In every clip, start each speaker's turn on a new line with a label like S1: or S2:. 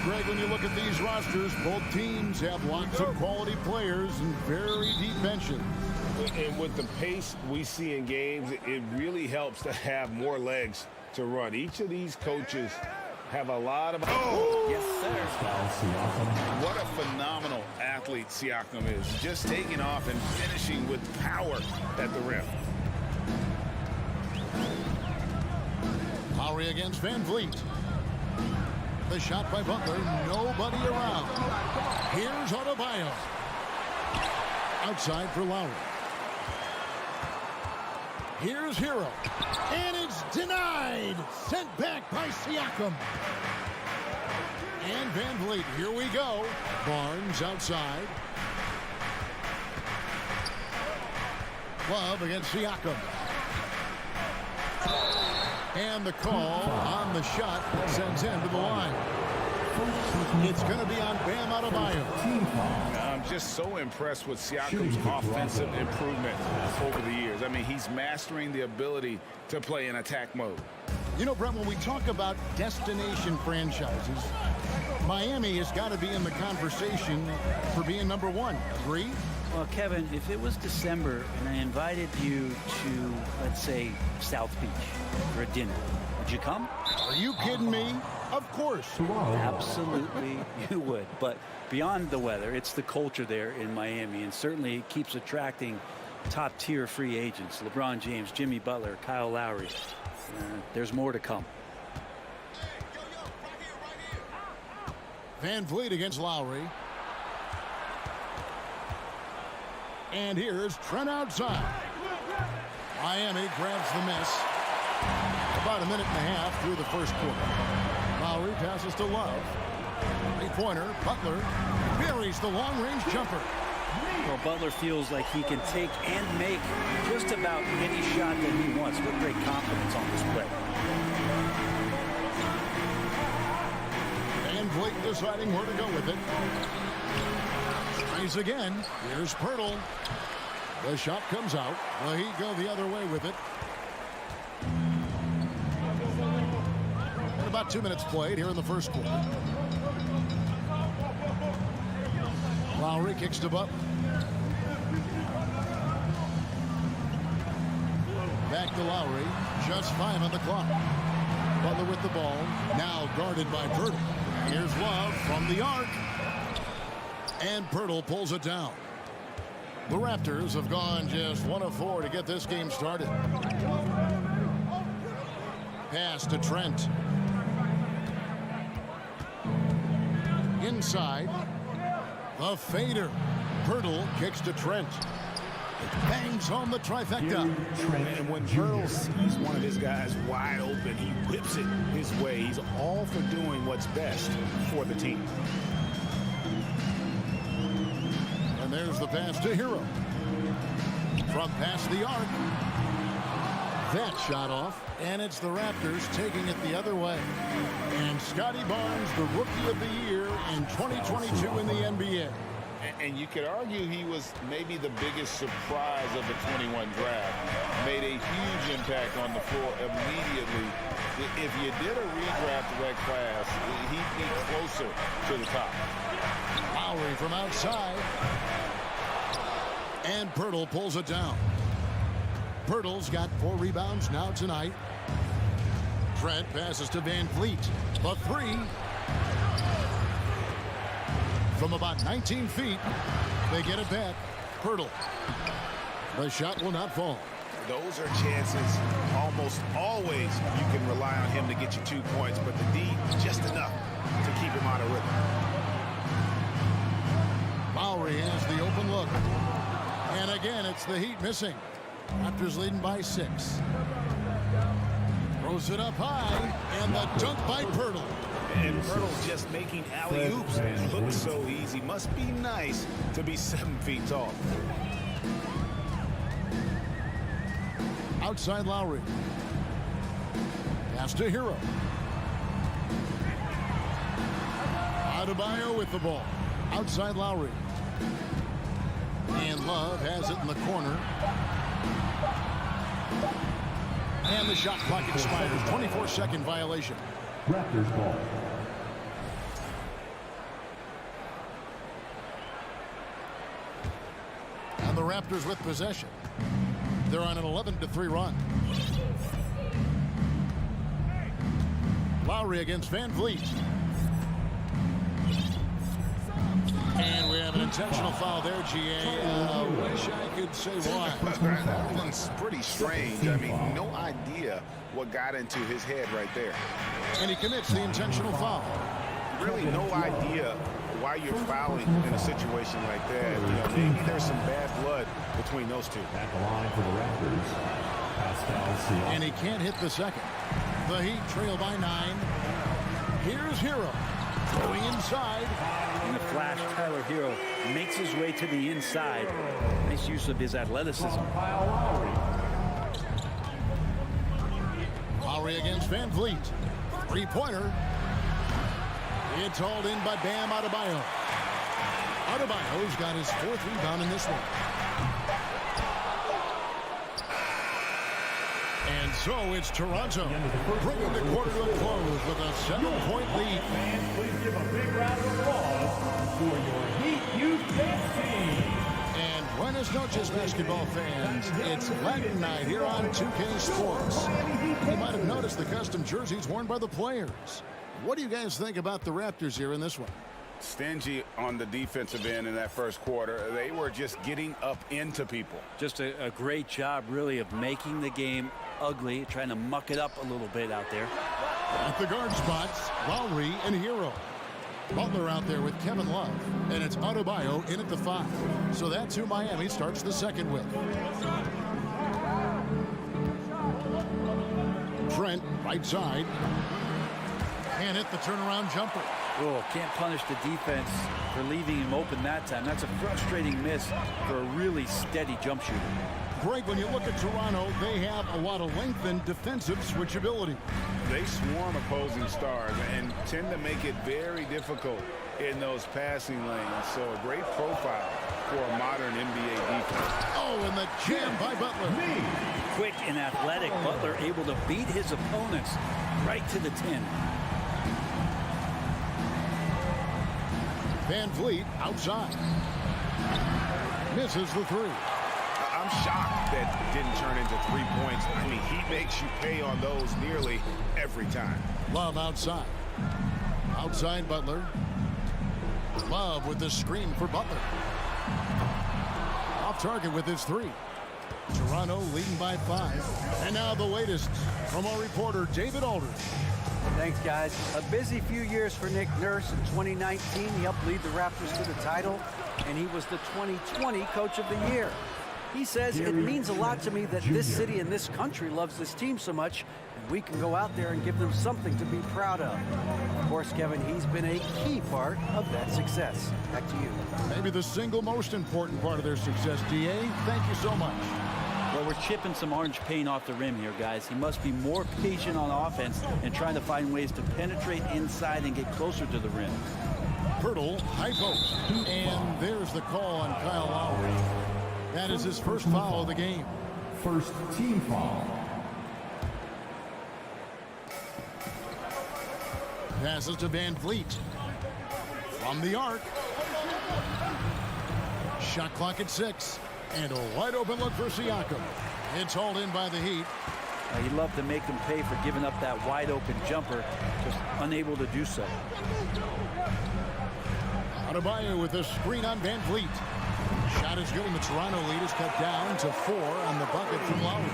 S1: Greg, when you look at these rosters, both teams have lots of quality players and very deep benches.
S2: And with the pace we see in games, it really helps to have more legs to run. Each of these coaches have a lot of...
S3: Oh! Yes, sir.
S4: What a phenomenal athlete Siakam is. Just taking off and finishing with power at the rim.
S1: Lowry against Van Vliet. The shot by Butler. Nobody around. Here's Adebayo. Outside for Lowry. Here's Hero. And it's denied. Sent back by Siakam. And Van Vliet. Here we go. Barnes outside. Love against Siakam. And the call on the shot sends him to the line. It's going to be on Bam Adebayo.
S4: I'm just so impressed with Siakam's offensive improvement over the years. I mean, he's mastering the ability to play in attack mode.
S1: You know, Brent, when we talk about destination franchises, Miami has got to be in the conversation for being number one. Agree?
S3: Well, Kevin, if it was December and I invited you to, let's say, South Beach for a dinner, would you come?
S1: Are you kidding me? Of course.
S3: Absolutely, you would. But beyond the weather, it's the culture there in Miami, and certainly it keeps attracting top-tier free agents. LeBron James, Jimmy Butler, Kyle Lowry. There's more to come.
S1: Van Vliet against Lowry. And here's Trent outside. Miami grabs the miss. About a minute and a half through the first quarter. Lowry passes to Love. Three-pointer. Butler buries the long-range jumper.
S3: Well, Butler feels like he can take and make just about any shot that he wants with great confidence on this play.
S1: Van Vliet deciding where to go with it. Tries again. Here's Pirtle. The shot comes out. The Heat go the other way with it. And about 2 minutes played here in the first quarter. Lowry kicks to Butler. Back to Lowry. Just 5 on the clock. Butler with the ball. Now guarded by Pirtle. Here's Love from the arc. And Pirtle pulls it down. The Raptors have gone just 1 of 4 to get this game started. Pass to Trent. Inside. The fader. Pirtle kicks to Trent. Bangs home the trifecta.
S2: And when Pirtle sees one of his guys wide open, he whips it his way. He's all for doing what's best for the team.
S1: And there's the pass to Hero. From past the arc. That shot off. And it's the Raptors taking it the other way. And Scotty Barnes, the Rookie of the Year in 2022 in the NBA.
S4: And you could argue he was maybe the biggest surprise of the 21 draft. Made a huge impact on the floor immediately. If you did a redraft of that class, he'd be closer to the top.
S1: Lowry from outside. And Pirtle pulls it down. Pirtle's got 4 rebounds now tonight. Trent passes to Van Vliet. The three. From about 19 feet, they get it back. Pirtle. The shot will not fall.
S4: Those are chances almost always you can rely on him to get you 2 points, but the D just enough to keep him out of rhythm.
S1: Lowry has the open look. And again, it's the Heat missing. Raptors leading by 6. Throws it up high, and the dunk by Pirtle.
S4: And Pirtle just making alley-oops. It looks so easy. Must be nice to be 7 feet tall.
S1: Outside Lowry. Pass to Hero. Adebayo with the ball. Outside Lowry. And Love has it in the corner. And the shot clock expires. 24-second violation.
S5: Raptors ball.
S1: Raptors with possession. They're on an 11-3 run. Lowry against Van Vliet. And we have an intentional foul there, GA. Wish I could say why.
S4: That one's pretty strange. I mean, no idea what got into his head right there.
S1: And he commits the intentional foul.
S4: Really no idea why you're fouling in a situation like that. You know, maybe there's some bad blood between those two.
S5: At the line for the Raptors, Pascal.
S1: And he can't hit the second. The Heat trail by 9. Here's Hero. Going inside.
S3: In the flash, Tyler Hero makes his way to the inside. Nice use of his athleticism.
S1: Lowry against Van Vliet. Three-pointer. It's hauled in by Bam Adebayo. Adebayo's got his 4th rebound in this one. And so it's Toronto bringing the quarter to a close with a 7-point lead.
S5: Fans, please give a big round of applause for your Heat Youth Dance team.
S1: And buenas noches, basketball fans. It's Latin night here on 2K Sports. You might have noticed the custom jerseys worn by the players. What do you guys think about the Raptors here in this one?
S4: Stingy on the defensive end in that first quarter. They were just getting up into people.
S3: Just a great job, really, of making the game ugly, trying to muck it up a little bit out there.
S1: At the guard spots, Lowry and Hero. Butler out there with Kevin Love. And it's Adebayo in at the 5. So that's who Miami starts the second with. Trent, right side. Can't hit the turnaround jumper.
S3: Oh, can't punish the defense for leaving him open that time. That's a frustrating miss for a really steady jump shooter.
S1: Greg, when you look at Toronto, they have a lot of length and defensive switchability.
S4: They swarm opposing stars and tend to make it very difficult in those passing lanes. So a great profile for a modern NBA defense.
S1: Oh, and the jam by Butler.
S3: Quick and athletic, Butler able to beat his opponents right to the 10.
S1: Van Vliet outside. Misses the 3.
S4: I'm shocked that didn't turn into 3 points. I mean, he makes you pay on those nearly every time.
S1: Love outside. Outside Butler. Love with the screen for Butler. Off target with his 3. Toronto leading by 5. And now the latest from our reporter, David Aldridge.
S6: Thanks, guys. A busy few years for Nick Nurse. In 2019, he helped lead the Raptors to the title, and he was the 2020 Coach of the Year. He says, it means a lot to me that this city and this country loves this team so much, and we can go out there and give them something to be proud of. Of course, Kevin, he's been a key part of that success. Back to you.
S1: Maybe the single most important part of their success, DA. Thank you so much.
S3: Well, we're chipping some orange paint off the rim here, guys. He must be more patient on offense and trying to find ways to penetrate inside and get closer to the rim.
S1: Pirtle, high post. And there's the call on Kyle Lowry. That is his first foul of the game.
S5: First team foul.
S1: Passes to Van Vliet. From the arc. Shot clock at 6. And a wide open look for Siakam. It's hauled in by the Heat.
S3: He'd love to make them pay for giving up that wide open jumper, just unable to do so.
S1: Adebayo with a screen on Van Vliet. Shot is good, and the Toronto lead is cut down to 4 on the bucket from Lowry.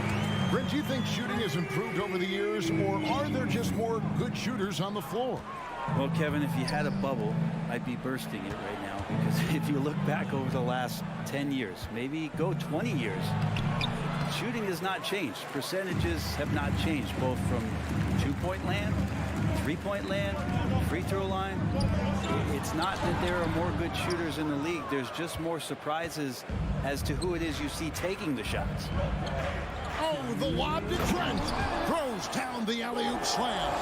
S1: Brent, do you think shooting has improved over the years, or are there just more good shooters on the floor?
S3: Well, Kevin, if you had a bubble, I'd be bursting it right now, because if you look back over the last 10 years, maybe go 20 years, shooting has not changed. Percentages have not changed, both from two-point land, three-point land, free throw line. It's not that there are more good shooters in the league. There's just more surprises as to who it is you see taking the shots.
S1: Oh, the lob to Trent. Throws down the alley-oop slam.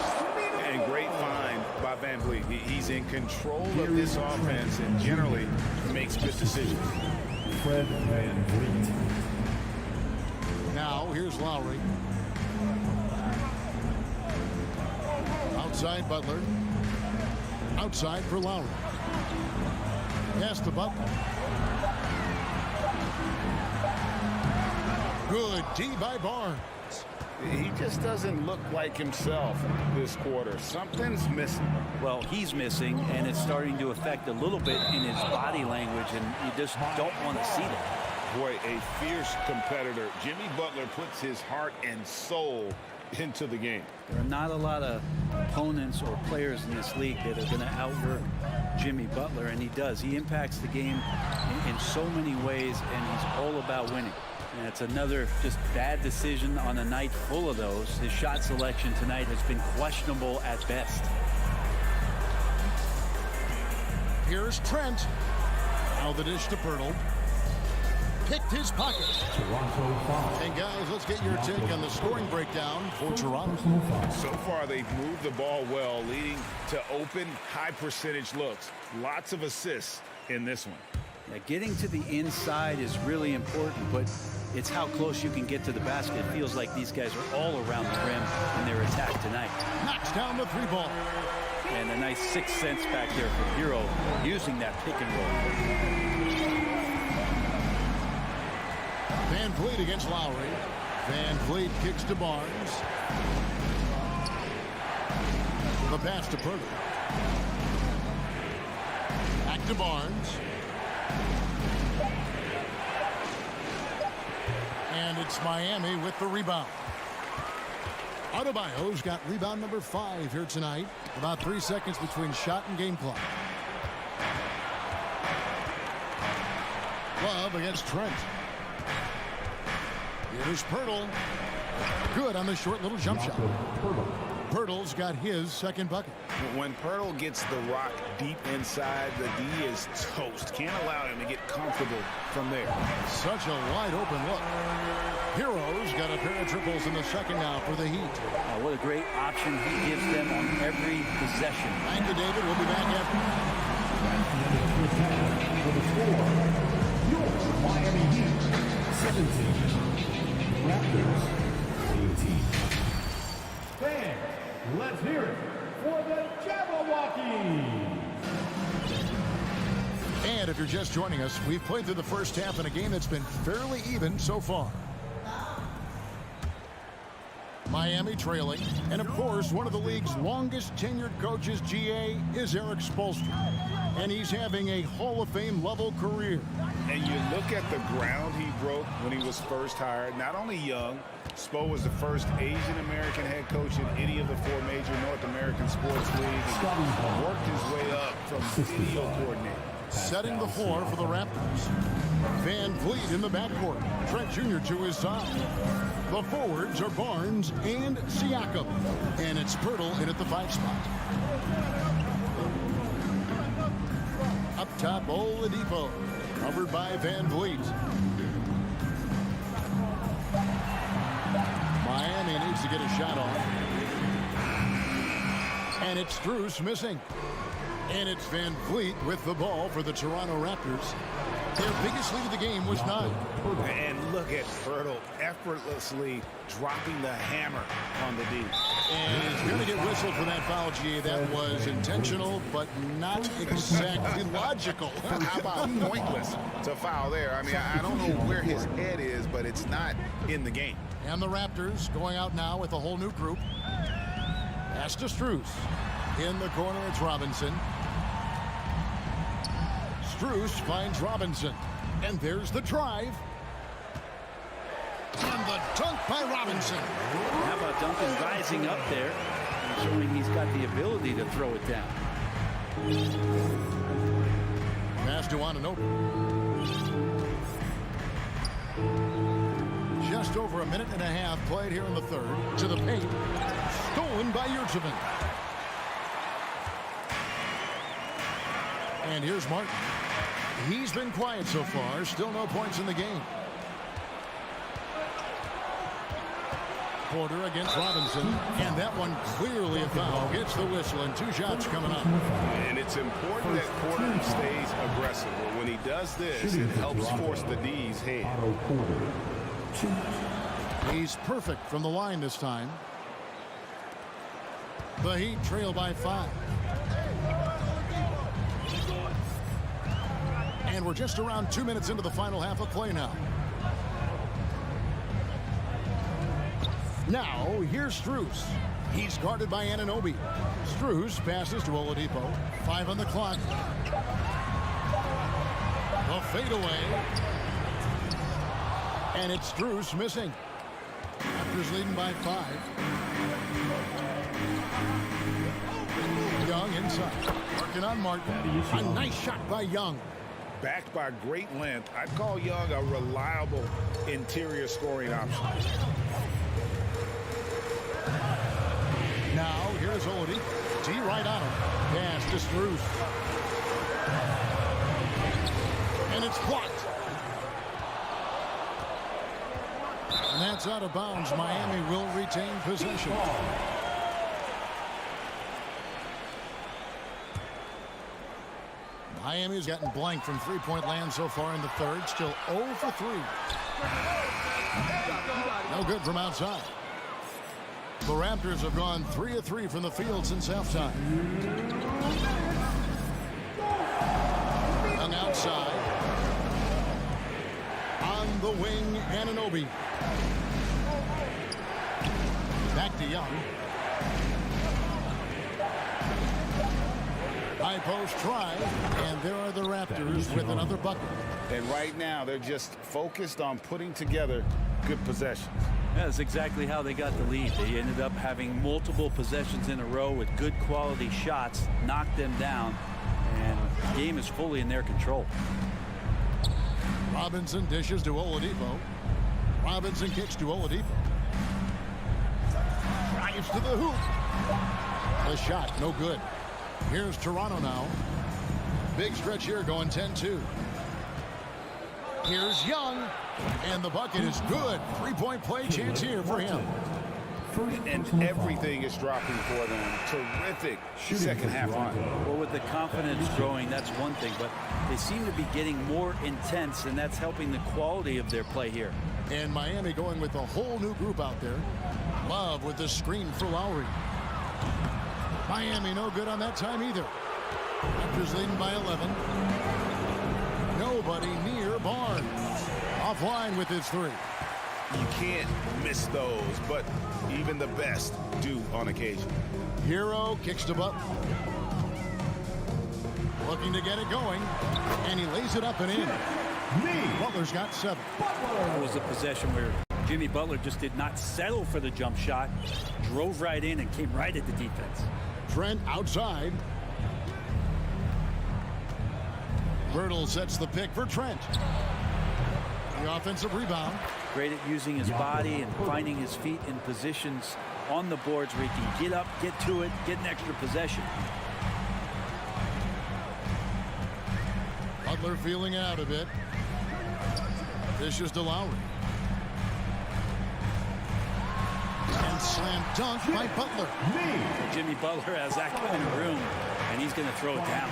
S4: And great find by Van Vliet. He's in control of this offense and generally makes good decisions.
S5: Fred Van Vliet.
S1: Now, here's Lowry. Outside Butler. Outside for Lowry. Pass to Butler. Good D by Barnes.
S4: He just doesn't look like himself this quarter. Something's missing.
S3: Well, he's missing, and it's starting to affect a little bit in his body language, and you just don't want to see that.
S4: Boy, a fierce competitor. Jimmy Butler puts his heart and soul into the game.
S3: There are not a lot of opponents or players in this league that are going to outwork Jimmy Butler, and he does. He impacts the game in so many ways, and he's all about winning. And it's another just bad decision on a night full of those. His shot selection tonight has been questionable at best.
S1: Here's Trent. Now the dish to Pirtle. Picked his pocket. And guys, let's get your take on the scoring breakdown for Toronto.
S4: So far, they've moved the ball well, leading to open, high-percentage looks. Lots of assists in this one.
S3: Yeah, getting to the inside is really important, but it's how close you can get to the basket. It feels like these guys are all around the rim in their attack tonight.
S1: Knocks down the three ball.
S3: And a nice 6 cents back there for Hero using that pick and roll.
S1: Van Vliet against Lowry. Van Vliet kicks to Barnes. The pass to Pirtle. Back to Barnes. And it's Miami with the rebound. Adebayo's got rebound number 5 here tonight. About 3 seconds between shot and game clock. Love against Trent. Here's Pirtle. Good on the short little jump shot. Pirtle's got his second bucket.
S4: When Pirtle gets the rock deep inside, the D is toast. Can't allow him to get comfortable from there.
S1: Such a wide open look. Hero's got a pair of triples in the second now for the Heat.
S3: Oh, what a great option he gives them on every possession.
S1: Thank you, David. We'll be back after.
S5: For the score, your Miami Heat 17, Raptors 18. Fans, let's hear it for the Jabberwockies.
S1: And if you're just joining us, we've played through the first half in a game that's been fairly even so far. Miami trailing, and of course, one of the league's longest tenured coaches, GA, is Eric Spoelstra. And he's having a Hall of Fame level career.
S4: And you look at the ground he broke when he was first hired. Not only young, Spo was the first Asian-American head coach in any of the 4 major North American sports leagues. And worked his way up from video coordinator.
S1: Setting the floor for the Raptors. Van Vliet in the backcourt. Trent Jr. to his side. The forwards are Barnes and Siakam. And it's Pirtle in at the 5 spot. Up top, Oladipo. Covered by Van Vliet. Miami needs to get a shot off. And it's Strus missing. And it's Van Vliet with the ball for the Toronto Raptors. Their biggest lead of the game was 9.
S4: And look at Pirtle effortlessly dropping the hammer on the D.
S1: And he's going to get whistled for that foul, GA. That was intentional, but not exactly logical.
S4: How about pointless to foul there? I mean, I don't know where his head is, but it's not in the game.
S1: And the Raptors going out now with a whole new group. Pass to Strus. In the corner, it's Robinson. Strus finds Robinson. And there's the drive. And the dunk by Robinson.
S3: How about Duncan rising up there and showing he's got the ability to throw it down.
S1: Pass to Anunoby. Just over a minute and a half played here in the third. To the paint. Stolen by Yurtseven. And here's Martin. He's been quiet so far. Still no points in the game. Porter against Robinson. And that one clearly a foul. Gets the whistle and 2 shots coming up.
S4: And it's important that Porter stays aggressive. But when he does this, it helps force the D's hand.
S1: He's perfect from the line this time. The Heat trail by 5. And we're just around 2 minutes into the final half of play now. Now, here's Strus. He's guarded by Anunoby. Strus passes to Oladipo. 5 on the clock. The fadeaway. And it's Strus missing. Raptors leading by 5. Young inside. Working on Martin. A nice shot by Young.
S4: Backed by great length, I'd call Young a reliable interior scoring option.
S1: Now, here's Oladipo. T right on him. Pass to Strus. And it's blocked. And that's out of bounds. Miami will retain possession. Miami's gotten blank from three-point land so far in the third. Still 0 for 3. No good from outside. The Raptors have gone 3 of 3 from the field since halftime. Young outside. On the wing, Anunoby. Back to Young. High post try, and there are the Raptors with another bucket.
S4: And right now, they're just focused on putting together good possessions.
S3: Yeah, that's exactly how they got the lead. They ended up having multiple possessions in a row with good quality shots, knocked them down, and the game is fully in their control.
S1: Robinson dishes to Oladipo. Robinson kicks to Oladipo. Drives to the hoop. The shot, no good. Here's Toronto now. Big stretch here going 10-2. Here's Young. And the bucket is good. Three-point play chance here for him.
S4: And everything is dropping for them. Terrific second half run.
S3: Well, with the confidence growing, that's one thing, but they seem to be getting more intense, and that's helping the quality of their play here.
S1: And Miami going with a whole new group out there. Love with the screen for Lowry. Miami no good on that time either. Raptors leading by 11. Nobody near Barnes. Offline with his 3.
S4: You can't miss those, but even the best do on occasion.
S1: Hero kicks to Butler. Looking to get it going, and he lays it up and in. Butler's got 7.
S3: That was a possession where Jimmy Butler just did not settle for the jump shot, drove right in and came right at the defense.
S1: Trent outside. Birtle sets the pick for Trent. The offensive rebound.
S3: Great at using his body and finding his feet in positions on the boards where he can get up, get to it, get an extra possession.
S1: Butler feeling it out a bit. Dishes to Lowry. And slam dunk by Butler.
S3: Jimmy Butler has that kind of room, and he's going to throw it down.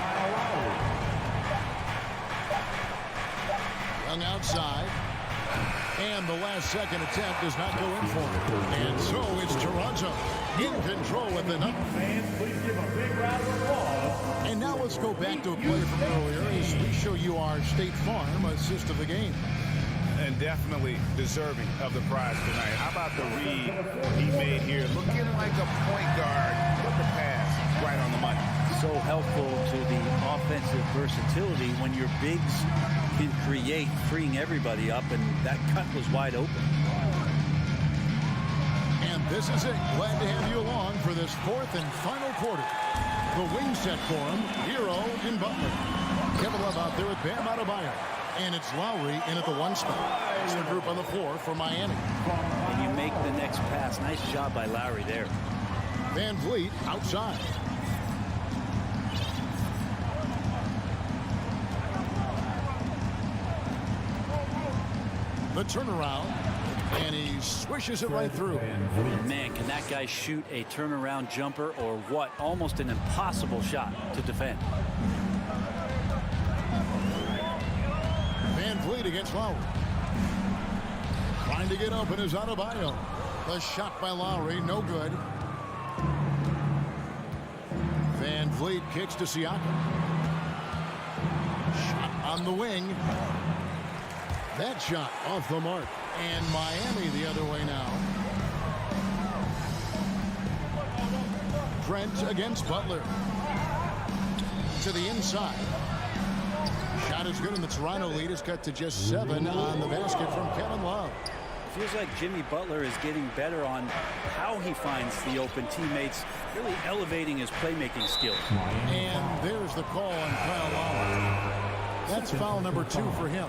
S1: Young outside. And the last second attempt does not go in for him. And so it's Toronto in control with the number.
S5: Fans, please give a big round of applause.
S1: And now let's go back to a play from earlier as we show you our State Farm assist of the game.
S4: And definitely deserving of the prize tonight. How about the read he made here? Looking like a point guard. Put the pass right on the money.
S3: So helpful to the offensive versatility when your bigs can create, freeing everybody up, and that cut was wide open.
S1: And this is it. Glad to have you along for this 4th and final quarter. The wing set for him, Hero and Butler. Kevin Love out there with Bam Adebayo. And it's Lowry in at the 1 spot. It's the group on the floor for Miami.
S3: And you make the next pass. Nice job by Lowry there.
S1: Van Vliet outside. The turnaround, and he swishes it right through.
S3: Man, can that guy shoot a turnaround jumper or what? Almost an impossible shot to defend.
S1: Van Vliet against Lowry. Trying to get open is Adebayo. The shot by Lowry, no good. Van Vliet kicks to Siakam. Shot on the wing. That shot off the mark. And Miami the other way now. Trent against Butler. To the inside. Shot is good, and the Toronto lead is cut to just 7 on the basket from Kevin Love.
S3: Feels like Jimmy Butler is getting better on how he finds the open teammates, really elevating his playmaking skills.
S1: And there's the call on Kyle Lowry. That's foul number 2 for him.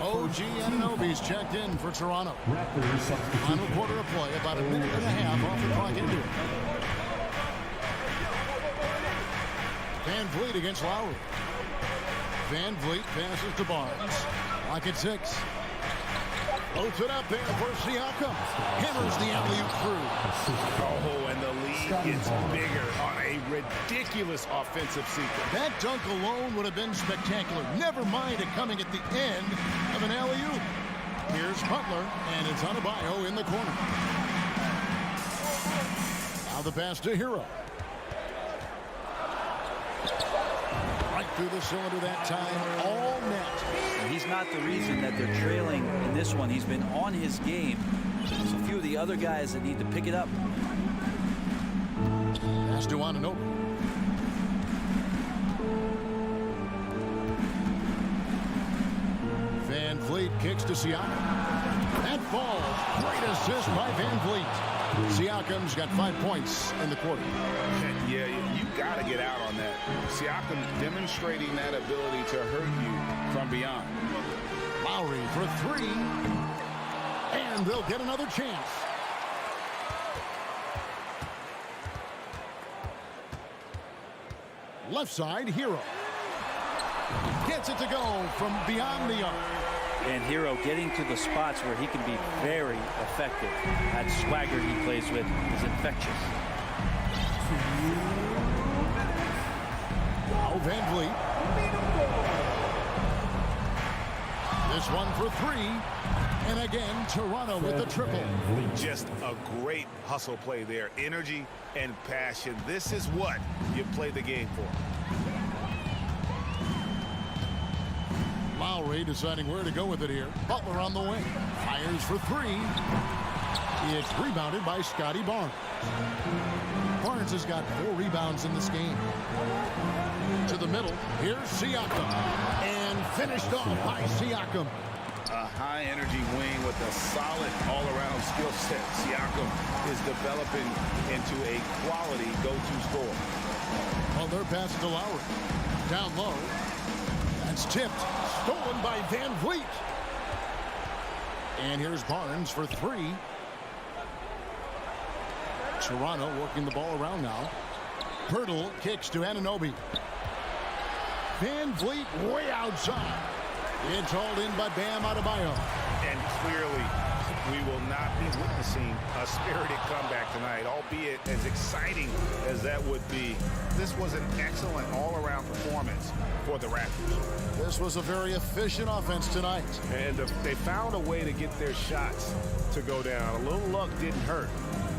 S1: OG Anunoby's checked in for Toronto. Final quarter of play, about a minute and a half off the clock into it. Van Vliet against Lowry. Van Vliet passes to Barnes. Lock at 6. Loads it up there for Siakam. Hammers the alley-oop through.
S2: Oh, and the lead gets bigger on a ridiculous offensive sequence.
S1: That dunk alone would have been spectacular. Never mind it coming at the end of an alley-oop. Here's Butler, and it's Adebayo in the corner. Now the pass to Hero. Right through the cylinder that time, all net.
S3: And he's not the reason that they're trailing in this one. He's been on his game. There's a few of the other guys that need to pick it up.
S1: Pass to Anunoby. Van Vliet kicks to Siakam. That falls. Great assist by Van Vliet. Siakam's got 5 points in the quarter.
S4: Yeah, you got to get out on that. Siakam demonstrating that ability to hurt you from beyond.
S1: Lowry for 3. And they'll get another chance. Left side, Hero. Gets it to go from beyond the arc.
S3: And Hero getting to the spots where he can be very effective. That swagger he plays with is infectious.
S1: Now Van Vliet. This one for 3. And again, Toronto with the triple.
S2: Just a great hustle play there. Energy and passion. This is what you play the game for.
S1: Lowry deciding where to go with it here. Butler on the wing. Fires for 3. It's rebounded by Scotty Barnes. Barnes has got 4 rebounds in this game. To the middle. Here's Siakam. And finished off by Siakam.
S4: A high-energy wing with a solid all-around skill set. Siakam is developing into a quality go-to scorer.
S1: Butler passes to Lowry. Down low. That's tipped. Stolen by Van Vliet. And here's Barnes for 3. Toronto working the ball around now. Pirtle kicks to Anunoby. Van Vliet way outside. It's hauled in by Bam Adebayo.
S2: And clearly, we will not be witnessing a spirited comeback tonight, albeit as exciting as that would be. This was an excellent all-around performance for the Raptors.
S1: This was a very efficient offense tonight.
S2: And they found a way to get their shots to go down. A little luck didn't hurt.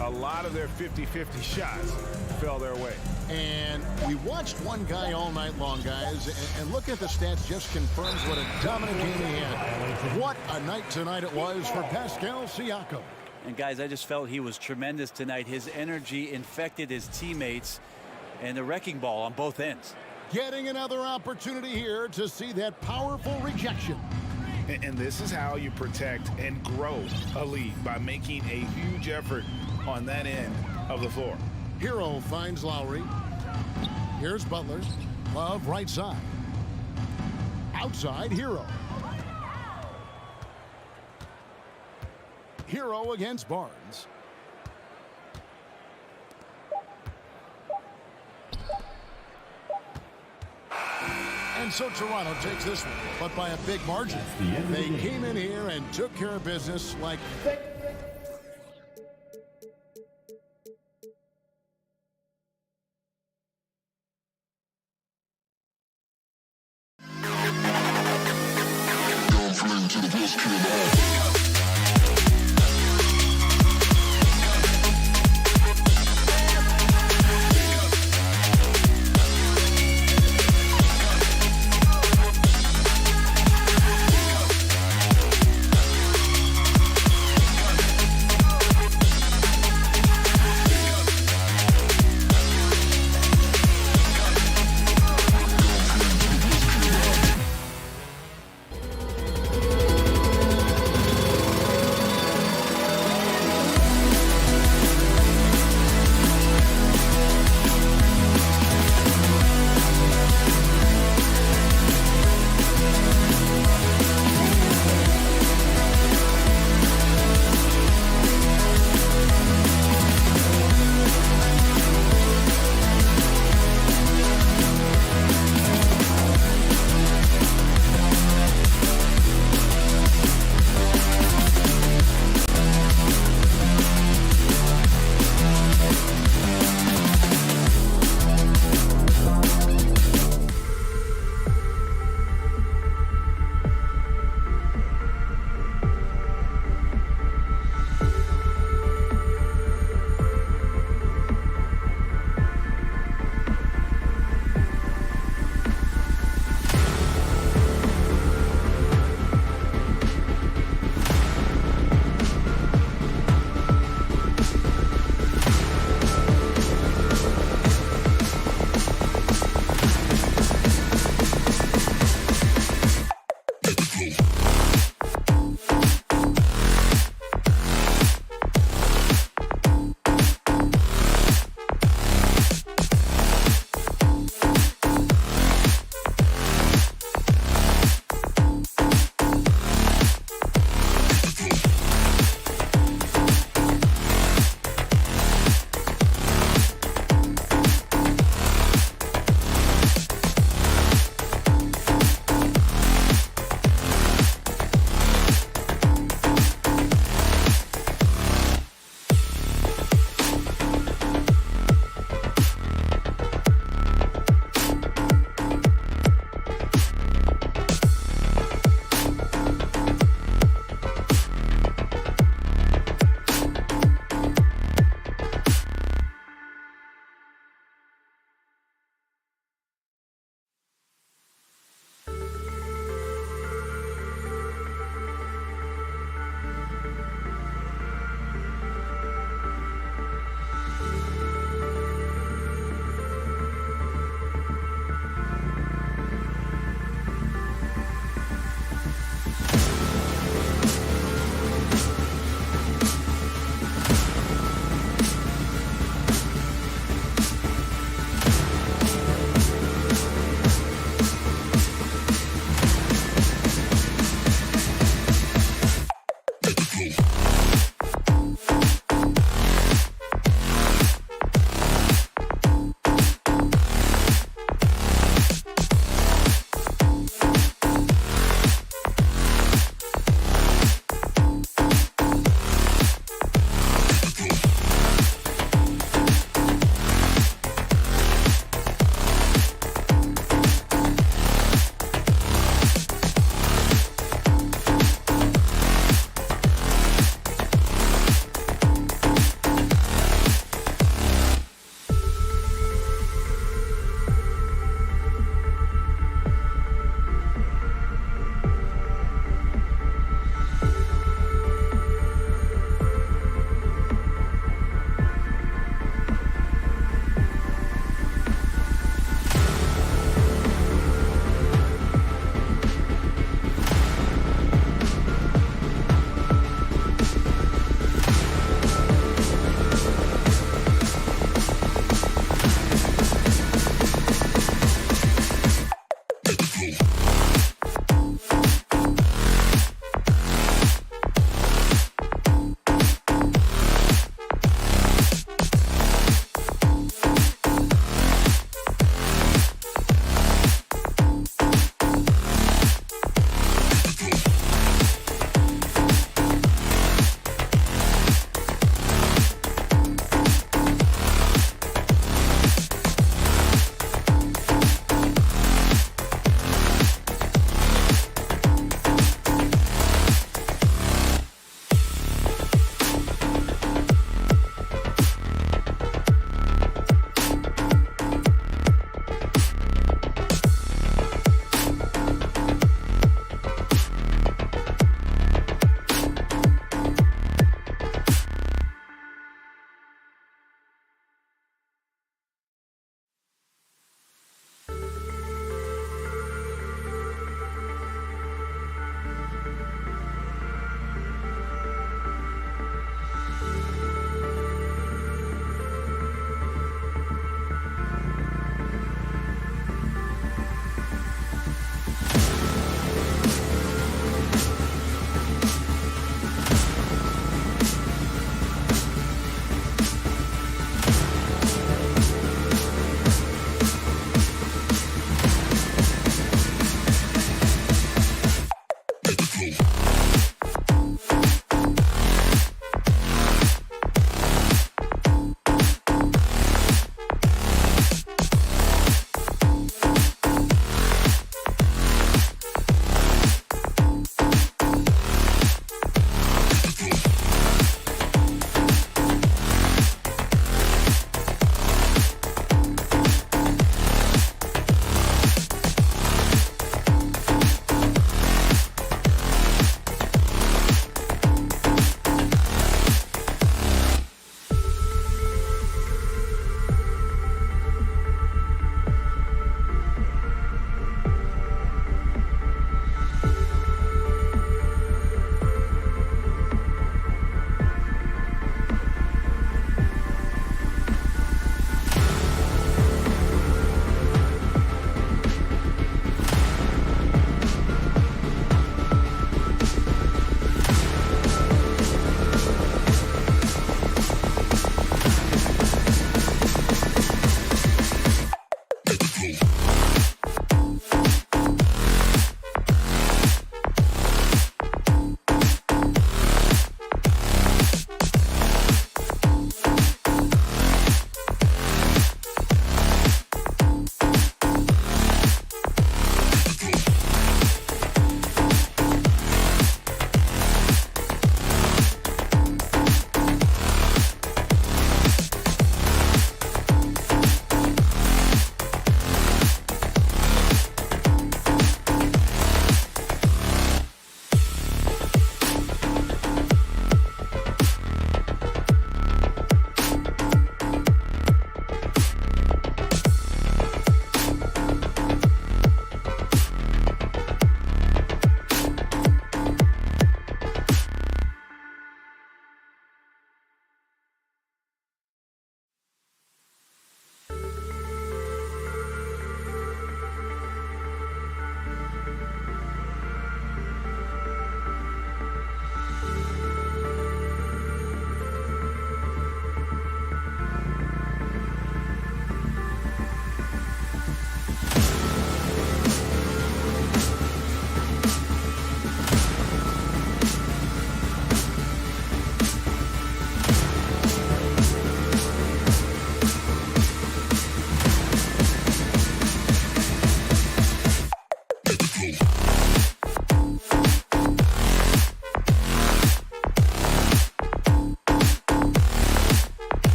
S2: A lot of their 50-50 shots fell their way.
S1: And we watched one guy all night long, guys, and look at the stats, just confirms what a dominant game he had. What a night tonight it was for Pascal Siakam.
S3: And guys, I just felt he was tremendous tonight. His energy infected his teammates, and the wrecking ball on both ends.
S1: Getting another opportunity here to see that powerful rejection.
S2: And this is how you protect and grow a lead, by making a huge effort on that end of the floor.
S1: Hero finds Lowry. Here's Butler. Love right side. Outside, Hero. Hero against Barnes. And so Toronto takes this one, but by a big margin. They came in here and took care of business like...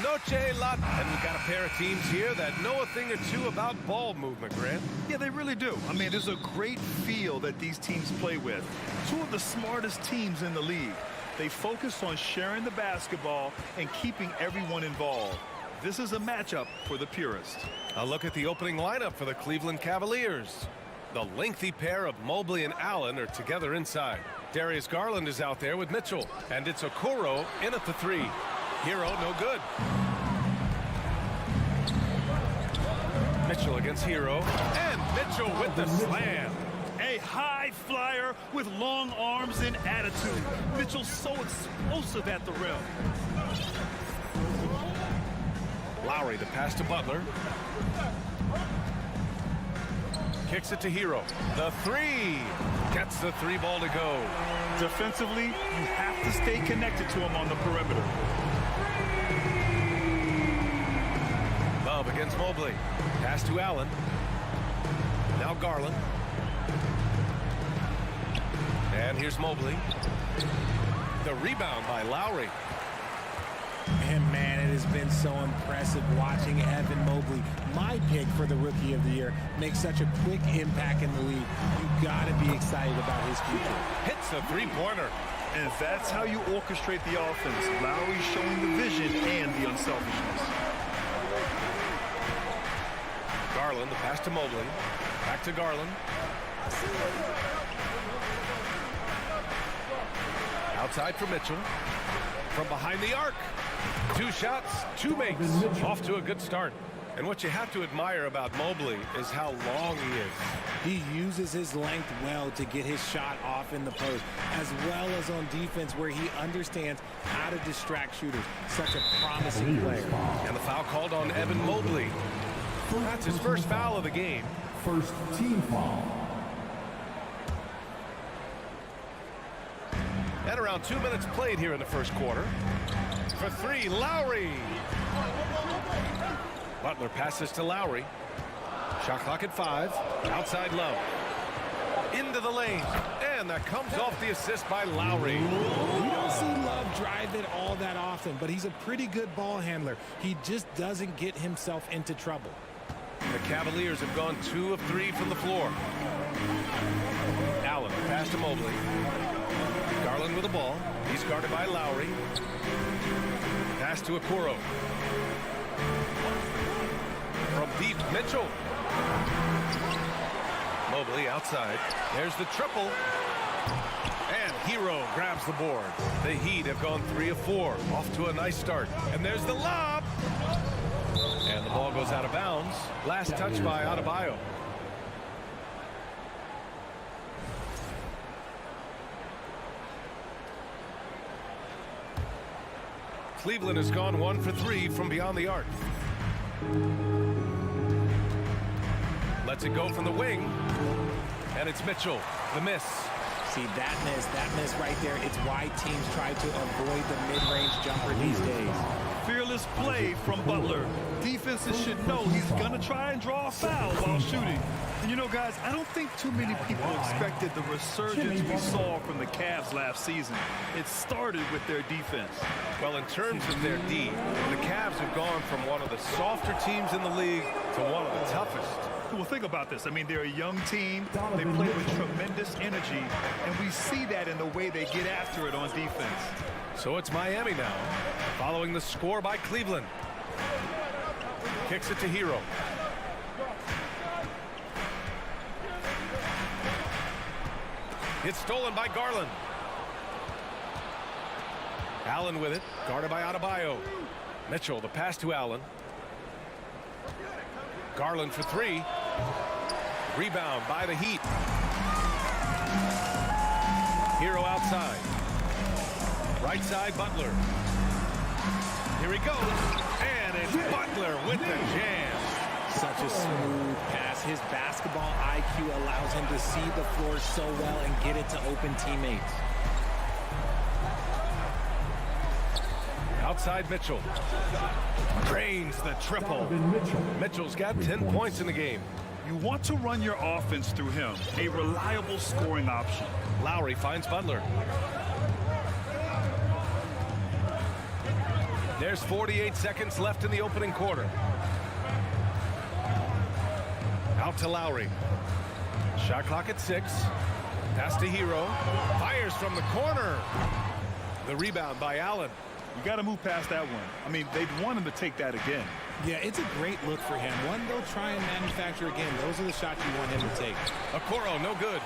S7: Noche Lot, and we've got a pair of teams here that know a thing or two about ball movement, Grant.
S8: Yeah, they really do. I mean, there's a great feel that these teams play with. Two of the smartest teams in the league. They focus on sharing the basketball and keeping everyone involved. This is a matchup for the purists.
S7: A look at the opening lineup for the Cleveland Cavaliers. The lengthy pair of Mobley and Allen are together inside. Darius Garland is out there with Mitchell, and it's Okoro in at the three. Hero, no good. Mitchell against Hero, and Mitchell with the slam.
S8: A high flyer with long arms and attitude. Mitchell's so explosive at the rim.
S7: Lowry, the pass to Butler. Kicks it to Hero. The three. Gets the three ball to go.
S8: Defensively, you have to stay connected to him on the perimeter.
S7: Love against Mobley. Pass to Allen. Now Garland. And here's Mobley. The rebound by Lowry.
S9: And man, it has been so impressive watching Evan Mobley, my pick for the Rookie of the Year, make such a quick impact in the league. You got to be excited about his future.
S7: Hits a three-pointer.
S8: And that's how you orchestrate the offense. Lowry showing the vision and the unselfishness.
S7: Garland, the pass to Mobley. Back to Garland. Outside for Mitchell. From behind the arc. 2 shots, 2 makes. Off to a good start. And what you have to admire about Mobley is how long he is.
S9: He uses his length well to get his shot off in the post, as well as on defense where he understands how to distract shooters. Such a promising player.
S7: And the foul called on Evan Mobley. That's his first foul of the game.
S5: First team foul.
S7: And around 2 minutes played here in the first quarter. For three, Lowry. Butler passes to Lowry. Shot clock at 5. Outside Love. Into the lane. And that comes off the assist by Lowry.
S9: We don't see Love drive it all that often, but he's a pretty good ball handler. He just doesn't get himself into trouble.
S7: The Cavaliers have gone 2 of 3 from the floor. Allen, pass to Mobley. Garland with the ball. He's guarded by Lowry. Pass to Okoro. From deep, Mitchell. Mobley outside. There's the triple. And Hero grabs the board. The Heat have gone 3 of 4. Off to a nice start. And there's the lob. And the ball goes out of bounds. Last touch by Adebayo. Cleveland has gone 1 for 3 from beyond the arc. Lets it go from the wing. And it's Mitchell. The miss.
S9: See, that miss right there, it's why teams try to avoid the mid-range jumper these days.
S8: fearless play from Butler. Defenses should know he's going to try and draw a foul while shooting. And you know, guys, I don't think too many people expected the resurgence we saw from the Cavs last season. It started with their defense.
S7: Well, in terms of their D, the Cavs have gone from one of the softer teams in the league to one of the toughest.
S8: Well, think about this. I mean, they're a young team. They play with tremendous energy, and we see that in the way they get after it on defense.
S7: So it's Miami now, following the score by Cleveland. Kicks it to Hero. It's stolen by Garland. Allen with it, guarded by Adebayo. Mitchell, the pass to Allen. Garland for three. Rebound by the Heat. Hero outside. Right side, Butler. Here he goes. And it's Butler with the jam.
S9: Such a smooth pass. His basketball IQ allows him to see the floor so well and get it to open teammates.
S7: Outside Mitchell. Drains the triple. Mitchell's got 10 points in the game.
S8: You want to run your offense through him, a reliable scoring option.
S7: Lowry finds Butler. There's 48 seconds left in the opening quarter. Out to Lowry. Shot clock at 6. Pass to Hero. Fires from the corner. The rebound by Allen.
S8: You got to move past that one. I mean, they'd want him to take that again.
S9: Yeah, it's a great look for him. One they'll try and manufacture again. Those are the shots you want him to take.
S7: Okoro, no good.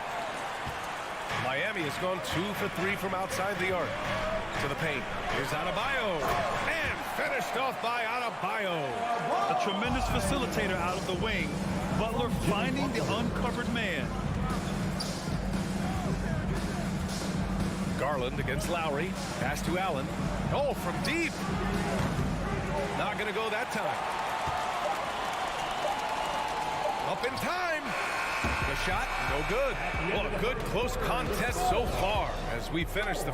S7: Miami has gone 2 for 3 from outside the arc. To the paint. Here's Adebayo. And finished off by Adebayo.
S8: A tremendous facilitator out of the wing. Butler finding the uncovered man.
S7: Garland against Lowry. Pass to Allen. Oh, from deep. Not going to go that time. Up in time. The shot, no good. Well, a good close contest so far as we finish the...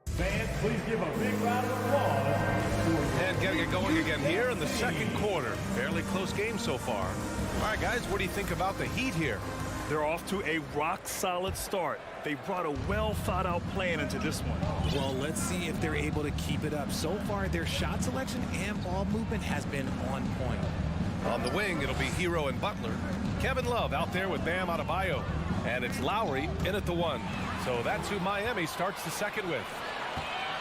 S5: Fans, please give a big round of applause.
S7: And getting it going again here in the second quarter. Fairly close game so far. All right, guys, what do you think about the Heat here?
S8: They're off to a rock-solid start. They brought a well-thought-out plan into this one.
S9: Well, let's see if they're able to keep it up. So far, their shot selection and ball movement has been on point.
S7: On the wing, it'll be Hero and Butler. Kevin Love out there with Bam Adebayo. And it's Lowry in at the 1. So that's who Miami starts the second with.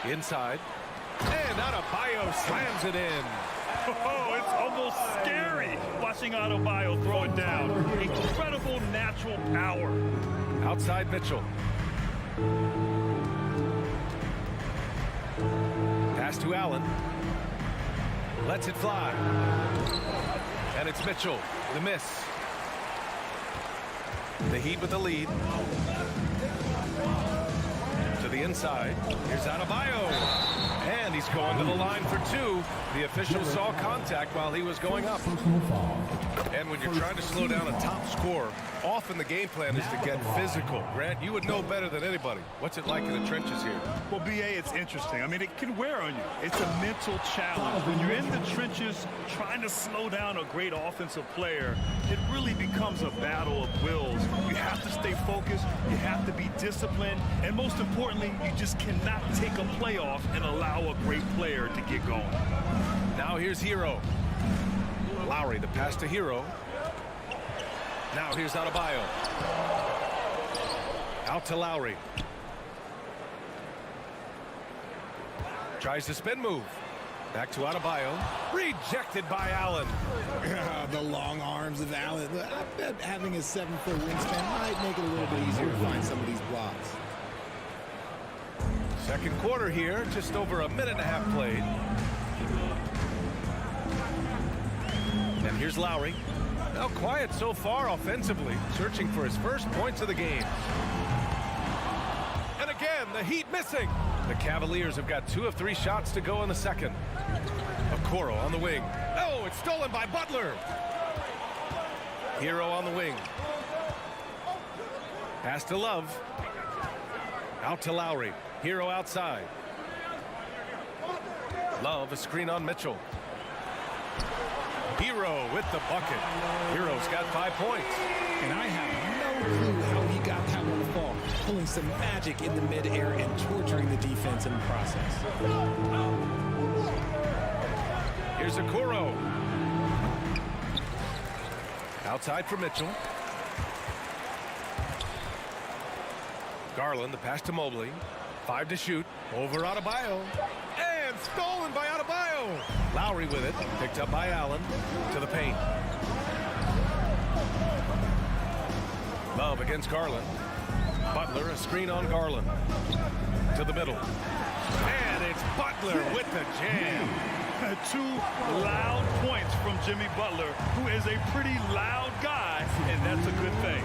S7: Inside. And Adebayo slams it in.
S8: Oh, it's almost scary watching Adebayo throw it down. Incredible natural power.
S7: Outside Mitchell. Pass to Allen. Lets it fly. And it's Mitchell. The miss. The Heat with the lead. To the inside. Here's Adebayo. And he's going to the line for 2. The official saw contact while he was going up. And when you're trying to slow down a top scorer, often the game plan is to get physical. Grant, you would know better than anybody. What's it like in the trenches here?
S8: Well, BA, it's interesting. I mean, it can wear on you. It's a mental challenge. When you're in the trenches trying to slow down a great offensive player, it really becomes a battle of wills. You have to stay focused. You have to be disciplined. And most importantly, you just cannot take a play off and allow a great player to get going.
S7: Now here's Hero. Lowry, the pass to Hero. Now here's Adebayo. Out to Lowry. Tries to spin move. Back to Adebayo. Rejected by Allen.
S9: The long arms of Allen. I bet having a 7-foot wingspan might make it a little bit easier to find some of these blocks.
S7: Second quarter here, just over a minute and a half played. And here's Lowry. Now quiet so far offensively, searching for his first points of the game. And again, the Heat missing. The Cavaliers have got 2 of 3 shots to go in the second. Okoro on the wing. Oh, it's stolen by Butler. Hero on the wing. Pass to Love. Out to Lowry. Hero outside. Love a screen on Mitchell. Hero with the bucket. Hero's got 5 points.
S9: And I have no clue how he got that one to fall, pulling some magic in the midair and torturing the defense in the process.
S7: Here's Okoro. Outside for Mitchell. Garland, the pass to Mobley. 5 to shoot. Over Adebayo. And stolen by Adebayo. Lowry with it. Picked up by Allen. To the paint. Love against Garland. Butler, a screen on Garland. To the middle. And it's Butler with the jam.
S8: 2 loud points from Jimmy Butler, who is a pretty loud guy, and that's a good thing.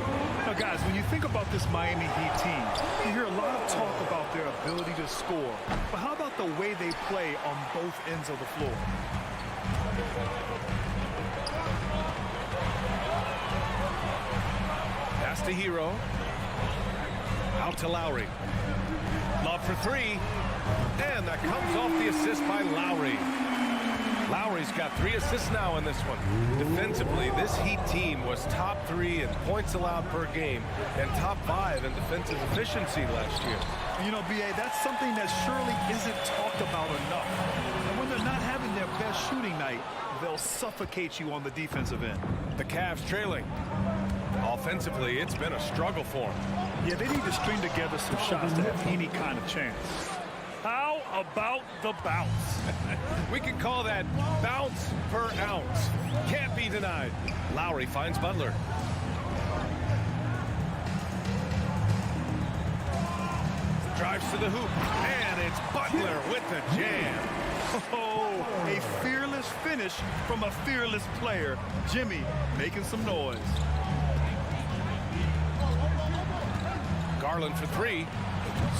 S8: Now, guys, when you think about this Miami Heat team, you hear a lot of talk about their ability to score. But how about the way they play on both ends of the floor?
S7: Pass to Hero. Out to Lowry. Love for 3. And that comes off the assist by Lowry. Lowry's got 3 assists now in this one. Defensively, this Heat team was top 3 in points allowed per game and top 5 in defensive efficiency last year.
S8: You know, B.A., that's something that surely isn't talked about enough. And when they're not having their best shooting night, they'll suffocate you on the defensive end.
S7: The Cavs trailing. Offensively, it's been a struggle for them.
S8: Yeah, they need to string together some shots to have any kind of chance. How about the bounce?
S7: We can call that bounce per ounce. Can't be denied. Lowry finds Butler. Drives to the hoop. And it's Butler with the jam.
S8: Oh, a fearless finish from a fearless player. Jimmy making some noise.
S7: Garland for 3.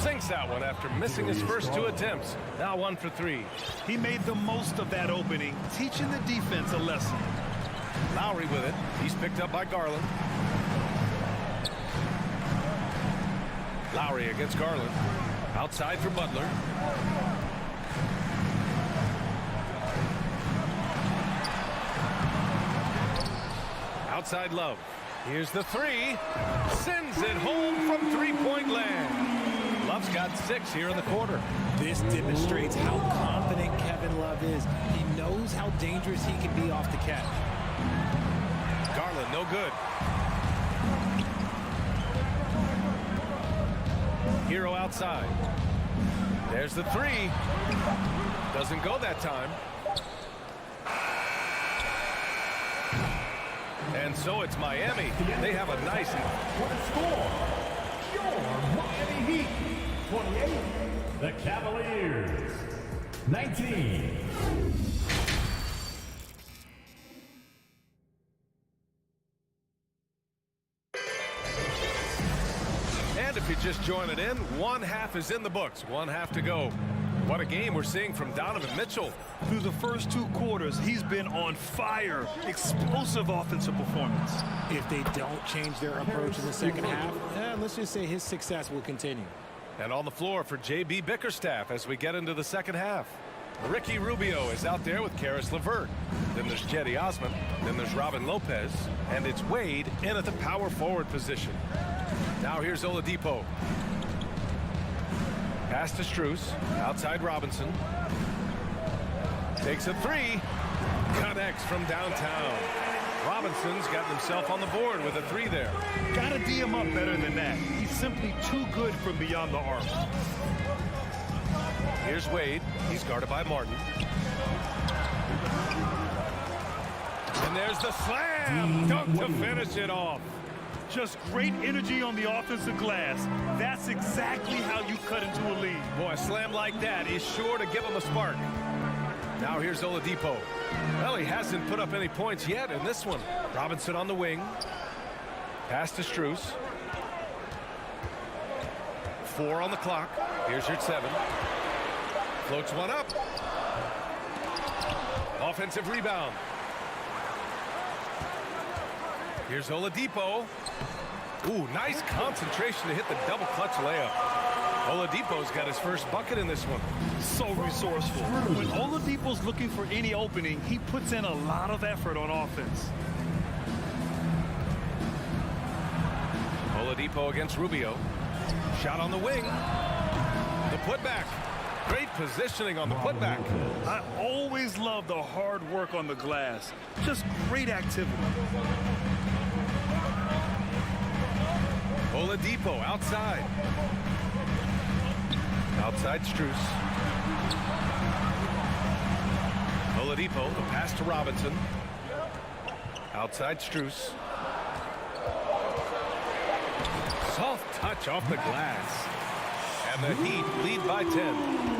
S7: Sinks that one after missing his first 2 attempts. Now 1 for 3.
S8: He made the most of that opening, teaching the defense a lesson.
S7: Lowry with it. He's picked up by Garland. Lowry against Garland. Outside for Butler. Outside Love. Here's the 3. Sends it home from 3-point land. Love's got 6 here in the quarter.
S9: This demonstrates how confident Kevin Love is. He knows how dangerous he can be off the catch.
S7: Garland, no good. Hero outside. There's the 3. Doesn't go that time. And so it's Miami. They have a nice...
S5: For the score, your Miami Heat, 28. The Cavaliers, 19.
S7: And if you just join it in, 1 half is in the books. 1 half to go. What a game we're seeing from Donovan Mitchell.
S8: Through the first 2 quarters, he's been on fire. Explosive offensive performance.
S9: If they don't change their approach in the second half, let's just say his success will continue.
S7: And on the floor for J.B. Bickerstaff as we get into the second half. Ricky Rubio is out there with Karis LeVert. Then there's Cedi Osman. Then there's Robin Lopez. And it's Wade in at the power forward position. Now here's Oladipo. Pass to Strus. Outside Robinson. Takes a 3. Connects from downtown. Robinson's gotten himself on the board with a 3 there.
S8: Gotta D him up better than that. He's simply too good from beyond the arc.
S7: Here's Wade. He's guarded by Martin. And there's the slam. Dunk to finish it off.
S8: Just great energy on the offensive glass. That's exactly how you cut into a lead.
S7: Boy, a slam like that is sure to give him a spark. Now here's Oladipo. Well, he hasn't put up any points yet in this one. Robinson on the wing. Pass to Strus. 4 on the clock. Here's your 7. Floats one up. Offensive rebound. Here's Oladipo. Ooh, nice concentration to hit the double clutch layup. Oladipo's got his first bucket in this one.
S8: So resourceful. When Oladipo's looking for any opening, he puts in a lot of effort on offense.
S7: Oladipo against Rubio. Shot on the wing. The putback. Great positioning on the putback.
S8: I always love the hard work on the glass. Just great activity.
S7: Oladipo outside. Outside Strus. Oladipo, the pass to Robinson. Outside Strus. Soft touch off the glass. And the Heat lead by 10.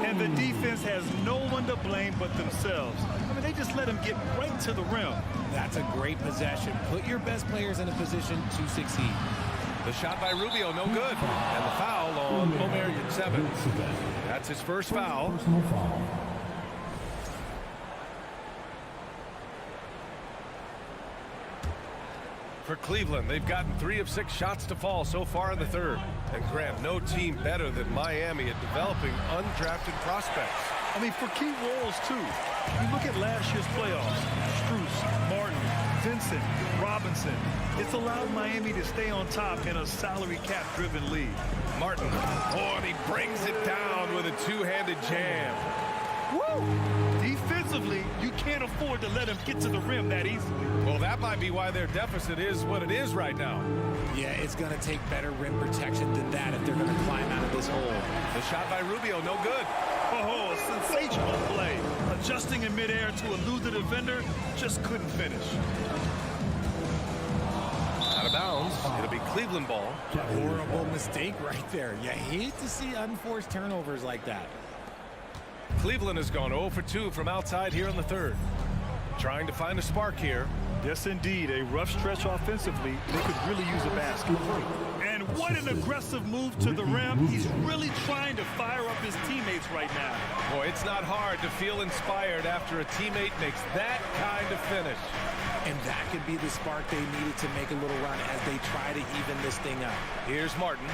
S8: And the defense has no one to blame but themselves. I mean, they just let him get right to the rim.
S9: That's a great possession. Put your best players in a position to succeed.
S7: The shot by Rubio, no good. And the foul on Omer Yurtseven. That's his first foul. For Cleveland, they've gotten 3 of 6 shots to fall so far in the third. And Grant, no team better than Miami at developing undrafted prospects.
S8: I mean, for key roles, too. You look at last year's playoffs. Strus, Martin, Vincent, Robinson. It's allowed Miami to stay on top in a salary cap-driven league.
S7: Martin, and he brings it down with a two-handed jam.
S8: Woo! Defensively, you can't afford to let him get to the rim that easily.
S7: Well, that might be why their deficit is what it is right now.
S9: Yeah, it's going to take better rim protection than that if they're going to climb out of this hole.
S7: The shot by Rubio, no good.
S8: Oh, a sensational play. Adjusting in midair to elude the defender, just couldn't finish.
S7: Out of bounds. It'll be Cleveland ball.
S9: Horrible mistake right there. You hate to see unforced turnovers like that.
S7: Cleveland has gone 0 for 2 from outside here in the third. Trying to find a spark here.
S8: Yes, indeed. A rough stretch offensively. They could really use a basket. And what an aggressive move to the rim. He's really trying to fire up his teammates right now.
S7: Boy, it's not hard to feel inspired after a teammate makes that kind of finish.
S9: And that could be the spark they needed to make a little run as they try to even this thing up.
S7: Here's Martin.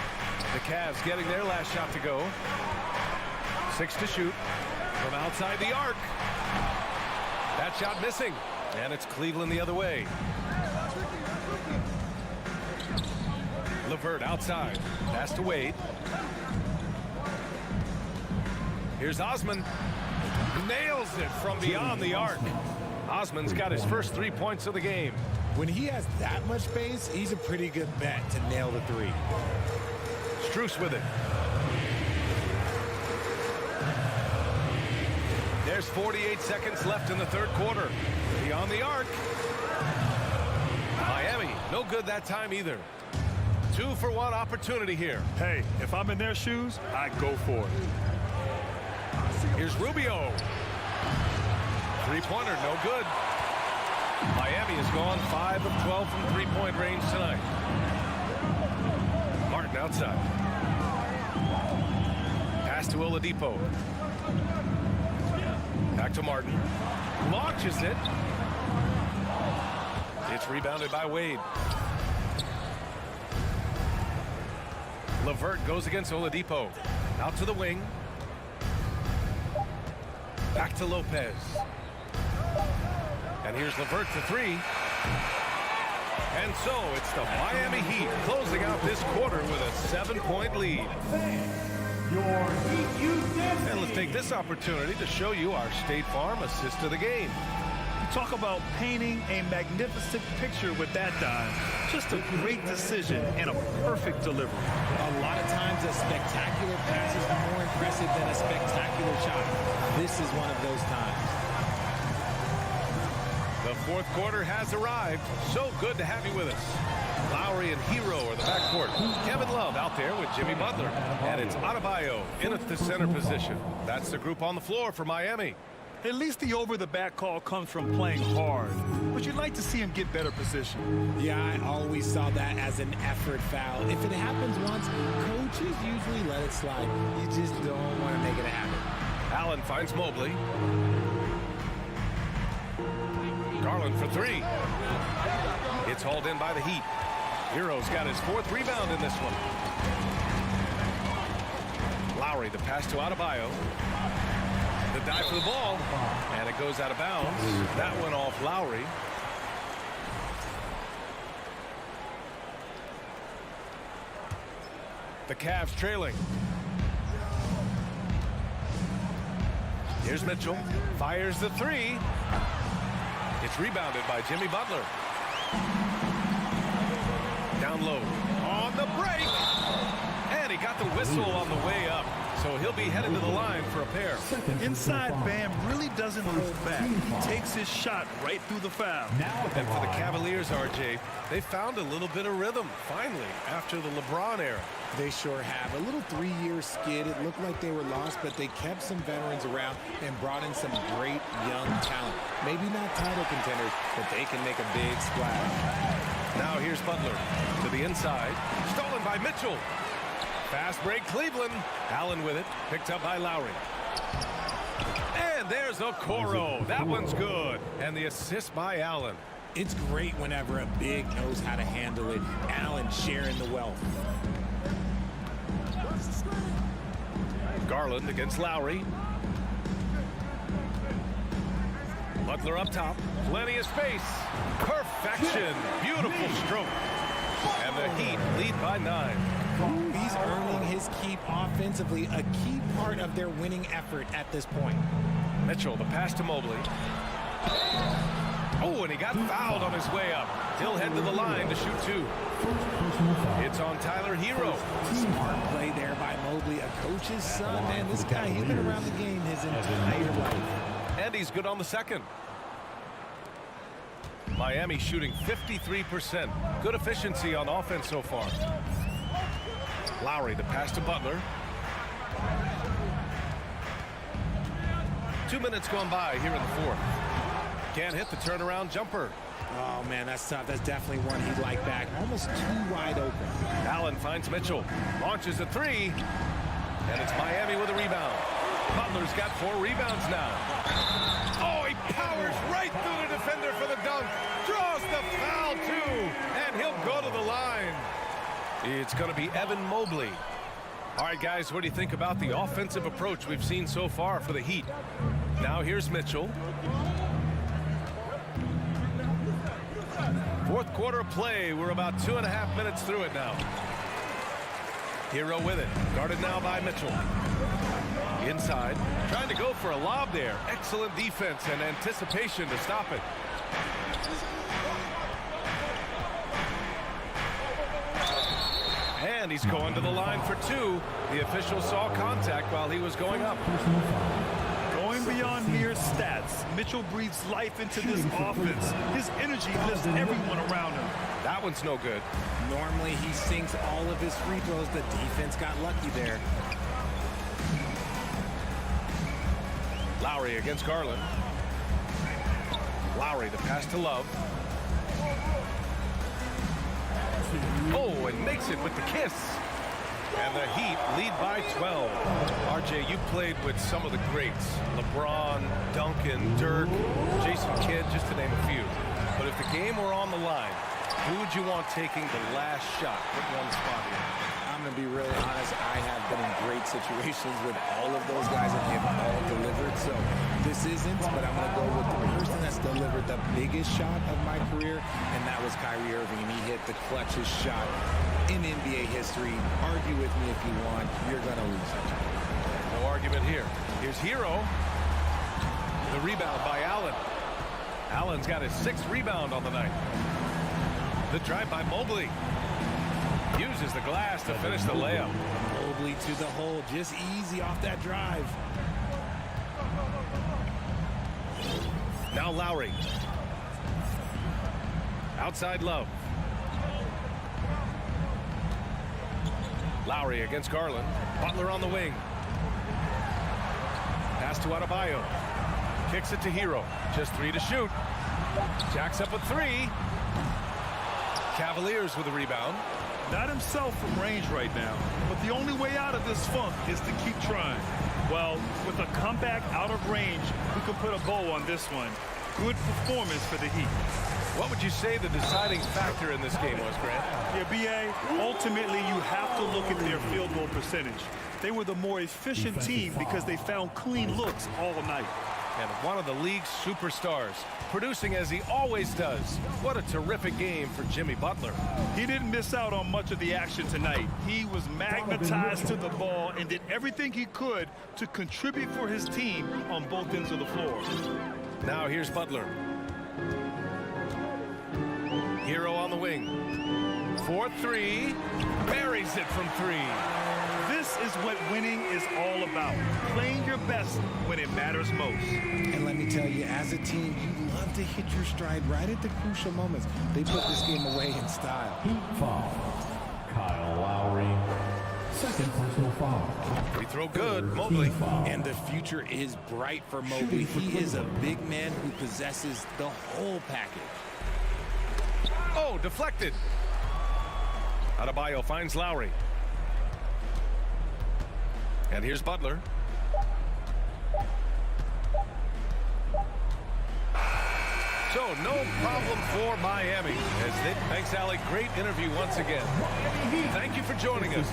S7: The Cavs getting their last shot to go. 6 to shoot from outside the arc. That shot missing, and it's Cleveland the other way. LeVert outside. Pass to Wade. Here's Osman. Nails it from beyond the arc. Osman's got his first 3 points of the game.
S9: When he has that much space, he's a pretty good bet to nail the three.
S7: Strus with it. There's 48 seconds left in the third quarter. Beyond the arc. Miami, no good that time either. 2-for-1 opportunity here.
S8: Hey, if I'm in their shoes, I'd go for it.
S7: Here's Rubio. Three-pointer, no good. Miami has gone 5 of 12 from three-point range tonight. Martin outside. Pass to Oladipo. Back to Martin. Launches it. It's rebounded by Wade. LeVert goes against Oladipo. Out to the wing. Back to Lopez. And here's LeVert to three. And so it's the Miami Heat closing out this quarter with a 7-point lead. And let's take this opportunity to show you our State Farm assist of the game.
S8: Talk about painting a magnificent picture with that dive. Just a great decision and a perfect delivery.
S9: A lot of times a spectacular pass is more impressive than a spectacular shot. This is one of those times.
S7: The fourth quarter has arrived. So good to have you with us. Lowry and Hero are the backcourt. Kevin Love out there with Jimmy Butler. And it's Adebayo in at the center position. That's the group on the floor for Miami.
S8: At least the over-the-back call comes from playing hard. But you'd like to see him get better position.
S9: Yeah, I always saw that as an effort foul. If it happens once, coaches usually let it slide. You just don't want to make it a habit.
S7: Allen finds Mobley. Garland for three. It's hauled in by the Heat. Hero's got his fourth rebound in this one. Lowry, the pass to Adebayo. The dive for the ball, and it goes out of bounds. That went off Lowry. The Cavs trailing. Here's Mitchell. Fires the three. It's rebounded by Jimmy Butler. Down low. On the break. And he got the whistle on the way up. So he'll be headed to the line for a pair.
S8: Inside Bam really doesn't hold back. He takes his shot right through the foul.
S7: And for the Cavaliers, RJ, they found a little bit of rhythm, finally, after the LeBron era.
S9: They sure have. A little 3-year skid. It looked like they were lost, but they kept some veterans around and brought in some great young talent. Maybe not title contenders, but they can make a big splash.
S7: Now here's Butler to the inside. Stolen by Mitchell. Fast break, Cleveland. Allen with it. Picked up by Lowry. And there's Okoro. That one's good. And the assist by Allen.
S9: It's great whenever a big knows how to handle it. Allen sharing the wealth.
S7: Garland against Lowry. Butler up top. Plenty of space. Perfection. Beautiful stroke. And the Heat lead by 9.
S9: He's earning his keep offensively, a key part of their winning effort at this point.
S7: Mitchell, the pass to Mobley. Oh, and he got fouled on his way up. He'll head to the line to shoot 2. It's on Tyler Hero.
S9: Smart play there by Mobley, a coach's son. Man, this guy, he's been around the game his entire life.
S7: And he's good on the second. Miami shooting 53%. Good efficiency on offense so far. Lowry, the pass to Butler. 2 minutes gone by here in the fourth. Can't hit the turnaround jumper.
S9: Oh, man, that's tough. That's definitely one he'd like back. Almost too wide open.
S7: Allen finds Mitchell. Launches a three. And it's Miami with a rebound. Butler's got 4 rebounds now. Oh, he powers right through the defender for the dunk. Draws the foul, too. And he'll go to the line. It's going to be Evan Mobley. All right, guys, what do you think about the offensive approach we've seen so far for the Heat? Now here's Mitchell. Fourth quarter of play. We're about 2.5 minutes through it now. Hero with it. Guarded now by Mitchell. Inside. Trying to go for a lob there. Excellent defense and anticipation to stop it. And he's going to the line for 2. The official saw contact while he was going up.
S8: Going beyond mere stats, Mitchell breathes life into this offense. His energy lifts everyone around him.
S7: That one's no good.
S9: Normally he sinks all of his free throws. The defense got lucky there.
S7: Lowry against Garland. Lowry, the pass to Love. Oh, and makes it with the kiss. And the Heat lead by 12. RJ, you played with some of the greats. LeBron, Duncan, Dirk, Jason Kidd, just to name a few. But if the game were on the line, who would you want taking the last shot? Put one spot here.
S9: I'm going to be really honest. I have been in great situations with all of those guys, and they've all delivered. So this isn't, but I'm going to go with the person that's delivered the biggest shot of my career, and that was Kyrie Irving. And he hit the clutchest shot in NBA history. Argue with me if you want. You're going to lose it.
S7: No argument here. Here's Hero. The rebound by Allen. Allen's got his 6th rebound on the night. The drive by Mobley. Uses the glass to finish the layup.
S9: Mobley to the hole. Just easy off that drive.
S7: Now Lowry. Outside Love. Lowry against Garland. Butler on the wing. Pass to Adebayo. Kicks it to Hero. Just 3 to shoot. Jacks up a 3. Cavaliers with a rebound.
S8: Not himself from range right now, but the only way out of this funk is to keep trying. Well, with a comeback out of range, we can put a bow on this one. Good performance for the Heat.
S7: What would you say the deciding factor in this game was, Grant?
S8: Yeah, B.A., ultimately you have to look at their field goal percentage. They were the more efficient team because they found clean looks all night.
S7: And one of the league's superstars, producing as he always does. What a terrific game for Jimmy Butler.
S8: He didn't miss out on much of the action tonight. He was magnetized to the ball and did everything he could to contribute for his team on both ends of the floor.
S7: Now here's Butler. Hero on the wing. 4-3. Buries it from 3.
S8: This is what winning is all about. Playing your best when it matters most.
S9: And let me tell you, as a team, you love to hit your stride right at the crucial moments. They put this game away in style.
S5: Heat foul. Kyle Lowry. Second personal foul.
S7: Free throw good. Mobley.
S9: And the future is bright for Mobley. He is a big man who possesses the whole package.
S7: Oh, deflected. Adebayo finds Lowry. And here's Butler. So no problem for Miami. Thanks, Alec. Great interview once again. Thank you for joining us.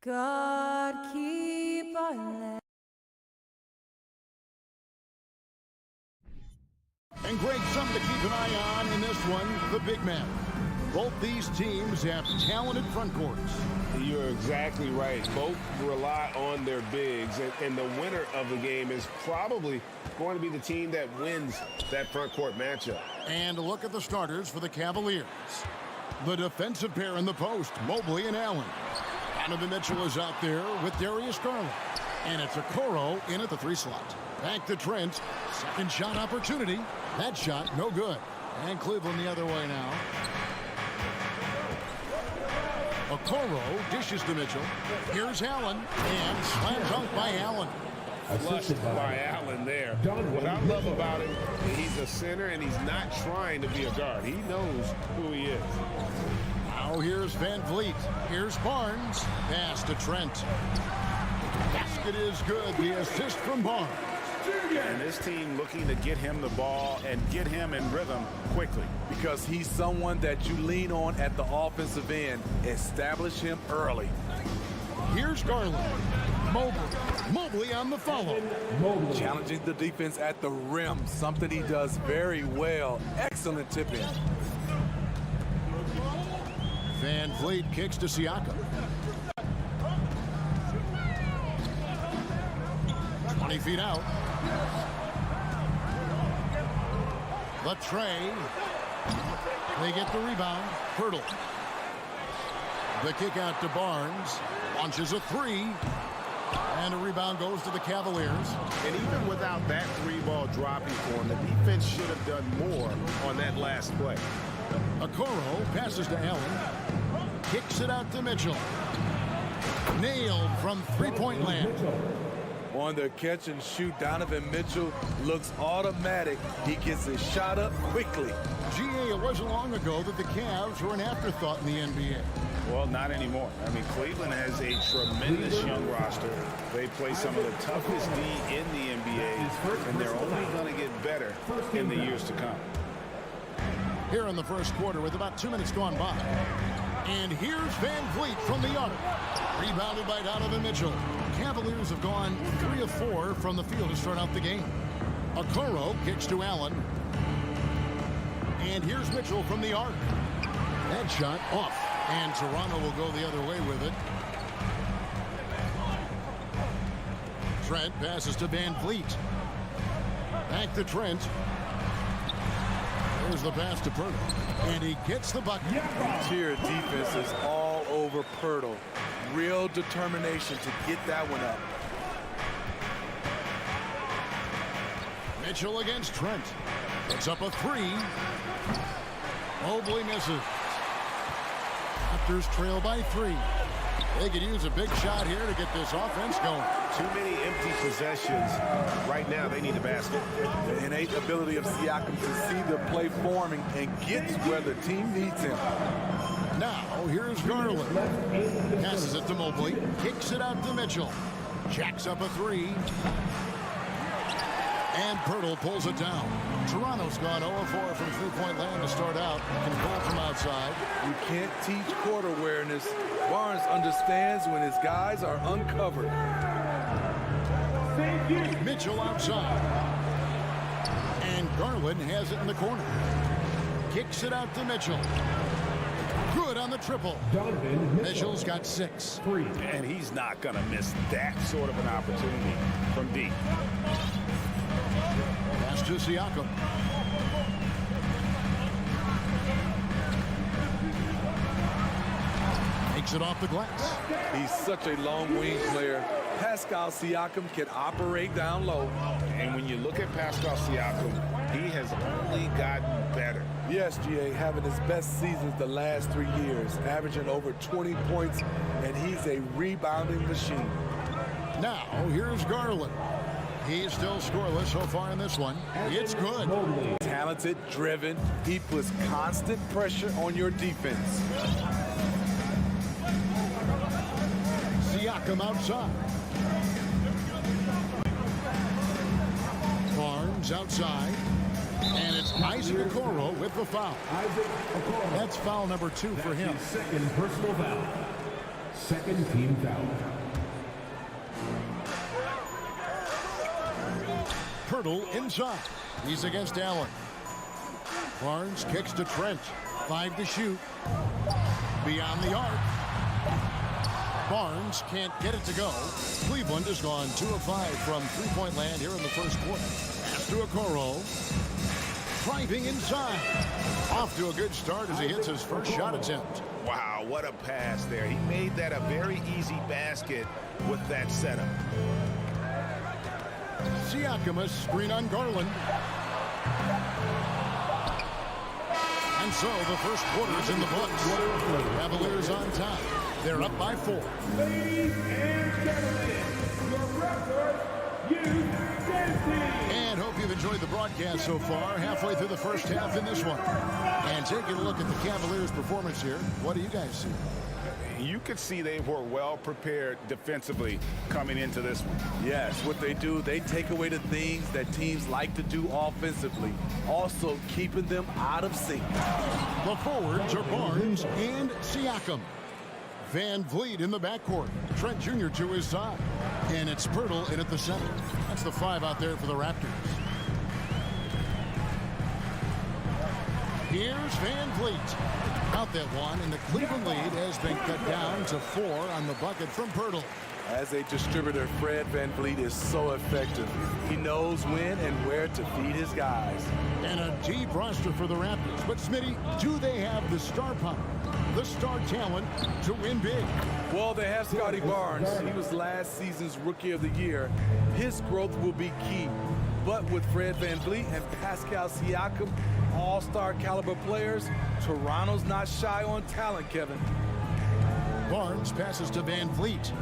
S10: God keep our land.
S1: And Greg, something to keep an eye on in this one, the big man. Both these teams have talented front courts.
S2: You're exactly right. Both rely on their bigs, and the winner of the game is probably going to be the team that wins that front court matchup.
S1: And look at the starters for the Cavaliers. The defensive pair in the post, Mobley and Allen. Donovan Mitchell is out there with Darius Garland. And it's Okoro in at the 3 slot. Back to Trent. Second shot opportunity. That shot, no good. And Cleveland the other way now. Okoro dishes to Mitchell. Here's Allen. And slam dunk by Allen.
S2: Flushed by Allen there. What I love about him, he's a center and he's not trying to be a guard. He knows who he is.
S1: Now here's Van Vliet. Here's Barnes. Pass to Trent. Basket is good. The assist from Barnes.
S2: And this team looking to get him the ball and get him in rhythm quickly.
S11: Because he's someone that you lean on at the offensive end. Establish him early.
S1: Here's Garland. Mobley on the follow.
S11: Challenging the defense at the rim, something he does very well. Excellent tip-in.
S1: Van Vliet kicks to Siakam. 20 feet out. The tray. They get the rebound. Hurdle. The kick out to Barnes. Launches a 3. And a rebound goes to the Cavaliers.
S2: And even without that 3-ball dropping for him, the defense should have done more on that last play.
S1: Okoro passes to Allen. Kicks it out to Mitchell. Nailed from three-point land.
S11: On the catch and shoot, Donovan Mitchell looks automatic. He gets his shot up quickly.
S1: GA, it wasn't long ago that the Cavs were an afterthought in the NBA.
S2: Well, not anymore. I mean, Cleveland has a tremendous young roster. They play some of the toughest D in the NBA, and they're only going to get better in the years to come.
S1: Here in the first quarter with about 2 minutes gone by. And here's Van Vliet from the arc. Rebounded by Donovan Mitchell. Cavaliers have gone 3 of 4 from the field to start out the game. Okoro kicks to Allen. And here's Mitchell from the arc. That shot off. And Toronto will go the other way with it. Trent passes to Van Vliet. Back to Trent. There's the pass to Pirtle. And he gets the bucket.
S11: Interior defense is all over Pirtle. Real determination to get that one up.
S1: Mitchell against Trent. Puts up a 3. Mobley misses. Raptors trail by 3. They could use a big shot here to get this offense going.
S2: Too many empty possessions. Right now, they need a basket.
S11: The innate ability of Siakam to see the play forming and get where the team needs him.
S1: Now, here's Garland. Passes it to Mobley. Kicks it out to Mitchell. Jacks up a 3. And Pirtle pulls it down. Toronto's gone 0-4 from three-point land to start out. Control from outside.
S11: You can't teach court awareness. Barnes understands when his guys are uncovered.
S1: Mitchell outside. And Garland has it in the corner. Kicks it out to Mitchell. Good on the triple. Mitchell's got 6.
S2: And he's not going to miss that sort of an opportunity from deep.
S1: Pass to Siakam. Takes it off the glass.
S11: He's such a long wing player. Pascal Siakam can operate down low.
S2: And when you look at Pascal Siakam, he has only gotten better.
S11: Yes, GA, having his best seasons the last 3 years, averaging over 20 points, and he's a rebounding machine.
S1: Now, here's Garland. He's still scoreless so far in this one. It's good.
S11: Talented, driven. He puts constant pressure on your defense.
S1: Siakam outside. Barnes outside. And it's Isaac Okoro with the foul. That's foul number 2 for him.
S5: Second personal foul. Second team foul.
S1: Pirtle inside. He's against Allen. Barnes kicks to Trent. 5 to shoot. Beyond the arc. Barnes can't get it to go. Cleveland has gone 2 of 5 from three-point land here in the first quarter. Pass to Okoro. Driving inside. Off to a good start as he hits his first shot attempt.
S2: Wow, what a pass there. He made that a very easy basket with that setup.
S1: Siakam, a screen on Garland. And so the first quarter is in the books. Cavaliers on top. They're up by 4.
S5: Ladies and gentlemen, your Raptors youth dance team.
S1: And hope you've enjoyed the broadcast so far. Halfway through the first half in this one. And taking a look at the Cavaliers' performance here. What do you guys see?
S2: You could see they were well prepared defensively coming into this one.
S11: Yes, what they do, they take away the things that teams like to do offensively, also keeping them out of sync.
S1: The forwards are Barnes and Siakam. Van Vliet in the backcourt. Trent Jr. to his side. And it's Pirtle in at the center. That's the 5 out there for the Raptors. Here's Van Vliet. Out that one, and the Cleveland lead has been cut down to 4 on the bucket from Pirtle.
S11: As a distributor, Fred Van Vliet is so effective. He knows when and where to feed his guys.
S1: And a deep roster for the Raptors. But, Smitty, do they have the star power, the star talent to win big?
S11: Well, they have Scotty Barnes. He was last season's Rookie of the Year. His growth will be key. But with Fred Van Vliet and Pascal Siakam, all-star caliber players, Toronto's not shy on talent, Kevin.
S1: Barnes passes to Van Vliet.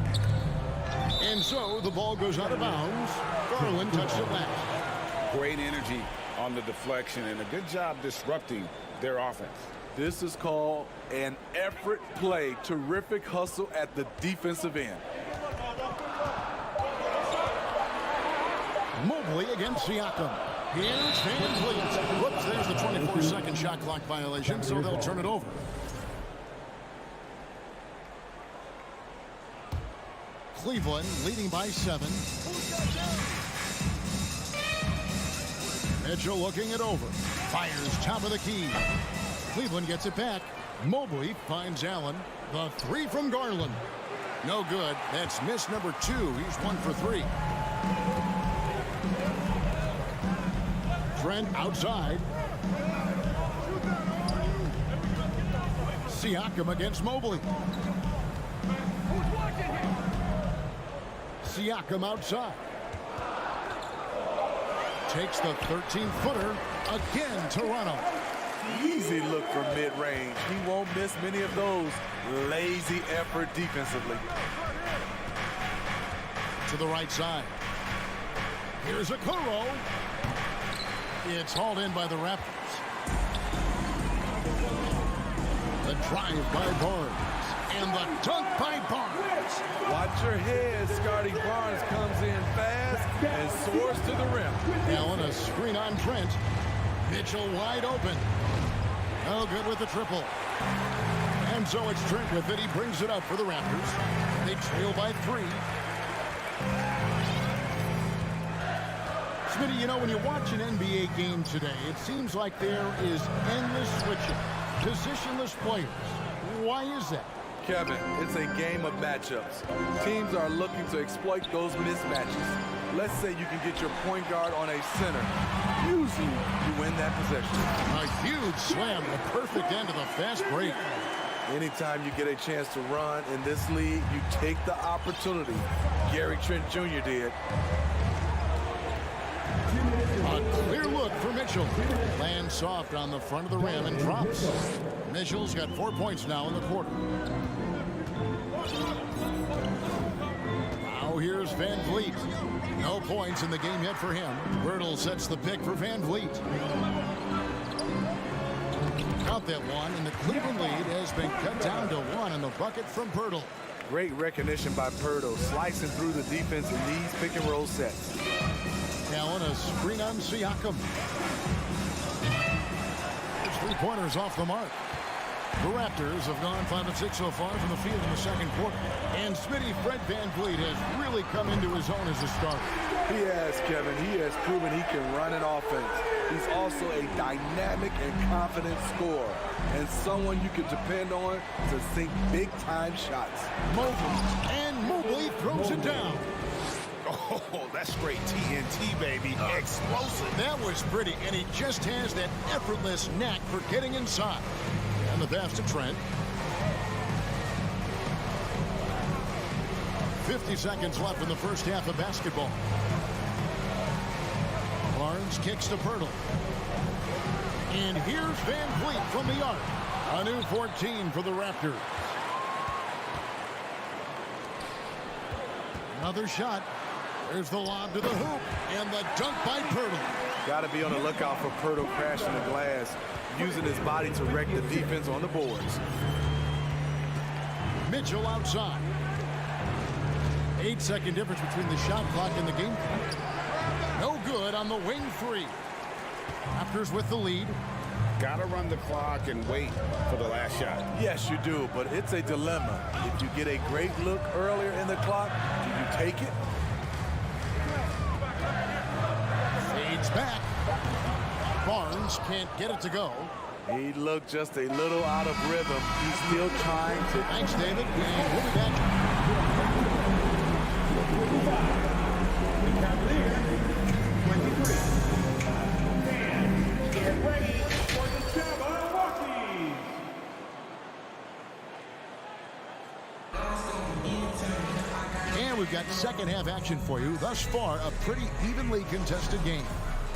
S1: And so the ball goes out of bounds. Garland touched it last.
S2: Great energy on the deflection and a good job disrupting their offense.
S11: This is called an effort play. Terrific hustle at the defensive end.
S1: Mobley against Siakam. Here's Van Vliet. Whoops, there's the 24-second shot clock violation, so they'll turn it over. Cleveland leading by 7. Mitchell looking it over. Fires top of the key. Cleveland gets it back. Mobley finds Allen. The 3 from Garland. No good. That's miss number 2. He's 1 for 3. Trent outside. Siakam against Mobley. Siakam outside. Takes the 13-footer. Again, Toronto.
S11: Easy look from mid-range. He won't miss many of those. Lazy effort defensively.
S1: To the right side. Here's Okoro. It's hauled in by the Raptors. The drive by Barnes. And the dunk by Barnes.
S11: Watch your head. Scotty Barnes comes in fast and soars to the rim.
S1: Allen, a screen on Trent. Mitchell wide open. No good with the triple. And so it's Trent with it. He brings it up for the Raptors. They trail by 3. Smitty, you know, when you watch an NBA game today, it seems like there is endless switching, positionless players. Why is that?
S11: Kevin, it's a game of matchups. Teams are looking to exploit those mismatches. Let's say you can get your point guard on a center. Usually, you win that possession.
S1: A huge slam, the perfect end of the fast break.
S11: Anytime you get a chance to run in this league, you take the opportunity. Gary Trent Jr. did.
S1: A clear look for Mitchell. Lands soft on the front of the rim and drops. Mitchell's got 4 points now in the quarter. Now here's Van Vliet. No points in the game yet for him. Birtle sets the pick for Van Vliet. Count that one, and the Cleveland lead has been cut down to 1 on the bucket from Birtle.
S11: Great recognition by Purtle, slicing through the defense in these pick and roll sets.
S1: Allen, a screen on Siakam. There's 3-pointers off the mark. The Raptors have gone 5 of 6 so far from the field in the second quarter. And Smitty, Fred Van Vliet has really come into his own as a starter.
S11: He has, Kevin. He has proven he can run an offense. He's also a dynamic and confident scorer, and someone you can depend on to sink big-time shots.
S1: Mobley throws it down.
S2: Oh, that's straight TNT, baby. Explosive.
S1: That was pretty, and he just has that effortless knack for getting inside. And the pass to Trent. 50 seconds left in the first half of basketball. Barnes kicks to Pirtle. And here's Van Vliet from the arc. A new 14 for the Raptors. Another shot. There's the lob to the hoop. And the dunk by Pirtle.
S11: Got to be on the lookout for Pirtle crashing the glass, using his body to wreck the defense on the boards.
S1: Mitchell outside. 8-second difference between the shot clock and the game clock. No good on the wing 3. Raptors with the lead.
S2: Got to run the clock and wait for the last shot.
S11: Yes, you do, but it's a dilemma. If you get a great look earlier in the clock, do you take it?
S1: Fades back. Barnes can't get it to go.
S11: He looked just a little out of rhythm. He's still trying to.
S1: Thanks, David. And we'll be back.
S5: The Cavaliers, 23. And get ready for the Cavaliers.
S1: And we've got second half action for you. Thus far, a pretty evenly contested game.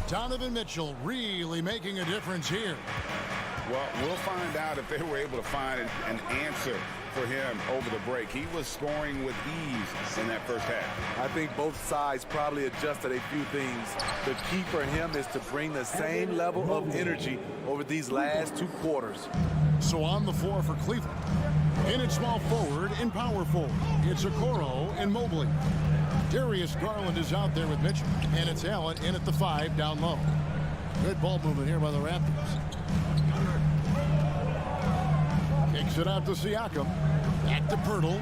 S1: Donovan Mitchell really making a difference here.
S2: Well, we'll find out if they were able to find an answer for him over the break. He was scoring with ease in that first half.
S11: I think both sides probably adjusted a few things. The key for him is to bring the same level of energy over these last 2 quarters.
S1: So on the floor for Cleveland. In at small forward and power forward. It's Okoro and Mobley. Darius Garland is out there with Mitchell. And it's Allen in at the 5 down low. Good ball movement here by the Raptors. Kicks it out to Siakam. Back to Pirtle.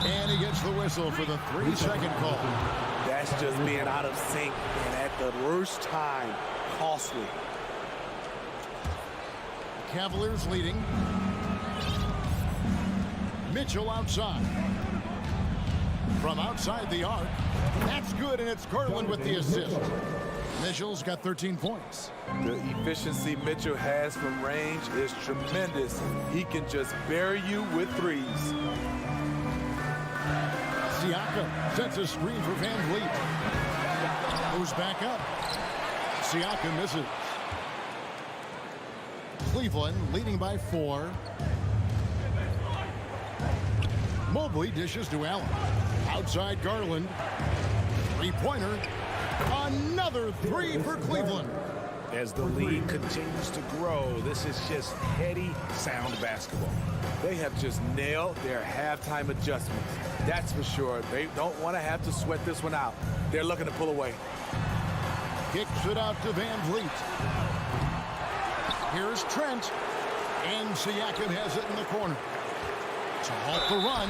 S1: And he gets the whistle for the 3-second call.
S11: That's just being out of sync and at the worst time, costly.
S1: The Cavaliers leading. Mitchell outside. From outside the arc. That's good, and it's Garland with the assist. Mitchell's got 13 points.
S11: The efficiency Mitchell has from range is tremendous. He can just bury you with threes.
S1: Siakam sets a screen for Van Vliet. Moves back up. Siakam misses. Cleveland leading by 4. Mobley dishes to Allen. Outside Garland. 3-pointer. Another 3 for Cleveland.
S2: As the lead continues to grow, this is just heady, sound basketball.
S11: They have just nailed their halftime adjustments. That's for sure. They don't want to have to sweat this one out. They're looking to pull away.
S1: Kicks it out to Van Vliet. Here's Trent. And Siakam has it in the corner. To halt the run.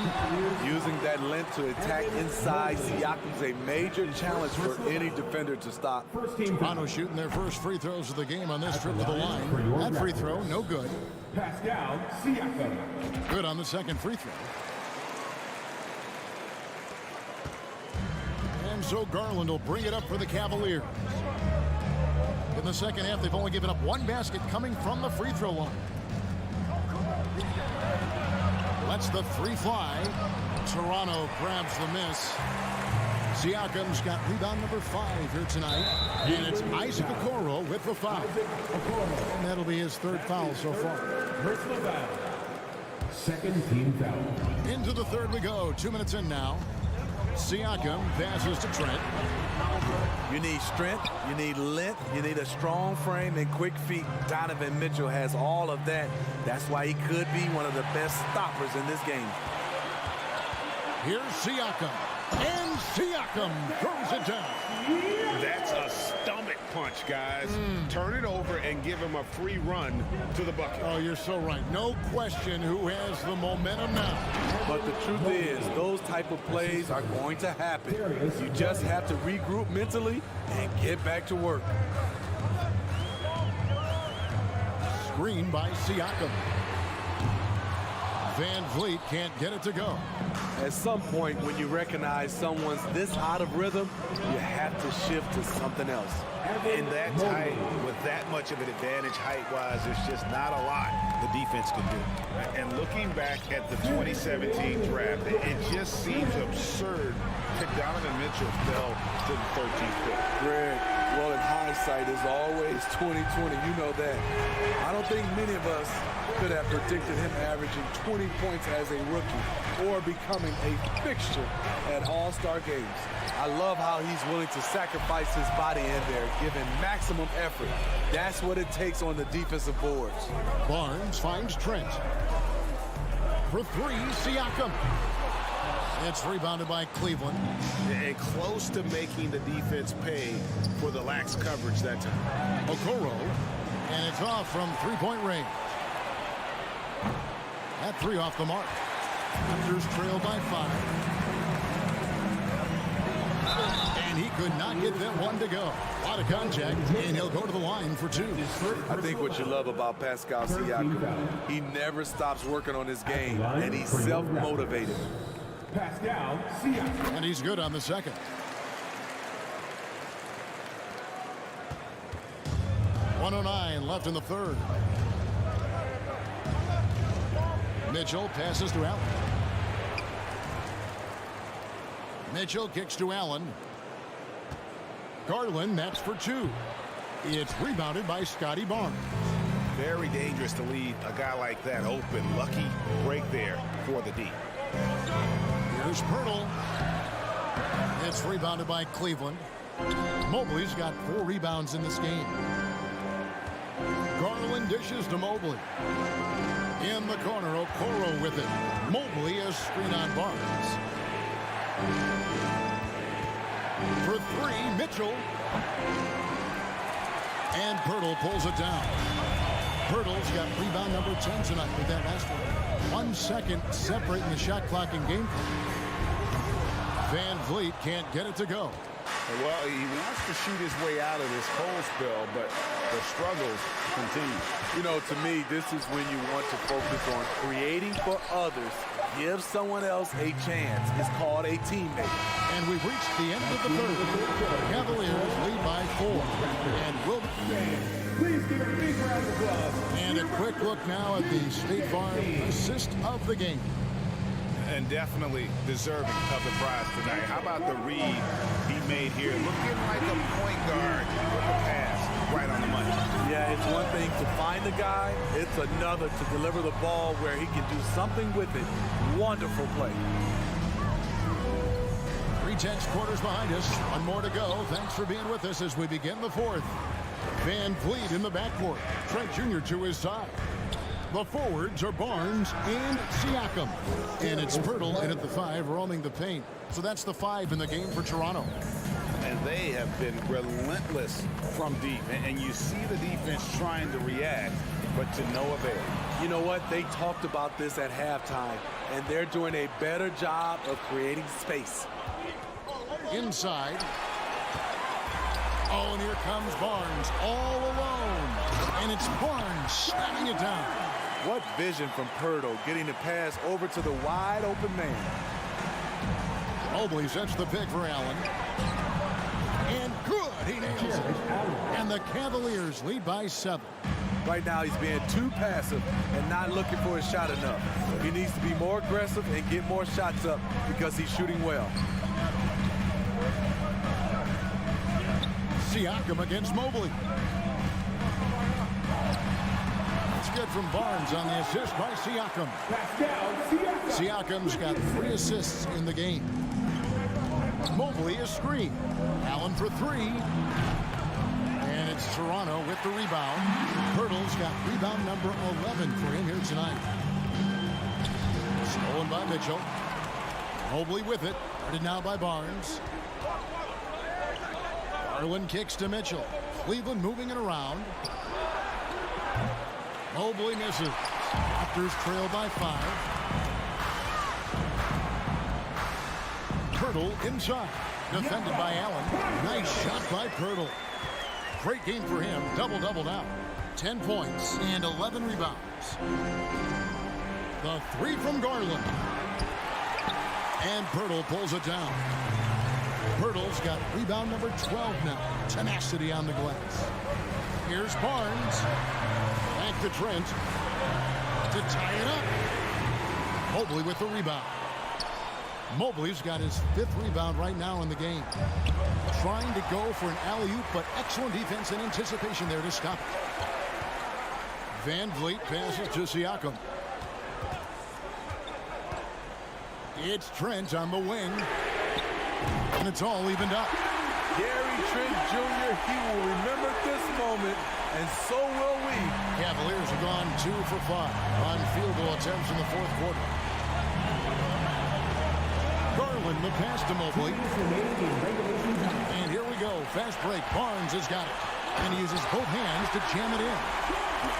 S11: Using that length to attack inside Siakam's a major challenge for any defender to stop.
S1: Toronto shooting their first free throws of the game on this trip to the line. That free throw, no good.
S5: Pascal Siakam.
S1: Good on the second free throw. And so Garland will bring it up for the Cavaliers. In the second half, they've only given up one basket coming from the free throw line. Lets the three fly. Toronto grabs the miss. Siakam's got rebound number 5 here tonight. And it's Isaac Okoro with the foul. And that'll be his third foul so far.
S5: Personal foul. Second team foul.
S1: Into the third we go. 2 minutes in now. Siakam passes to Trent.
S11: You need strength, you need length, you need a strong frame and quick feet. Donovan Mitchell has all of that. That's why he could be one of the best stoppers in this game.
S1: Here's Siakam. And Siakam throws it down.
S2: That's a stomach punch, guys. Turn it over and give him a free run to the bucket.
S1: Oh, you're so right. No question who has the momentum now.
S11: But the truth is, those type of plays are going to happen. You just have to regroup mentally and get back to work.
S1: Screen by Siakam. Van Vliet can't get it to go.
S11: At some point, when you recognize someone's this out of rhythm, you have to shift to something else.
S2: In that tight, with that much of an advantage height-wise, there's just not a lot the defense can do. And looking back at the 2017 draft, it just seems absurd that Donovan Mitchell fell to the 13th pick.
S11: Greg, well, in hindsight is always 2020. You know that. I don't think many of us could have predicted him averaging 20 points as a rookie or becoming a fixture at All-Star games. I love how he's willing to sacrifice his body in there, giving maximum effort. That's what it takes on the defensive boards.
S1: Barnes finds Trent. For 3, Siakam. It's rebounded by Cleveland.
S2: And close to making the defense pay for the lax coverage that time.
S1: Okoro. And it's off from three-point range. That 3 off the mark. Raptors trail by 5. And he could not get that one to go. A lot of contact, and he'll go to the line for 2.
S11: I think what you love about Pascal Siakam, he never stops working on his game, and he's self-motivated.
S5: Pascal Siakam.
S1: And he's good on the second. .109 left in the third. Mitchell passes to Allen. Mitchell kicks to Allen. Garland, that's for 2. It's rebounded by Scotty Barnes.
S2: Very dangerous to leave a guy like that open. Lucky break there for the D.
S1: Here's Pirtle. It's rebounded by Cleveland. Mobley's got 4 rebounds in this game. Garland dishes to Mobley. In the corner, Okoro with it. Mobley is screen on Barnes. For 3, Mitchell. And Pirtle pulls it down. Pirtle's got rebound number 10 tonight with that last one. 1 second separating the shot clock and game clock. Van Vliet can't get it to go.
S4: Well, he wants to shoot his way out of this cold spell, but the struggles continue.
S11: You know, to me, this is when you want to focus on creating for others. Give someone else a chance. It's called a teammate.
S1: And we've reached the end of the third. Cavaliers lead by 4. And we'll...
S5: Please give a big round of applause.
S1: And a quick look now at the State Farm assist of the game.
S2: And definitely deserving of the prize tonight. How about the read he made here? Looking like a point guard with a pass right on the money.
S11: Yeah, it's one thing to find the guy. It's another to deliver the ball where he can do something with it. Wonderful play.
S1: 3 tenths quarters behind us. 1 more to go. Thanks for being with us as we begin the 4th. Van Vliet in the backcourt. Trent Jr. to his side. The forwards are Barnes and Siakam. And it's Pirtle in at the 5, roaming the paint. So that's the 5 in the game for Toronto.
S2: And they have been relentless from deep. And you see the defense trying to react, but to no avail.
S11: You know what? They talked about this at halftime, and they're doing a better job of creating space.
S1: Inside. Oh, and here comes Barnes all alone. And it's Barnes slamming it down.
S11: What vision from Pirtle, getting the pass over to the wide open man.
S1: Mobley sets the pick for Allen. And good, he nails it. And the Cavaliers lead by 7.
S11: Right now he's being too passive and not looking for his shot enough. He needs to be more aggressive and get more shots up because he's shooting well.
S1: Siakam against Mobley. It's good from Barnes on the assist by Siakam. Siakam's got 3 assists in the game. Mobley is screen. Allen for 3. And it's Toronto with the rebound. Pirtle's got rebound number 11 for him here tonight. Stolen by Mitchell. Mobley with it. Guarded now by Barnes. Garland kicks to Mitchell. Cleveland moving it around. Mobley misses. Raptors trail by 5. Pirtle inside. Defended by Allen. Nice shot by Pirtle. Great game for him. Double-double now. 10 points and 11 rebounds. The 3 from Garland. And Pirtle pulls it down. Pirtle's got rebound number 12 now. Tenacity on the glass. Here's Barnes. Back to Trent. To tie it up. Mobley with the rebound. Mobley's got his 5th rebound right now in the game. Trying to go for an alley-oop, but excellent defense and anticipation there to stop it. Van Vliet passes to Siakam. It's Trent on the wing. And it's all evened up.
S11: Gary Trent Jr., he will remember this moment, and so will we.
S1: Cavaliers have gone 2 for 5 on field goal attempts in the 4th quarter. Garland, the pass to Mobley. And here we go. Fast break. Barnes has got it. And he uses both hands to jam it in.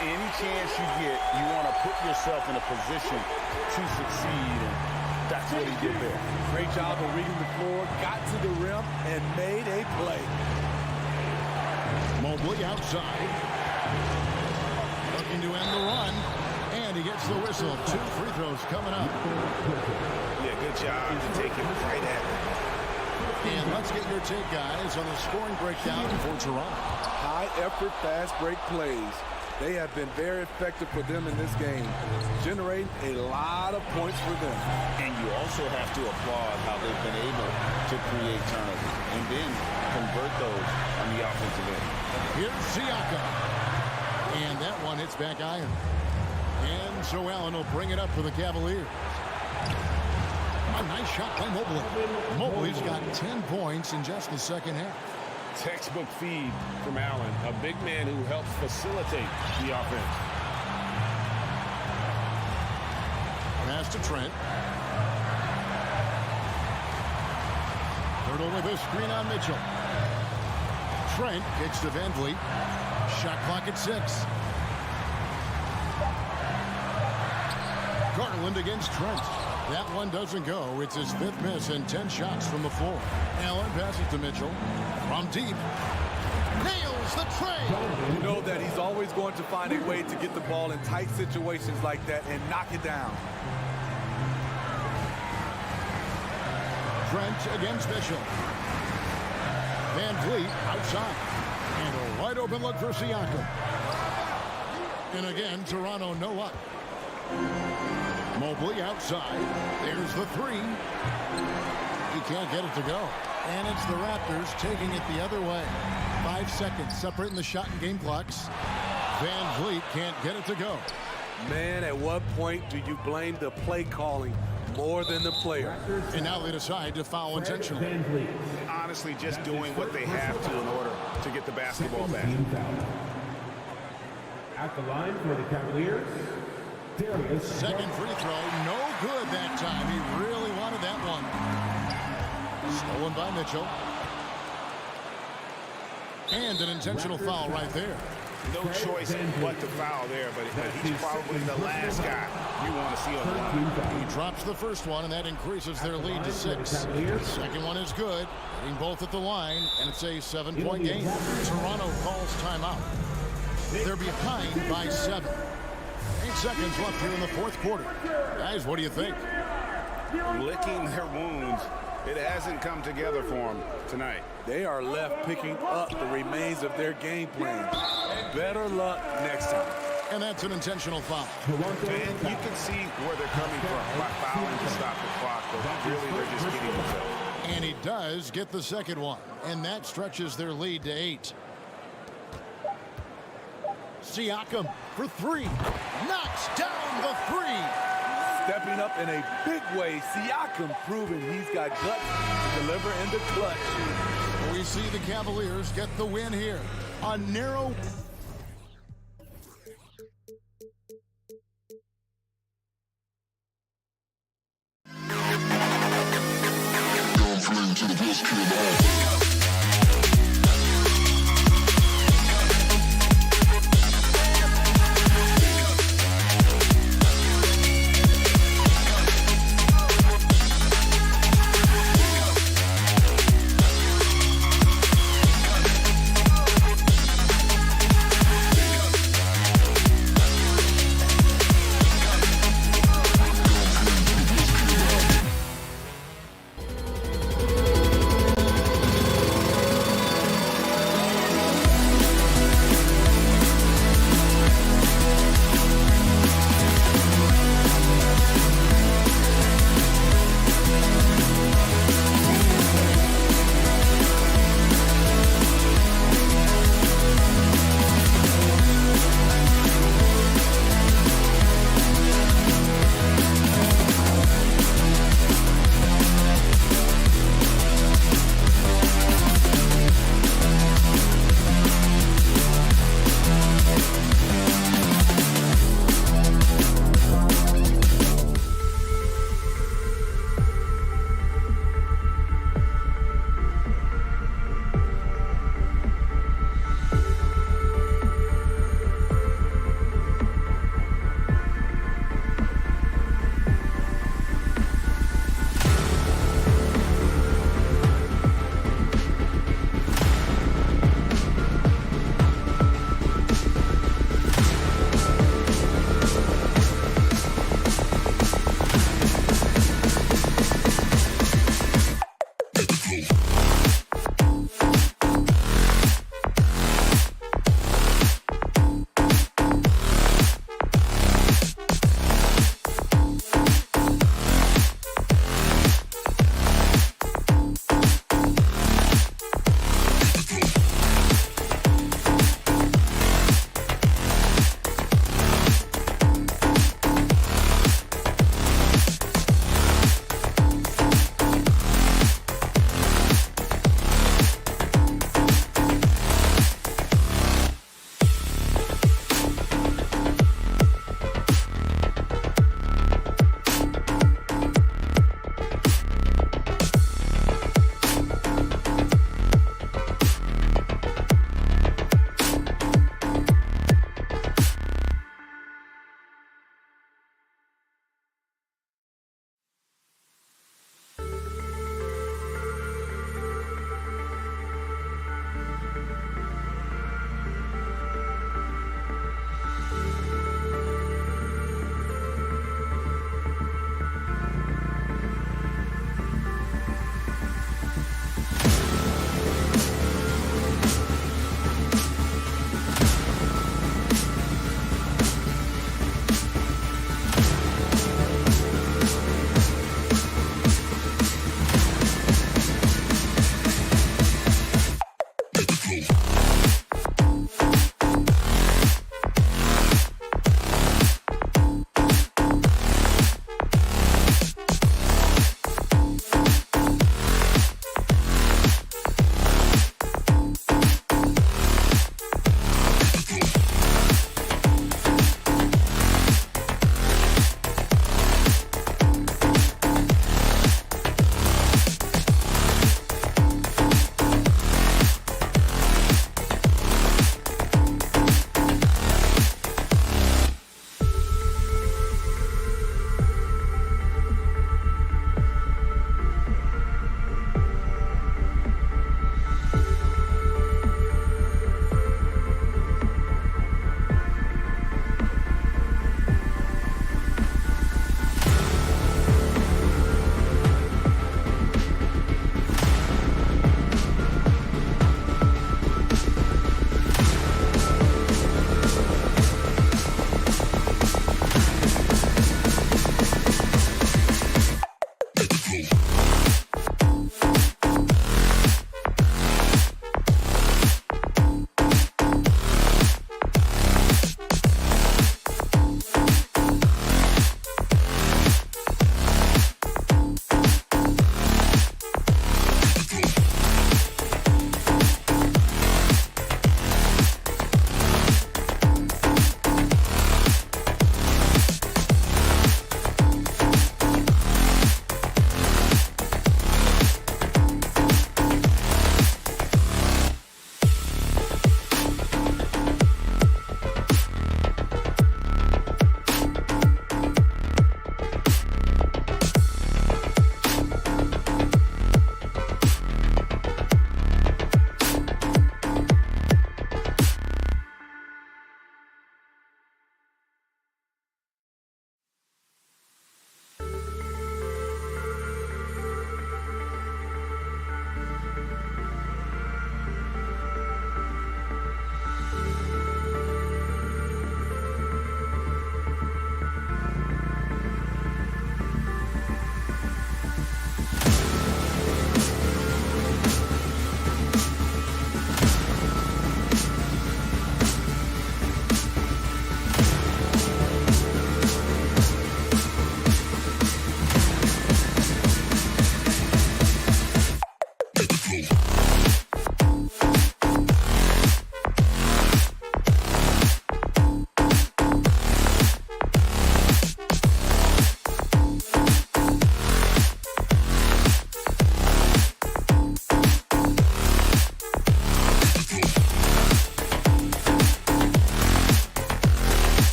S2: Any chance you get, you want to put yourself in a position to succeed. And that's what he did there.
S11: Great job of reading the floor, got to the rim, and made a play.
S1: Mobley outside. Looking to end the run. And he gets the whistle. 2 free throws coming up.
S2: Yeah, good job to take it right at him.
S1: And let's get your take, guys, on the scoring breakdown for Toronto.
S11: High-effort, fast-break plays. They have been very effective for them in this game, generating a lot of points for them.
S4: And you also have to applaud how they've been able to create turnovers and then convert those on the offensive end.
S1: Here's Siakam. And that one hits back iron. And so Allen will bring it up for the Cavaliers. A nice shot by Mobley. Mobley's got 10 points in just the second half.
S5: Textbook feed from Allen, a big man who helps facilitate the offense.
S1: Pass to Trent. Pirtle with a screen on Mitchell. Trent kicks to Van Vliet. Shot clock at 6. Garland against Trent. That one doesn't go. It's his 5th miss and 10 shots from the floor. Allen passes to Mitchell. From deep. Nails the tray.
S11: You know that he's always going to find a way to get the ball in tight situations like that and knock it down.
S1: Trent against Mitchell. Van Vliet outside. And a wide open look for Siakam. And again, Toronto no luck. Mobley outside. There's the 3. He can't get it to go. And it's the Raptors taking it the other way. 5 seconds separating the shot and game clocks. Van Vliet can't get it to go.
S11: Man, at what point do you blame the play calling? more than the player.
S1: And now they decide to foul intentionally.
S2: Honestly, just doing what they have to in order to get the basketball back.
S5: At the line for the Cavaliers,
S1: Second free throw, no good that time. He really wanted that one. Stolen by Mitchell. And an intentional foul right there.
S2: No choice but to foul there, but he's probably the last guy you want to see on the line.
S1: He drops the first one, and that increases their lead to 6. The second one is good, hitting both at the line, and it's a 7-point game. Toronto calls timeout. They're behind by 7. 8 seconds left here in the fourth quarter. Guys, what do you think?
S2: Licking their wounds. It hasn't come together for them tonight.
S11: They are left picking up the remains of their game plan. Better luck next time.
S1: And that's an intentional foul.
S2: And you can see where they're coming from by fouling to stop the clock, but really they're just getting themselves.
S1: And he does get the second one, and that stretches their lead to 8. Siakam for 3. Knocks down the 3.
S11: Stepping up in a big way, Siakam proving he's got guts to deliver in the clutch.
S1: We see the Cavaliers get the win here. A narrow...
S12: To the ball.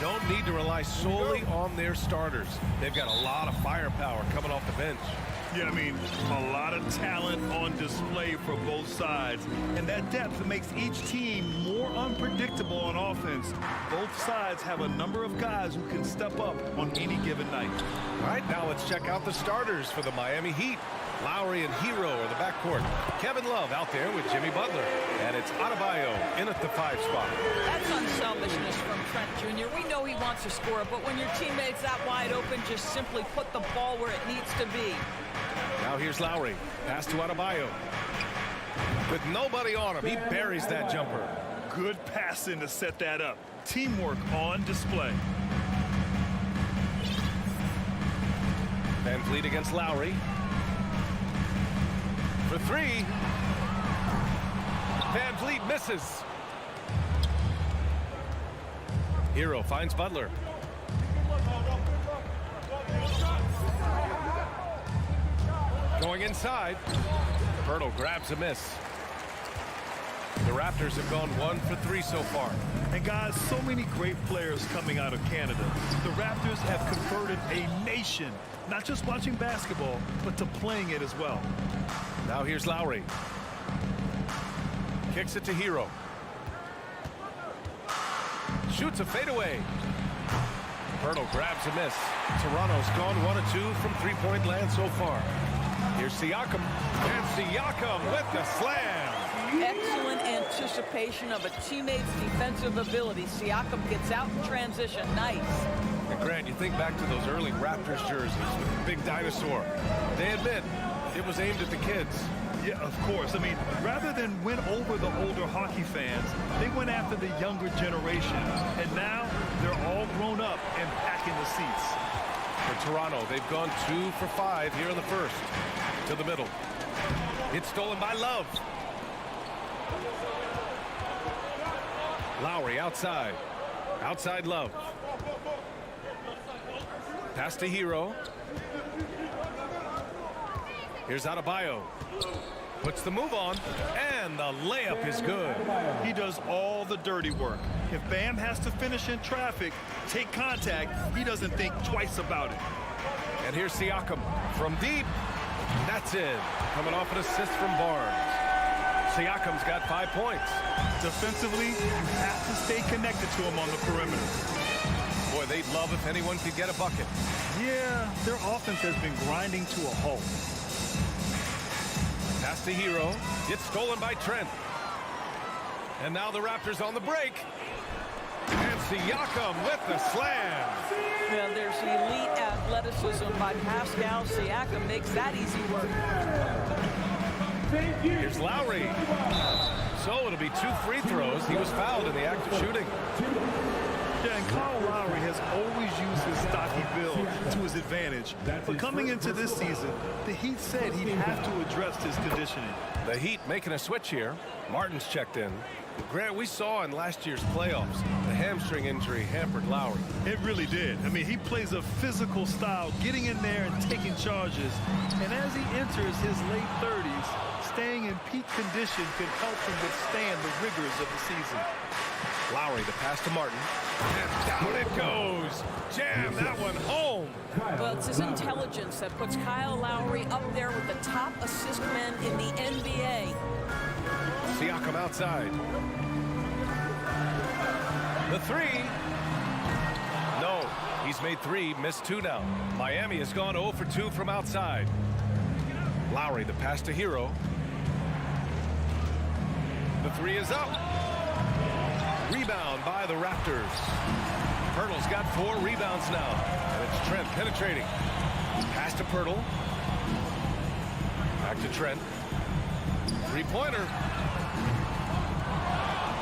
S7: don't need to rely solely on their starters. They've got a lot of firepower coming off the bench.
S8: Yeah, I mean, a lot of talent on display for both sides. And that depth makes each team more unpredictable on offense. Both sides have a number of guys who can step up on any given night.
S7: All right, now let's check out the starters for the Miami Heat. Lowry and Hero are the backcourt. Kevin Love out there with Jimmy Butler. And it's Adebayo in at the 5 spot.
S13: That's unselfishness from Trent Jr. We know he wants to score, but when your teammate's that wide open, just simply put the ball where it needs to be.
S7: Now here's Lowry. Pass to Adebayo. With nobody on him, he buries that jumper.
S8: Good passing to set that up. Teamwork on display.
S7: Van Vliet against Lowry. For 3. Van Vliet misses. Hero finds Butler. Going inside. Photon grabs a miss. The Raptors have gone 1 for 3 so far.
S8: And guys, so many great players coming out of Canada. The Raptors have converted a nation, not just watching basketball, but to playing it as well.
S7: Now here's Lowry. Kicks it to Hero. Shoots a fadeaway. Photon grabs a miss. Toronto's gone 1 of 2 from three-point land so far. Here's Siakam. And Siakam with the slam.
S13: Excellent anticipation of a teammate's defensive ability. Siakam gets out in transition. Nice.
S7: And Grant, you think back to those early Raptors jerseys with the big dinosaur. They admit it was aimed at the kids.
S8: Yeah, of course. I mean, rather than win over the older hockey fans, they went after the younger generation. And now they're all grown up and packing the seats.
S7: For Toronto, they've gone 2 for 5 here in the first. To the middle. It's stolen by Love. Lowry outside. Outside Love. Pass to Hero. Here's Adebayo. Puts the move on. And the The layup is good.
S8: He does all the dirty work. If Bam has to finish in traffic, take contact, he doesn't think twice about it.
S7: And here's Siakam from deep. That's in. Coming off an assist from Barnes. Siakam's got 5 points.
S8: Defensively, you have to stay connected to him on the perimeter.
S7: Boy, they'd love if anyone could get a bucket.
S8: Yeah, their offense has been grinding to a halt.
S7: Pass to Hero. Gets stolen by Trent. And now the Raptors on the break. And Siakam with the slam.
S13: Well, there's elite athleticism by Pascal Siakam. Makes that easy work.
S7: Here's Lowry. So it'll be 2 free throws. He was fouled in the act of shooting.
S8: Yeah, and Kyle Lowry has always used his stocky build to his advantage. But coming into this season, the Heat said he'd have to address his conditioning.
S7: The Heat making a switch here. Martin's checked in. Grant, we saw in last year's playoffs, the hamstring injury hampered Lowry.
S8: It really did. I mean, he plays a physical style, getting in there and taking charges. And as he enters his late 30s, staying in peak condition can help him withstand the rigors of the season.
S7: Lowry, the pass to Martin. And down it goes. Jam that one home.
S13: Well, it's his intelligence that puts Kyle Lowry up there with the top assist men in the NBA.
S7: Siakam outside. The 3. No, he's made 3, missed 2 now. Miami has gone 0 for 2 from outside. Lowry, the pass to Hero. The 3 is up. Rebound by the Raptors. Pirtle's got 4 rebounds now. And it's Trent penetrating. Pass to Pirtle. Back to Trent. 3-pointer.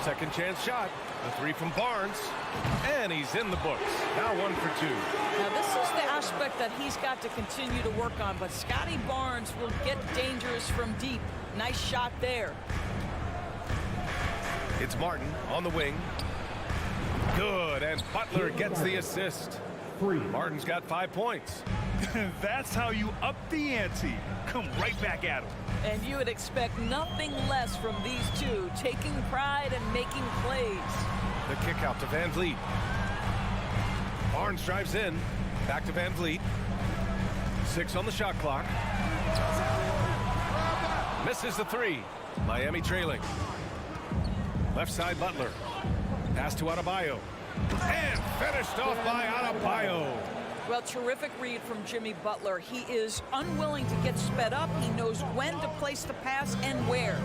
S7: Second chance shot. The 3 from Barnes. And he's in the books. Now 1 for 2.
S13: Now this is the aspect that he's got to continue to work on. But Scotty Barnes will get dangerous from deep. Nice shot there.
S7: It's Martin on the wing. Good, and Butler gets the assist. Martin's got 5 points.
S8: That's how you up the ante. Come right back at him.
S13: And you would expect nothing less from these two, taking pride and making plays.
S7: The kick out to Van Vliet. Barnes drives in. Back to Van Vliet. 6 on the shot clock. Misses the 3. Miami trailing. Left side Butler. Pass to Adebayo. And finished off by Adebayo.
S13: Well, terrific read from Jimmy Butler. He is unwilling to get sped up. He knows when to place the pass and where.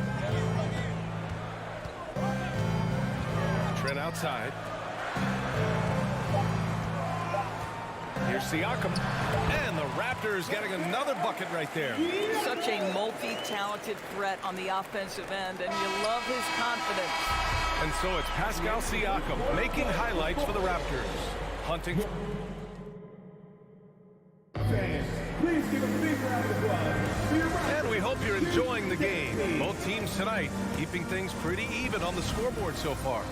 S7: Trent outside. Here's Siakam. And the Raptors getting another bucket right there.
S13: Such a multi-talented threat on the offensive end, and you love his confidence.
S7: And so it's Pascal Siakam making highlights for the Raptors. Hunting.
S5: Please give a big round of applause.
S7: And we hope you're enjoying the game. Both teams tonight keeping things pretty even on the scoreboard so far.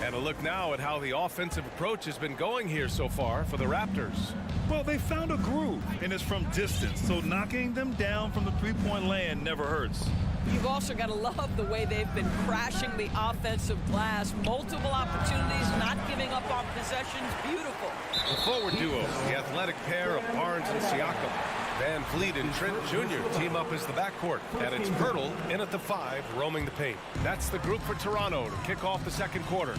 S7: And a look now at how the offensive approach has been going here so far for the Raptors.
S8: Well, they found a groove, and it's from distance, so knocking them down from the three-point land never hurts.
S13: You've also got to love the way they've been crashing the offensive glass. Multiple opportunities, not giving up on possessions. Beautiful.
S7: The forward duo, the athletic pair of Barnes and Siakam. Van Vliet and Trent Jr. team up as the backcourt. And it's Pirtle in at the 5, roaming the paint. That's the group for Toronto to kick off the second quarter.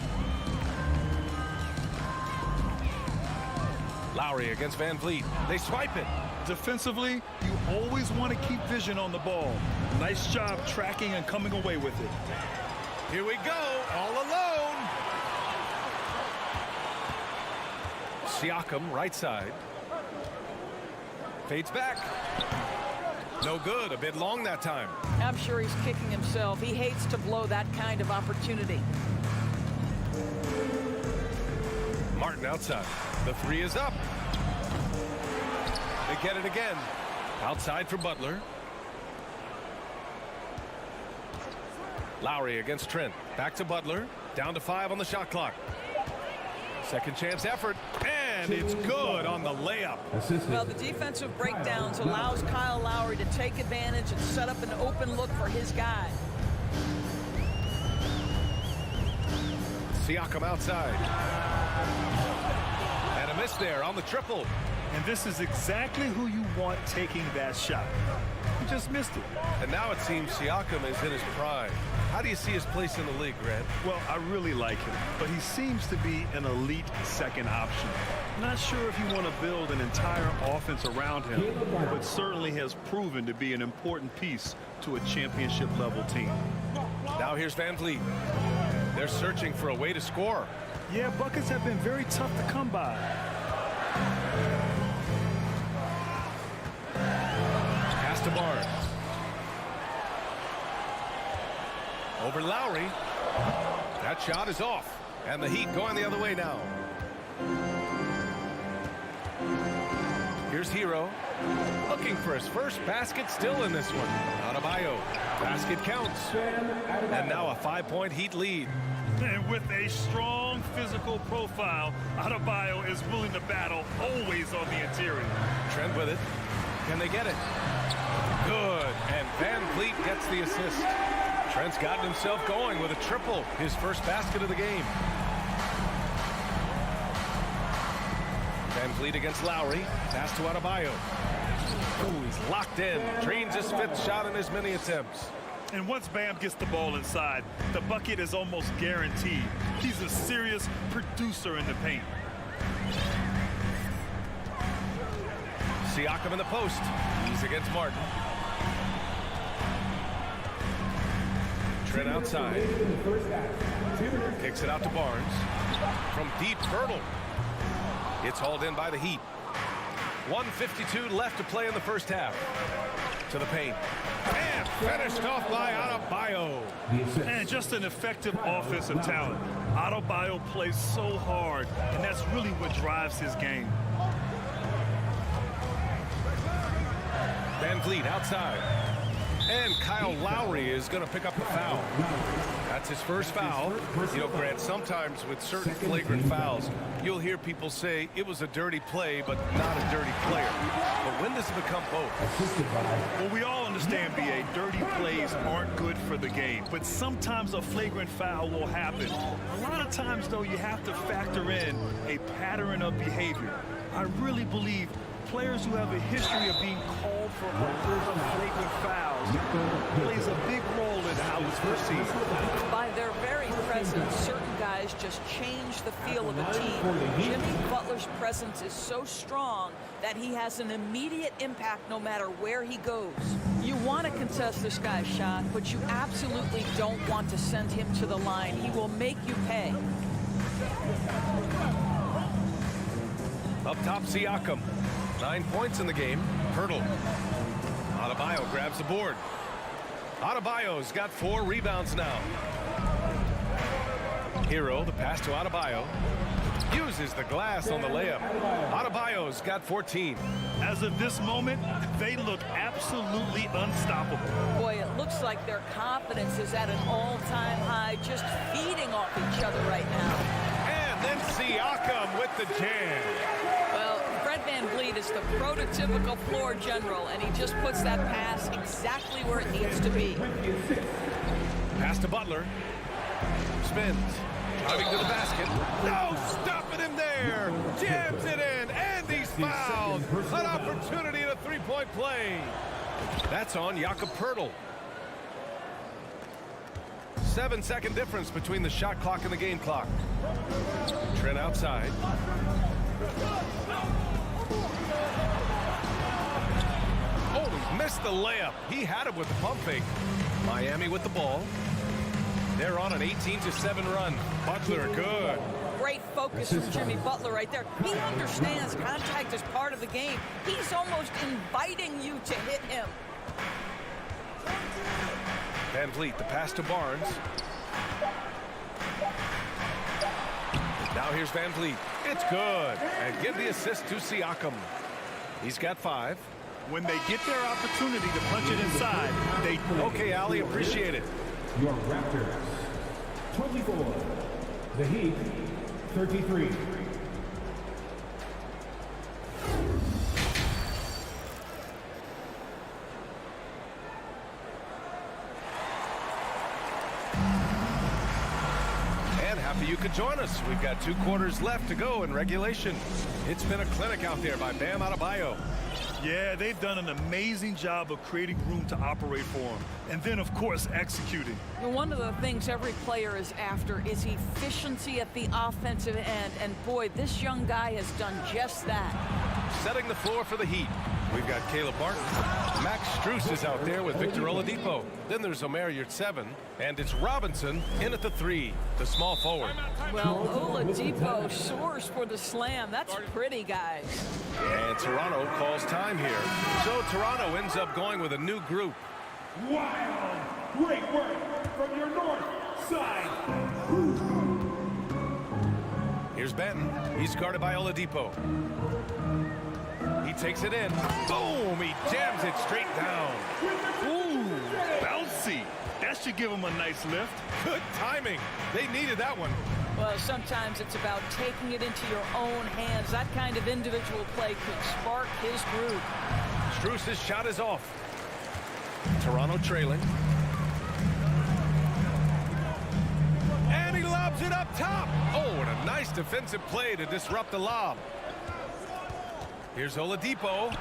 S7: Lowry against Van Vliet. They swipe it.
S8: Defensively, you always want to keep vision on the ball. Nice job tracking and coming away with it.
S7: Here we go, all alone. Siakam, right side. Fades back. No good, a bit long that time.
S13: I'm sure he's kicking himself. He hates to blow that kind of opportunity.
S7: Martin outside. The 3 is up. They get it again. Outside for Butler. Lowry against Trent. Back to Butler. Down to 5 on the shot clock. Second chance effort. And it's good on the layup.
S13: Well, the defensive breakdowns allows Kyle Lowry to take advantage and set up an open look for his guy.
S7: Siakam outside. And a miss there on the triple.
S8: And this is exactly who you want taking that shot. He just missed it.
S7: And now it seems Siakam is in his prime. How do you see his place in the league, Grant?
S8: Well, I really like him, but he seems to be an elite second option. Not sure if you want to build an entire offense around him, but certainly has proven to be an important piece to a championship-level team.
S7: Now here's Van Vliet. They're searching for a way to score.
S8: Yeah, buckets have been very tough to come by.
S7: Pass to Barnes. Over Lowry. That shot is off. And the Heat going the other way now. Here's Hero. Looking for his first basket, still in this one. Adebayo. Basket counts. And now a 5-point Heat lead.
S8: And with a strong physical profile, Adebayo is willing to battle, always on the interior.
S7: Trent with it. Can they get it? Good. And Van Vliet gets the assist. Trent's gotten himself going with a triple, his first basket of the game. Van Vliet against Lowry. Pass to Adebayo. Ooh, he's locked in. Drains his 5th shot in as many attempts.
S8: And once Bam gets the ball inside, the bucket is almost guaranteed. He's a serious producer in the paint.
S7: Siakam in the post. He's against Martin. Trent outside. Kicks it out to Barnes. From deep, Pirtle. It's hauled in by the Heat. 1:52 left to play in the first half. To the paint. And finished off by Adebayo.
S8: And just an effective offensive talent. Adebayo plays so hard, and that's really what drives his game.
S7: Van Vliet outside. And Kyle Lowry is going to pick up the foul. That's his first foul. You know, Grant, sometimes with certain flagrant fouls, you'll hear people say it was a dirty play, but not a dirty player. But when does it become both?
S8: Well, we all understand, B.A., dirty plays aren't good for the game, but sometimes a flagrant foul will happen. A lot of times, though, you have to factor in a pattern of behavior. I really believe players who have a history of being called for flagrant fouls plays a big role in how it's perceived.
S13: By their very presence, certain guys just change the feel of a team. Jimmy Butler's presence is so strong that he has an immediate impact no matter where he goes. You want to contest this guy's shot, but you absolutely don't want to send him to the line. He will make you pay.
S7: Up top, Siakam. 9 points in the game. Pirtle. Adebayo grabs the board. Adebayo's got 4 rebounds now. Hero, the pass to Adebayo. Uses the glass on the layup. Adebayo's got 14.
S8: As of this moment, they look absolutely unstoppable.
S13: Boy, it looks like their confidence is at an all-time high, just feeding off each other right now.
S7: And then Siakam with the jam.
S13: Well, Fred Van Vliet is the prototypical floor general, and he just puts that pass exactly where it needs to be.
S7: Pass to Butler. Spins. Driving to the basket. No, stopping him there. Jams it in, and he's fouled. An opportunity at a 3-point play. That's on Jakob Pirtle. 7-second difference between the shot clock and the game clock. Trent outside. Oh, he missed the layup. He had it with the pump fake. Miami with the ball. They're on an 18-7 run. Butler, good.
S13: Great focus from Jimmy Butler right there. He understands contact is part of the game. He's almost inviting you to hit him.
S7: Van Vliet, the pass to Barnes. Now here's Van Vliet. It's good. And give the assist to Siakam. He's got 5.
S8: When they get their opportunity to punch it inside, they...
S7: Okay, Ali, appreciate it.
S5: Your Raptors, 24. The Heat, 33.
S7: happy you could join us. We've got 2 quarters left to go in regulation. It's been a clinic out there by Bam Adebayo.
S8: Yeah, they've done an amazing job of creating room to operate for him. And then, of course, executing.
S13: One of the things every player is after is efficiency at the offensive end. And boy, this young guy has done just that.
S7: Setting the floor for the Heat. We've got Caleb Barton. Max Strus is out there with Victor Oladipo. Then there's Omer Yurtseven. And it's Robinson in at the 3, the small forward.
S13: Well, Oladipo soars for the slam. That's pretty, guys.
S7: And Toronto calls time here. So Toronto ends up going with a new group.
S5: Wild. Great work from your north side.
S7: Here's Benton. He's guarded by Oladipo. He takes it in. Boom! He jams it straight down.
S8: Ooh, bouncy. That should give him a nice lift.
S7: Good timing. They needed that one.
S13: Well, sometimes it's about taking it into your own hands. That kind of individual play could spark his groove.
S7: Strus's shot is off. Toronto trailing. And he lobs it up top. Oh, and a nice defensive play to disrupt the lob. Here's Oladipo.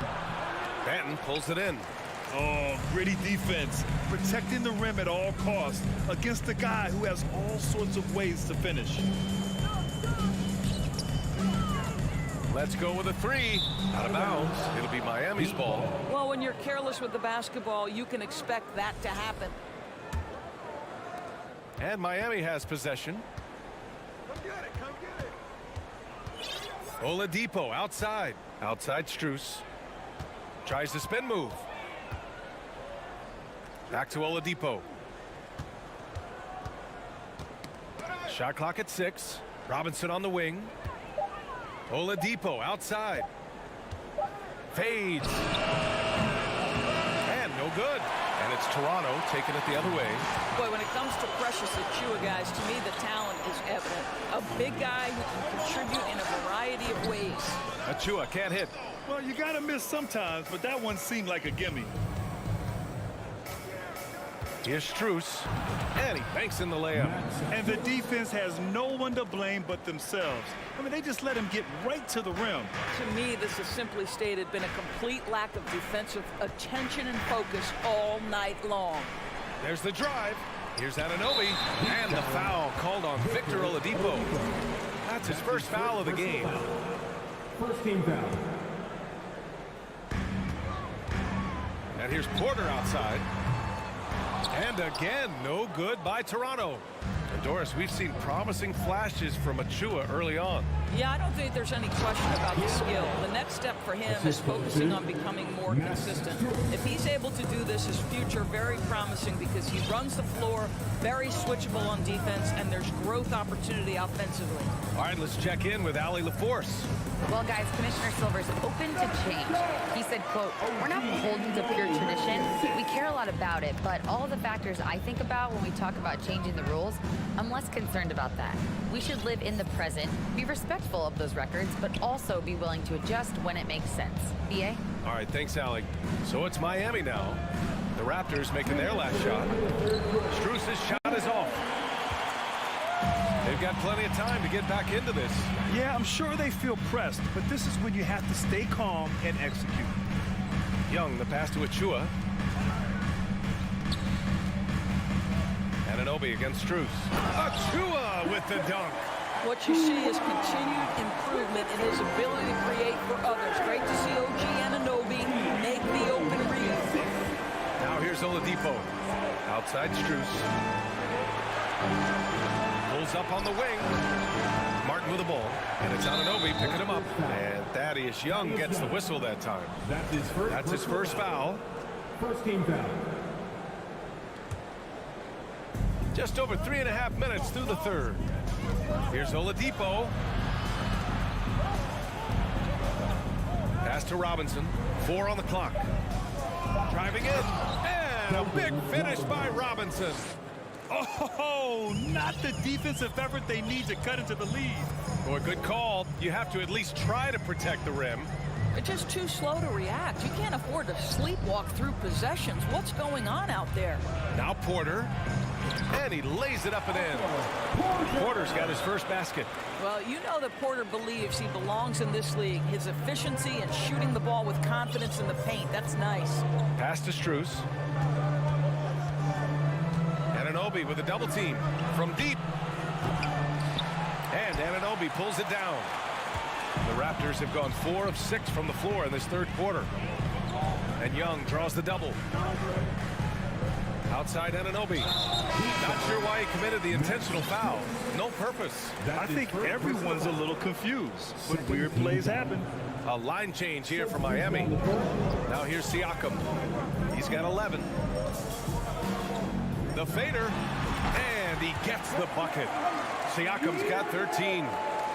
S7: Benton pulls it in.
S8: Oh, gritty defense. Protecting the rim at all costs against a guy who has all sorts of ways to finish.
S7: Let's go with a 3. Out of bounds. It'll be Miami's ball.
S13: Well, when you're careless with the basketball, you can expect that to happen.
S7: And Miami has possession.
S5: Come get it. Come get it.
S7: Oladipo outside. Outside Strus. Tries the spin move. Back to Oladipo. Shot clock at 6. Robinson on the wing. Oladipo outside. Fades. And no good. And it's Toronto taking it the other way.
S13: Boy, when it comes to Precious Achiuwa, guys, to me the talent is evident. A big guy who can contribute in a variety of ways.
S7: Achiuwa can't hit.
S8: Well, you got to miss sometimes, but that one seemed like a gimme.
S7: Here's Strus. And he banks in the layup.
S8: And the defense has no one to blame but themselves. I mean, they just let him get right to the rim.
S13: To me, this has simply stated been a complete lack of defensive attention and focus all night long.
S7: There's the drive. Here's Anunoby. And the foul called on Victor Oladipo. That's his first foul of the game.
S5: First team foul.
S7: And here's Porter outside. And again, no good by Toronto. And Doris, we've seen promising flashes from Achiuwa early on.
S13: Yeah, I don't think there's any question about the skill. The next step for him is focusing on becoming more consistent. If he's able to do this, his future very promising because he runs the floor, very switchable on defense, and there's growth opportunity offensively.
S7: All right, let's check in with Allie LaForce.
S14: Well, guys, Commissioner Silver's open to change. He said, quote, "We're not beholden to pure tradition. We care a lot about it, but all of the factors I think about when we talk about changing the rules, I'm less concerned about that. We should live in the present, be respectful of those records, but also be willing to adjust when it makes sense." BA?
S7: All right, thanks, Allie. So it's Miami now. The Raptors making their last shot. Strus's shot is off. They've got plenty of time to get back into this.
S8: Yeah, I'm sure they feel pressed, but this is when you have to stay calm and execute.
S7: Young, the pass to Achiuwa. Anunoby against Strus. Achiuwa with the dunk.
S13: What you see is continued improvement in his ability to create for others. Great to see OG Anunoby make the open read.
S7: Now here's Oladipo. Outside Strus. Pulls up on the wing. Martin with the ball. And it's Anunoby picking him up. And Thaddeus Young gets the whistle that time. That's his first foul.
S5: First team foul.
S7: Just over 3.5 minutes through the third. Here's Oladipo. Pass to Robinson. 4 on the clock. Driving in. And a big finish by Robinson.
S8: Oh, not the defensive effort they need to cut into the lead.
S7: Boy, good call. You have to at least try to protect the rim.
S13: They're just too slow to react. You can't afford to sleepwalk through possessions. What's going on out there?
S7: Now Porter. And he lays it up and in. Porter's got his first basket.
S13: Well, you know that Porter believes he belongs in this league. His efficiency and shooting the ball with confidence in the paint. That's nice.
S7: Pass to Strus. Anunoby with a double team from deep. And Anunoby pulls it down. The Raptors have gone 4 of 6 from the floor in this third quarter. And Young draws the double. Outside Anunoby. Not sure why he committed the intentional foul. No purpose.
S8: I think everyone's a little confused, but weird plays happen.
S7: A line change here for Miami. Now here's Siakam. He's got 11. The fader. And he gets the bucket. Siakam's got 13.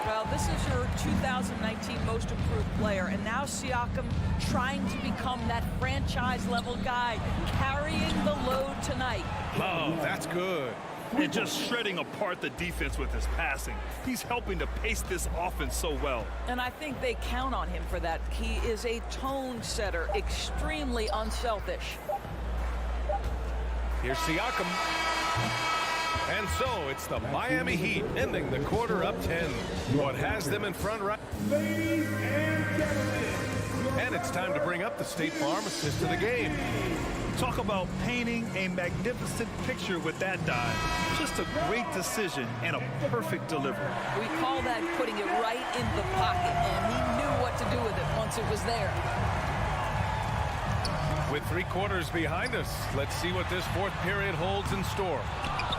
S13: Well, this is your 2019 most improved player, and now Siakam trying to become that franchise-level guy, carrying the load tonight.
S7: Oh, that's good.
S8: And just shredding apart the defense with his passing. He's helping to pace this offense so well.
S13: And I think they count on him for that. He is a tone setter, extremely unselfish.
S7: Here's Siakam. And so it's the Miami Heat ending the quarter up 10. What has them in front right?
S5: Ladies and gentlemen.
S7: And it's time to bring up the State Farm assist of the game.
S8: Talk about painting a magnificent picture with that dive. Just a great decision and a perfect delivery.
S13: We call that putting it right in the pocket, and he knew what to do with it once it was there.
S7: With 3 quarters behind us, let's see what this fourth period holds in store.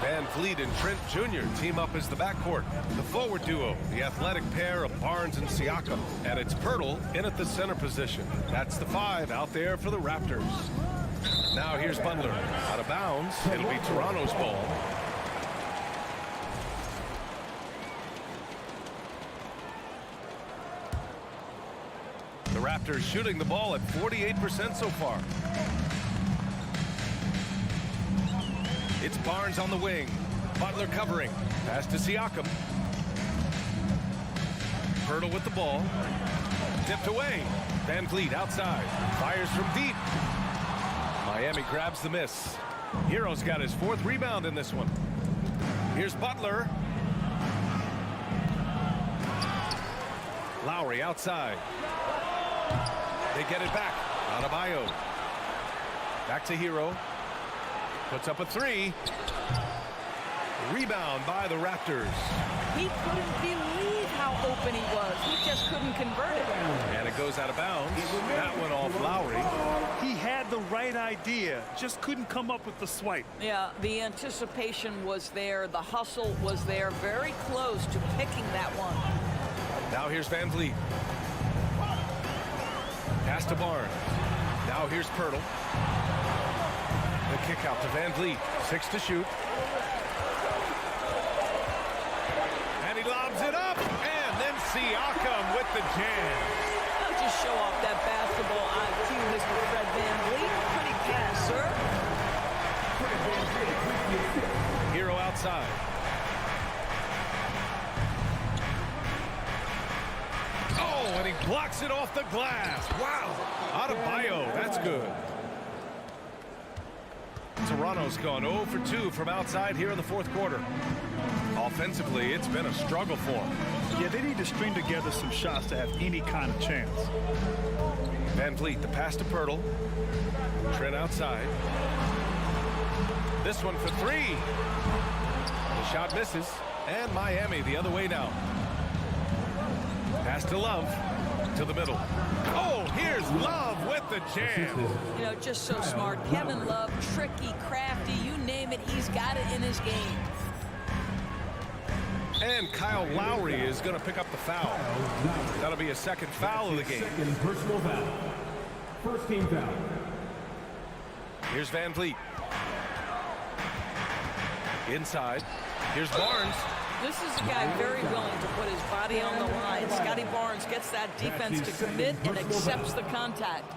S7: Van Vliet and Trent Jr. team up as the backcourt. The forward duo, the athletic pair of Barnes and Siakam. And it's Pirtle in at the center position. That's the 5 out there for the Raptors. Now here's Butler. Out of bounds. It'll be Toronto's ball. The Raptors shooting the ball at 48% so far. It's Barnes on the wing. Butler covering. Pass to Siakam. Pirtle with the ball. Tipped away. Van Vliet outside. Fires from deep. Miami grabs the miss. Hero's got his 4th rebound in this one. Here's Butler. Lowry outside. They get it back. Adebayo. Back to Hero. Puts up a 3. Rebound by the Raptors.
S13: He couldn't believe how open he was. He just couldn't convert it.
S7: And it goes out of bounds. That went off Lowry.
S8: He had the right idea, just couldn't come up with the swipe.
S13: Yeah, the anticipation was there. The hustle was there. Very close to picking that one.
S7: Now here's Van Vliet. Pass to Barnes. Now here's Pirtle. The kick out to Van Vliet. 6 to shoot. And he lobs it up. And then Siakam with the jam.
S13: Don't just show off that basketball IQ, Mr. Fred Van Vliet. Pretty pass, sir.
S7: Hero outside. Oh, and he blocks it off the glass. Wow. Adebayo, that's good. Toronto's gone 0 for 2 from outside here in the fourth quarter. Offensively, it's been a struggle for them.
S8: Yeah, they need to string together some shots to have any kind of chance.
S7: Van Vliet, the pass to Pirtle. Trent outside. This one for 3. The shot misses. And Miami the other way now. Pass to Love. To the middle. Oh, here's Love with the jam.
S13: You know, just so smart. Kevin Love, tricky, crafty, you name it, he's got it in his game.
S7: And Kyle Lowry is going to pick up the foul. That'll be a second foul of the game.
S5: Second personal foul. First team foul.
S7: Here's Van Vliet. Inside. Here's Barnes.
S13: This is a guy very willing to put his body on the line. Scotty Barnes gets that defense to commit and accepts the contact.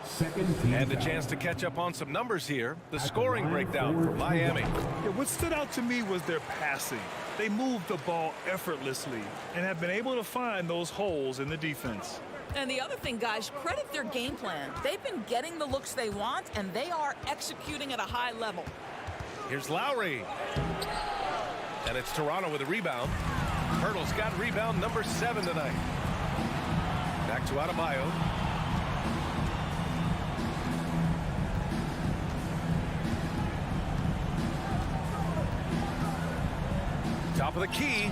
S7: And a chance to catch up on some numbers here. The scoring breakdown for Miami.
S8: Yeah, what stood out to me was their passing. They moved the ball effortlessly and have been able to find those holes in the defense.
S13: And the other thing, guys, credit their game plan. They've been getting the looks they want, and they are executing at a high level.
S7: Here's Lowry. And it's Toronto with a rebound. Hurdle's got rebound number 7 tonight. Back to Adebayo. Top of the key.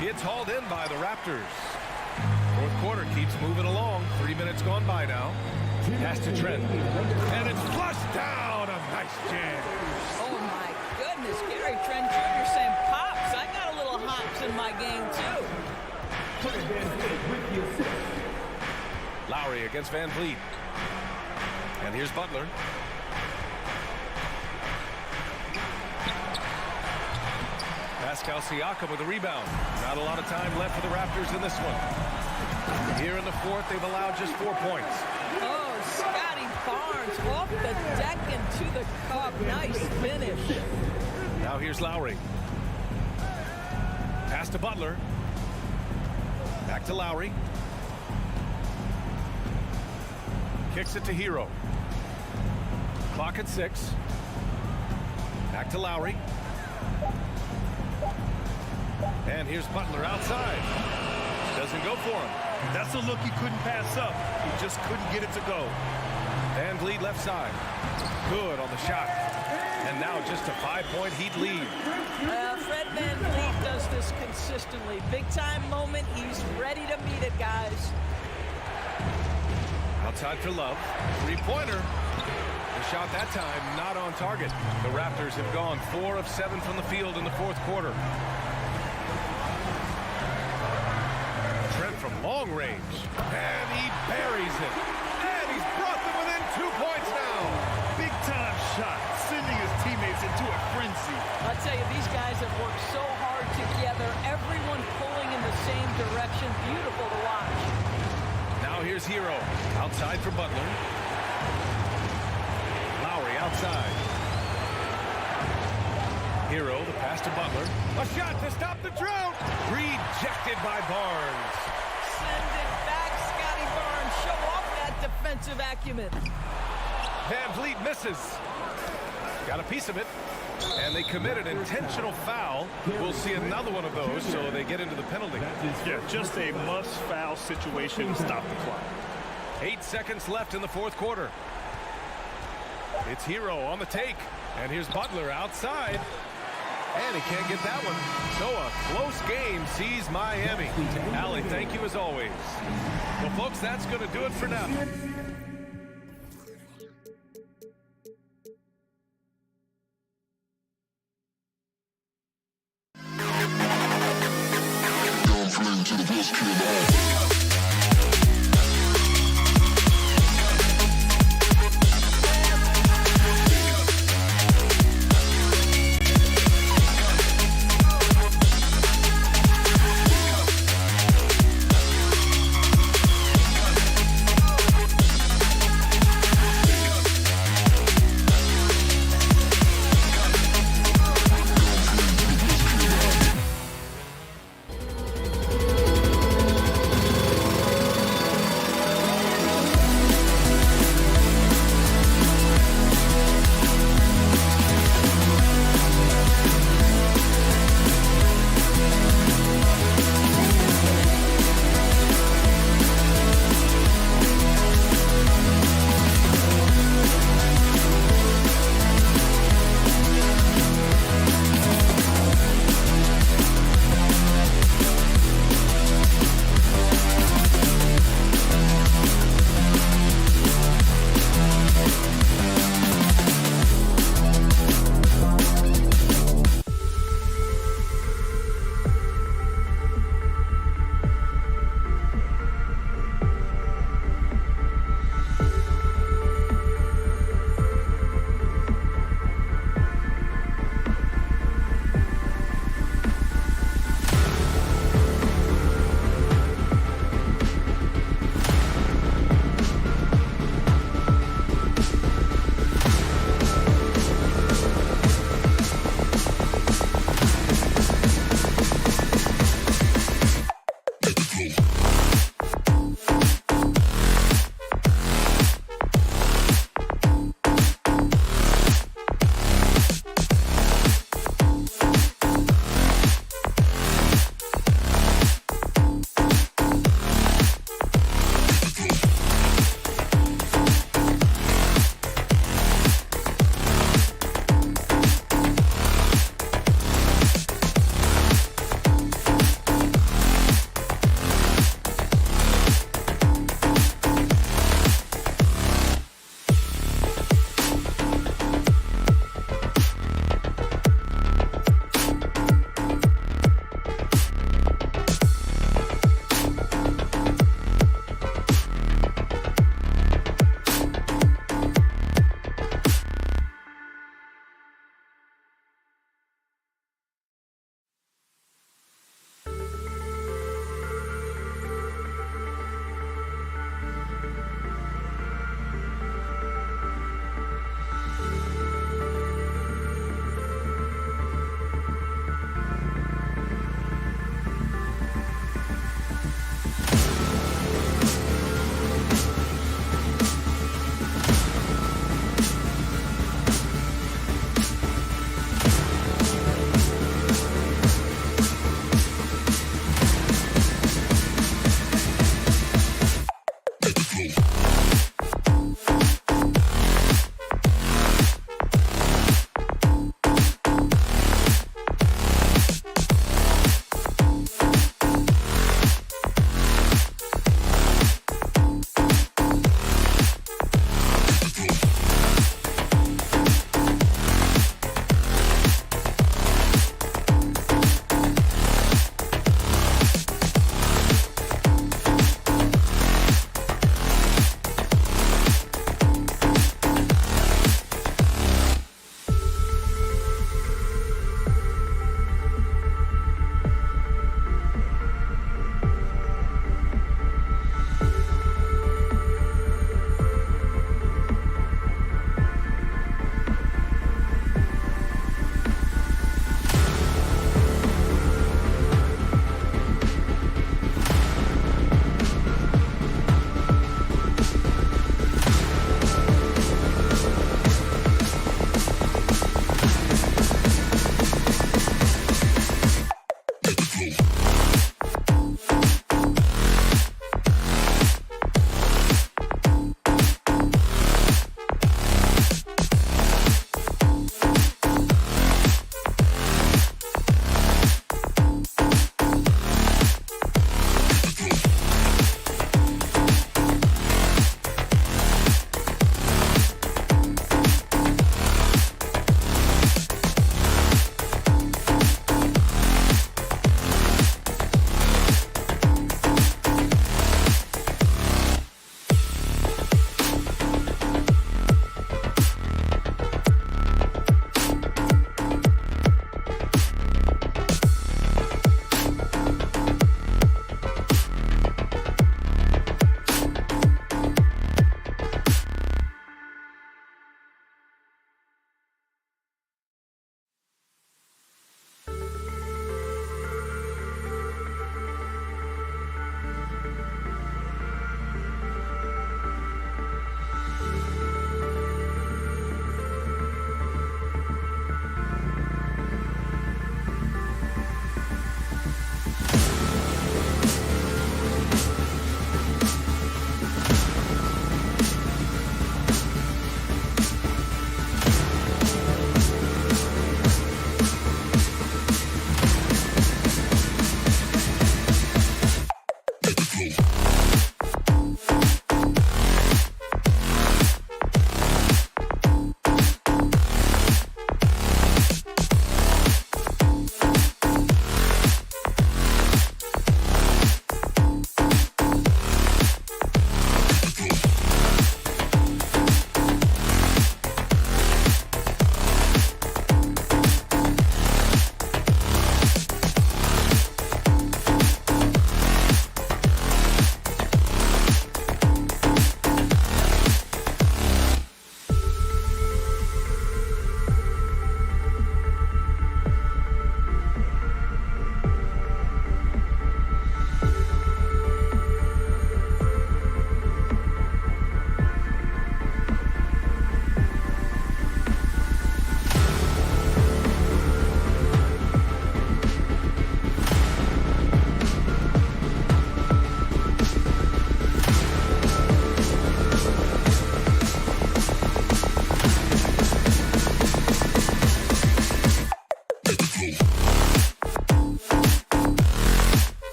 S7: It's hauled in by the Raptors. Fourth quarter keeps moving along. 3 minutes gone by now. Pass to Trent. And it's flushed down. A nice jam.
S13: Oh, my goodness. Gary Trent Jr. saying, Pops, I got a little hops in my game, too.
S7: Lowry against Van Vliet. And here's Butler. Pascal Siakam with a rebound. Not a lot of time left for the Raptors in this one. Here in the fourth, they've allowed just 4 points.
S13: Oh, Scotty Barnes off the deck and to the cup. Nice finish.
S7: Now here's Lowry. Pass to Butler. Back to Lowry. Kicks it to Hero. Clock at 6. Back to Lowry. And here's Butler outside. Doesn't go for him.
S8: That's a look he couldn't pass up. He just couldn't get it to go.
S7: Van Vliet left side. Good on the shot. And now just a 5-point Heat lead.
S13: Fred Van Vliet does this consistently. Big time moment. He's ready to meet it, guys.
S7: Outside for Love. 3-pointer. The shot that time not on target. The Raptors have gone 4 of 7 from the field in the fourth quarter. Trent from long range. And he buries it. And he's brought them within 2 points now.
S8: Big time shot, sending his teammates into a frenzy.
S13: I'll tell you, these guys have worked so hard together. Everyone pulling in the same direction. Beautiful to watch.
S7: Now here's Hero. Outside for Butler. Lowry outside. Hero, the pass to Butler. A shot to stop the drought. Rejected by Barnes.
S13: Send it back, Scotty Barnes. Show off that defensive acumen.
S7: Van Vliet misses. Got a piece of it. And they committed an intentional foul. We'll see another one of those, so they get into the penalty.
S8: Yeah, just a must-foul situation to stop the clock.
S7: 8 seconds left in the fourth quarter. It's Hero on the take. And here's Butler outside. And he can't get that one. So a close game sees Miami. Allie, thank you as always. Well, folks, that's going to do it for now.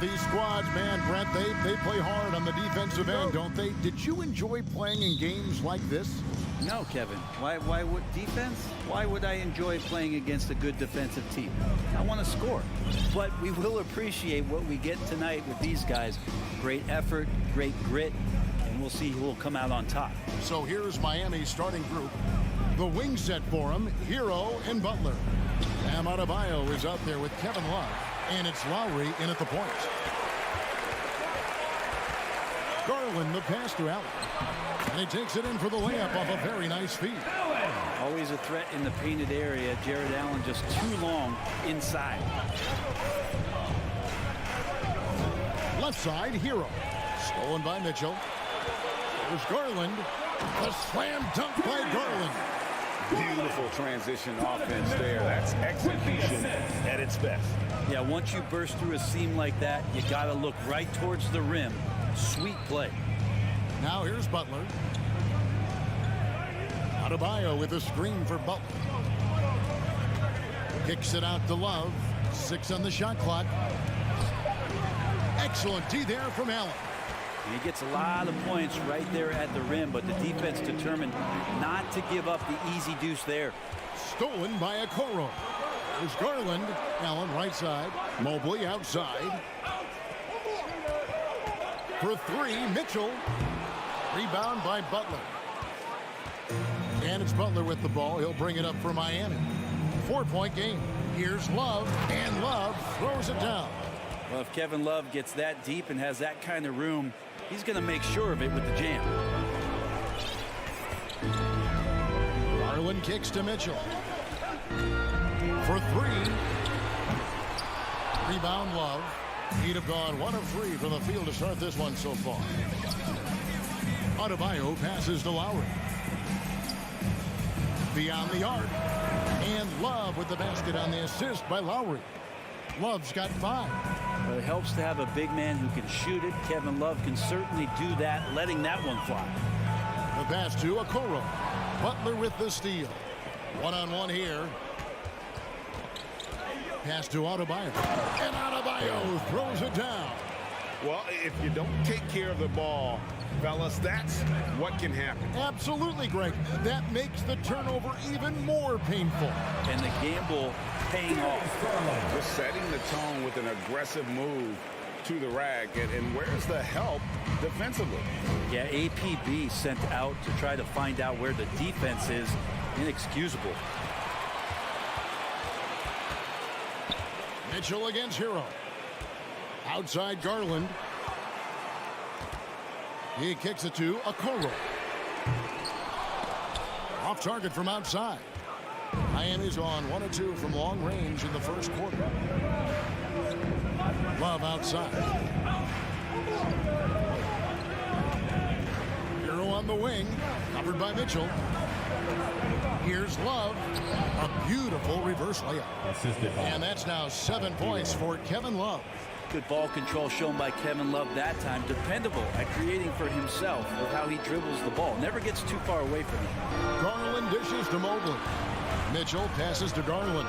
S1: these squads, man, Brent, they play hard on the defensive end, don't they? Did you enjoy playing in games like this?
S3: No, Kevin. Why would defense? Why would I enjoy playing against a good defensive team? I want to score. But we will appreciate what we get tonight with these guys. Great effort, great grit, and we'll see who will come out on top.
S1: So here's Miami's starting group. The wing set for him, Hero and Butler. Bam Adebayo is out there with Kevin Love, and it's Lowry in at the point. Garland the pass to Allen, and he takes it in for the layup off a very nice feed.
S3: Always a threat in the painted area. Jared Allen just too long inside.
S1: Left side, Hero. Stolen by Mitchell. There's Garland. A slam dunk by Garland.
S2: Beautiful transition offense there. That's execution at its best.
S3: Yeah, once you burst through a seam like that, you got to look right towards the rim. Sweet play.
S1: Now here's Butler. Adebayo with a screen for Butler. Kicks it out to Love. 6 on the shot clock. Excellent D there from Allen.
S3: He gets a lot of points right there at the rim, but the defense determined not to give up the easy deuce there.
S1: Stolen by Okoro. There's Garland. Allen right side. Mobley outside. For 3, Mitchell. Rebound by Butler. And it's Butler with the ball. He'll bring it up for Miami. 4-point game. Here's Love, and Love throws it down.
S3: Well, if Kevin Love gets that deep and has that kind of room, he's going to make sure of it with the jam.
S1: Garland kicks to Mitchell. For 3. Rebound Love. He'd have gone 1 of 3 from the field to start this one so far. Adebayo passes to Lowry. Beyond the arc. And Love with the basket on the assist by Lowry. Love's got 5.
S3: Well, it helps to have a big man who can shoot it. Kevin Love can certainly do that, letting that one fly.
S1: The pass to Okoro. Butler with the steal. One-on-one here. Pass to Adebayo. And Adebayo throws it down.
S2: Well, if you don't take care of the ball, fellas, that's what can happen.
S1: Absolutely, Greg. That makes the turnover even more painful.
S3: And the gamble paying off.
S2: Just setting the tone with an aggressive move to the rack. And where's the help defensively?
S3: Yeah, APB sent out to try to find out where the defense is. Inexcusable.
S1: Mitchell against Hero. Outside Garland. He kicks it to Okoro. Off target from outside. Miami's on 1 of 2 from long range in the first quarter. Love outside. Hero on the wing. Covered by Mitchell. Here's Love. A beautiful reverse layup. And that's now 7 points for Kevin Love.
S3: Good ball control shown by Kevin Love that time. Dependable at creating for himself with how he dribbles the ball. Never gets too far away from him.
S1: Garland dishes to Mobley. Mitchell passes to Garland.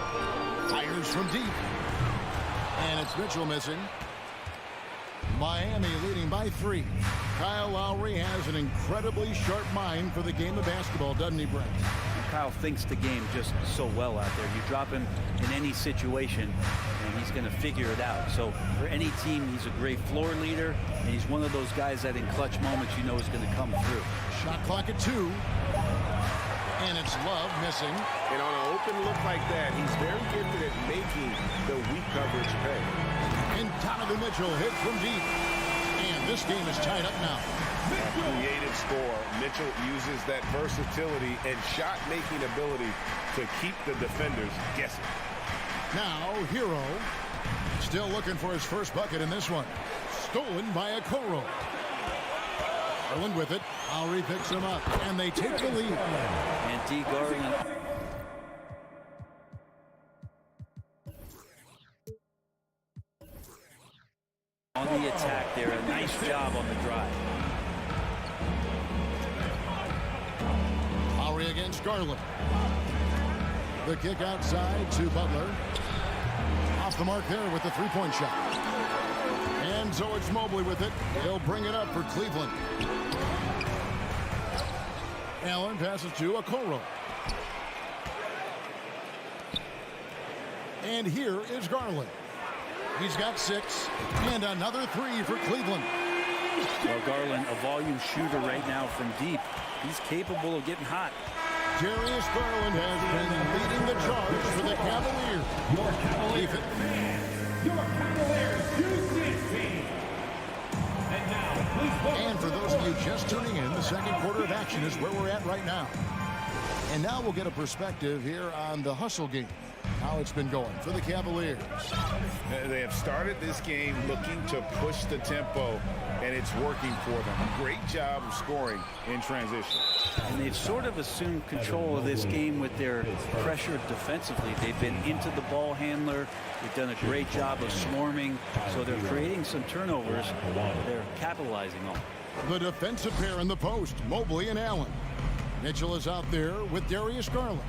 S1: Fires from deep. And it's Mitchell missing. Miami leading by 3. Kyle Lowry has an incredibly sharp mind for the game of basketball, doesn't he, Brent?
S3: Kyle thinks the game just so well out there. You drop him in any situation, and he's going to figure it out. So for any team, he's a great floor leader, and he's one of those guys that in clutch moments you know is going to come through.
S1: Shot clock at 2. And it's Love missing.
S2: And on an open look like that, he's very gifted at making the weak coverage pay.
S1: And Donovan Mitchell hits from deep. And this game is tied up now.
S2: A creative score. Mitchell uses that versatility and shot-making ability to keep the defenders guessing.
S1: Now, Hero still looking for his first bucket in this one. Stolen by Okoro. Garland with it. Lowry picks him up, and they take the lead.
S3: And D. Garland. On the attack there, a nice job on the drive.
S1: Lowry against Garland. The kick outside to Butler. Off the mark there with the 3-point shot. And so it's Mobley with it. He'll bring it up for Cleveland. Allen passes to Okoro. And here is Garland. He's got 6. And another 3 for Cleveland.
S3: Well, Garland, a volume shooter right now from deep. He's capable of getting hot.
S1: Darius Garland has been leading the charge for the Cavaliers.
S5: Your Cavaliers fans, your Cavaliers U16. And now, please welcome.
S1: And for those of you just tuning in, the second quarter of action is where we're at right now. And now we'll get a perspective here on the hustle game. How it's been going for the Cavaliers.
S4: They have started this game looking to push the tempo, and it's working for them. Great job of scoring in transition.
S3: And they've sort of assumed control of this game with their pressure defensively. They've been into the ball handler. They've done a great job of swarming. So they're creating some turnovers they're capitalizing on.
S1: The defensive pair in the post, Mobley and Allen. Mitchell is out there with Darius Garland.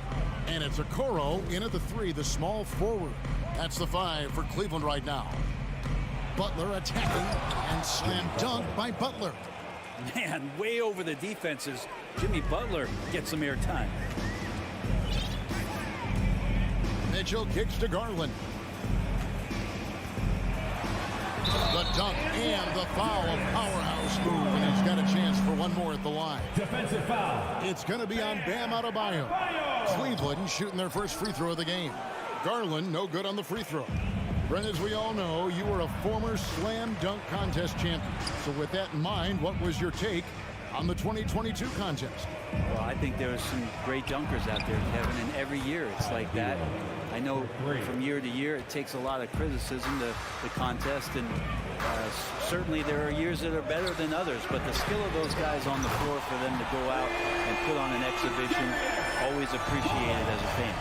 S1: And it's Okoro in at the 3, the small forward. That's the 5 for Cleveland right now. Butler attacking and slam dunk by Butler.
S3: Man, way over the defenses. Jimmy Butler gets some air time.
S1: Mitchell kicks to Garland. The dunk and the foul, a powerhouse move, and he's got a chance for one more at the line.
S5: Defensive foul.
S1: It's going to be on Bam Adebayo. Cleveland shooting their first free throw of the game. Garland no good on the free throw. Brent, as we all know, you were a former slam dunk contest champion. So with that in mind, what was your take on the 2022 contest?
S3: Well, I think there are some great dunkers out there, Kevin, and every year it's like that. I know from year to year it takes a lot of criticism, the contest, and certainly there are years that are better than others, but the skill of those guys on the floor for them to go out and put on an exhibition, always appreciated as a fan.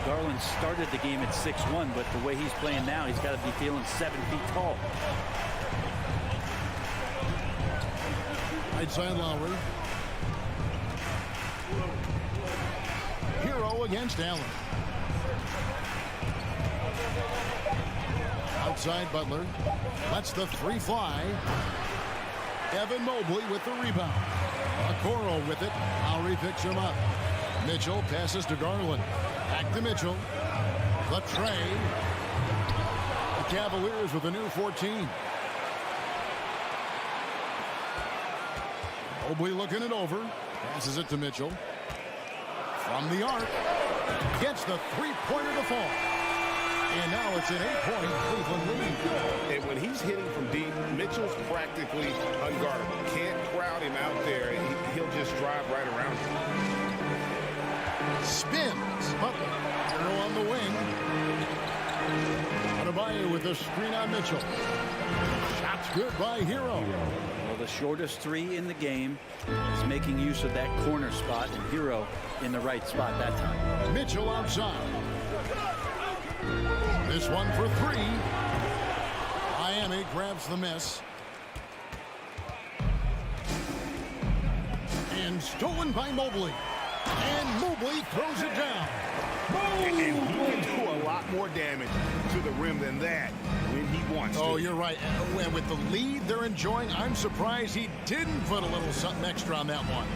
S3: Garland started the game at 6'1", but the way he's playing now, he's got to be feeling 7 feet tall.
S1: Right side Lowry. Hero against Allen. Outside Butler. Lets the 3 fly. Evan Mobley with the rebound. Okoro with it. Lowry picks him up. Mitchell passes to Garland. Back to Mitchell. The tray. The Cavaliers with a new 14. Mobley looking it over. Passes it to Mitchell. From the arc. Gets the 3-pointer to fall. And now it's an 8-point Cleveland lead.
S4: And when he's hitting from deep, Mitchell's practically unguardable. Can't crowd him out there, and he'll just drive right around him.
S1: Spins. Butler. Hero on the wing. Adebayo with a screen on Mitchell. Shots good by Hero.
S3: Well, the shortest 3 in the game is making use of that corner spot, and Hero in the right spot that time.
S1: Mitchell outside. This one for 3. Miami grabs the miss. And stolen by Mobley. And Mobley throws it down.
S4: And he can do a lot more damage to the rim than that when he wants to.
S1: Oh, you're right. And with the lead they're enjoying, I'm surprised he didn't put a little something extra on that one.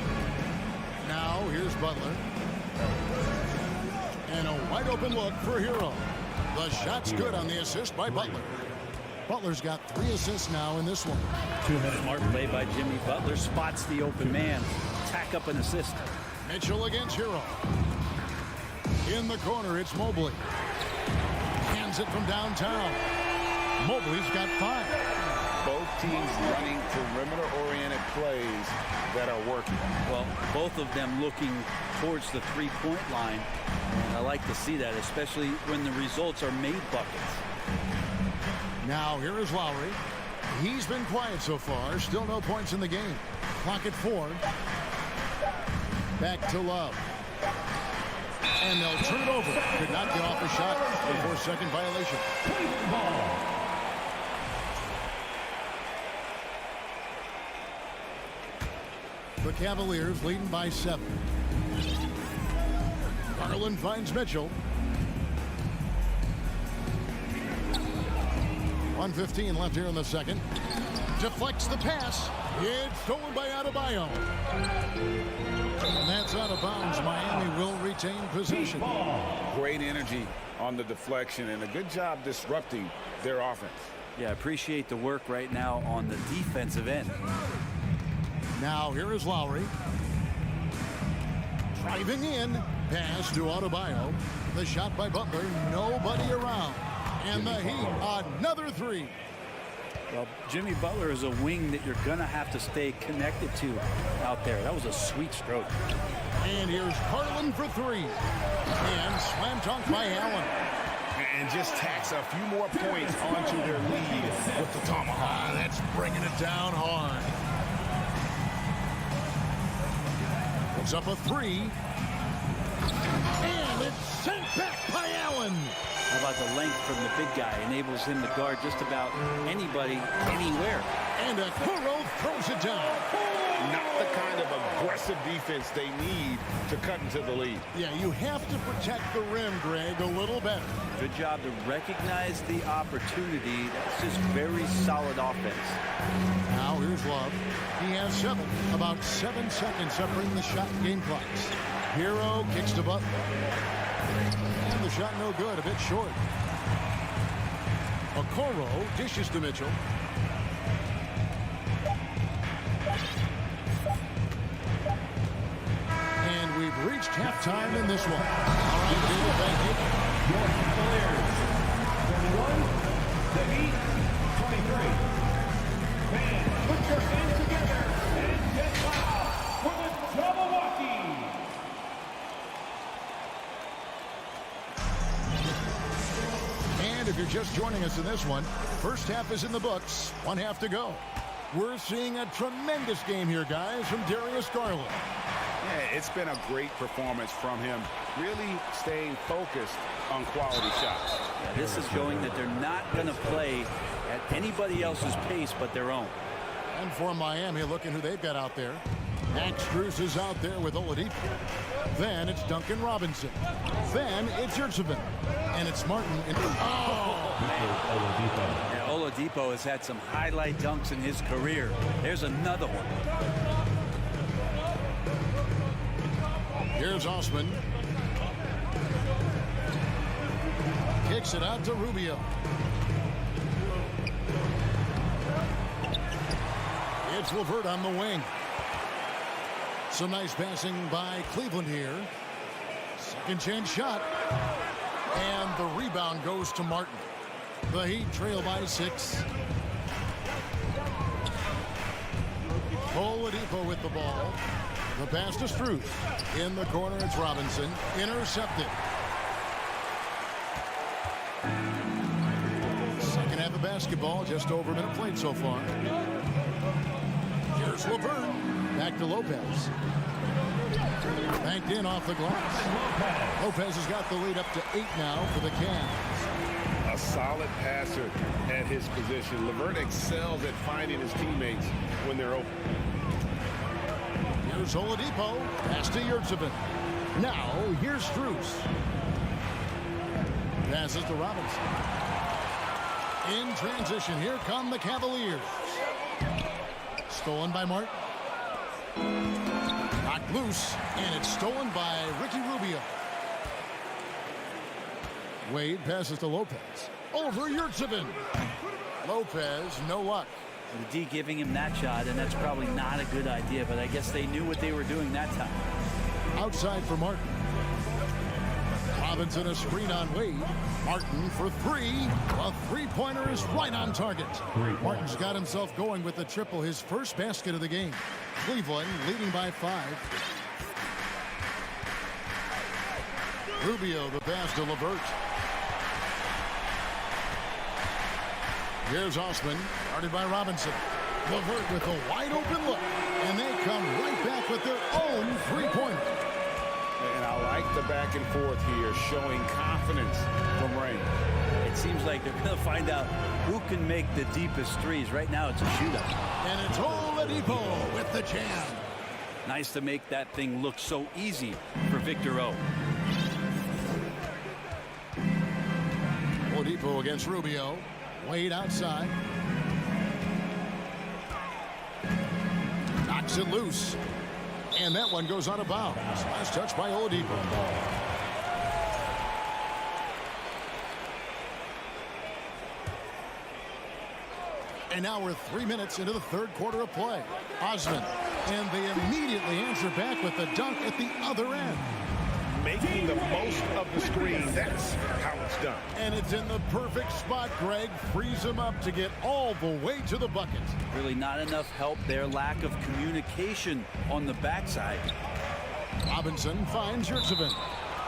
S1: Now, here's Butler. And a wide open look for Hero. The shot's good on the assist by Butler. Butler's got 3 assists now in this one.
S3: 2-minute smart play by Jimmy Butler. Spots the open man. Tack up an assist.
S1: Mitchell against Hero. In the corner, it's Mobley. Hands it from downtown. Mobley's got 5.
S4: Both teams running perimeter-oriented plays that are working.
S3: Well, both of them looking towards the 3-point line. And I like to see that, especially when the results are made buckets.
S1: Now, here is Lowry. He's been quiet so far. Still no points in the game. Clock at 4. Back to Love. And they'll turn it over. Could not get off a shot before second violation. The Cavaliers leading by 7. Garland finds Mitchell. 1:15 left here in the second. Deflects the pass. It's stolen by Adebayo. And that's out of bounds. Miami will retain possession.
S4: Great energy on the deflection and a good job disrupting their offense.
S3: Yeah, appreciate the work right now on the defensive end.
S1: Now here is Lowry. Driving in. Pass to Adebayo. The shot by Butler. Nobody around. And the Heat, another three.
S3: Well, Jimmy Butler is a wing that you're going to have to stay connected to out there. That was a sweet stroke.
S1: And here's Carlin for three. And slam dunk by Allen.
S2: And just tacks a few more points onto their lead with the tomahawk.
S1: That's bringing it down hard. Puts up a three. And it's sent back by Allen.
S3: How about the length from the big guy? Enables him to guard just about anybody, anywhere.
S1: And Okoro throws it down.
S4: Not the kind of aggressive defense they need to cut into the lead.
S1: Yeah, you have to protect the rim, Greg, a little better.
S3: Good job to recognize the opportunity. That's just very solid offense.
S1: Now here's Love. He has 7. About 7 seconds separating the shot and game clocks. Hero kicks to Butler. And the shot no good, a bit short. Okoro dishes to Mitchell. And we've reached halftime in this one. All right, David, thank you.
S5: Your Cavaliers, 21, the Heat, 23. Fans, put your hands together and get loud for the Jabberwocky.
S1: And if you're just joining us in this one, first half is in the books. 1 half to go. We're seeing a tremendous game here, guys, from Darius Garland.
S2: Yeah, it's been a great performance from him. Really staying focused on quality shots.
S3: Yeah, this is showing that they're not going to play at anybody else's pace but their own.
S1: And for Miami, look at who they've got out there. Max Strus is out there with Oladipo. Then it's Duncan Robinson. Then it's Yurtseven. And it's Martin. And
S3: Yeah, Oladipo has had some highlight dunks in his career. There's another one.
S1: Here's Osman. Kicks it out to Rubio. It's LeVert on the wing. Some nice passing by Cleveland here. Second chance shot. And the rebound goes to Martin. The Heat trail by 6. Oladipo with the ball. The pass to Strus. In the corner, it's Robinson. Intercepted. Second half of basketball, just over a minute played so far. Here's LeVert. Back to Lopez. Banked in off the glass. Lopez has got the lead up to 8 now for the Cavs.
S4: A solid passer at his position. LeVert excels at finding his teammates when they're open.
S1: Here's Oladipo. Pass to Yurtseven. Now, here's Strus. Passes to Robinson. In transition, here come the Cavaliers. Stolen by Martin. Knocked loose, and it's stolen by Ricky Rubio. Wade passes to Lopez. Over Yurtseven. Lopez, no luck.
S3: The D giving him that shot, and that's probably not a good idea, but I guess they knew what they were doing that time.
S1: Outside for Martin. Robinson a screen on Wade. Martin for 3. A three-pointer is right on target. Martin's got himself going with the triple, his first basket of the game. Cleveland leading by 5. Rubio the pass to LeVert. Here's Osman, guarded by Robinson. LeVert with a wide-open look, and they come right back with their own three-pointer.
S4: And I like the back and forth here, showing confidence from Ray.
S3: It seems like they're going to find out who can make the deepest threes. Right now, it's a shootout.
S1: And it's Oladipo with the jam.
S3: Nice to make that thing look so easy for Victor O.
S1: Oladipo against Rubio. Wade outside. Knocks it loose. And that one goes out of bounds. Last touch by Oladipo. And now we're 3 minutes into the third quarter of play. Osman. And they immediately answer back with the dunk at the other end.
S2: Making the most of the screen. That's how it's done.
S1: And it's in the perfect spot. Greg frees him up to get all the way to the bucket.
S3: Really not enough help there. Lack of communication on the backside.
S1: Robinson finds Yurtsevin.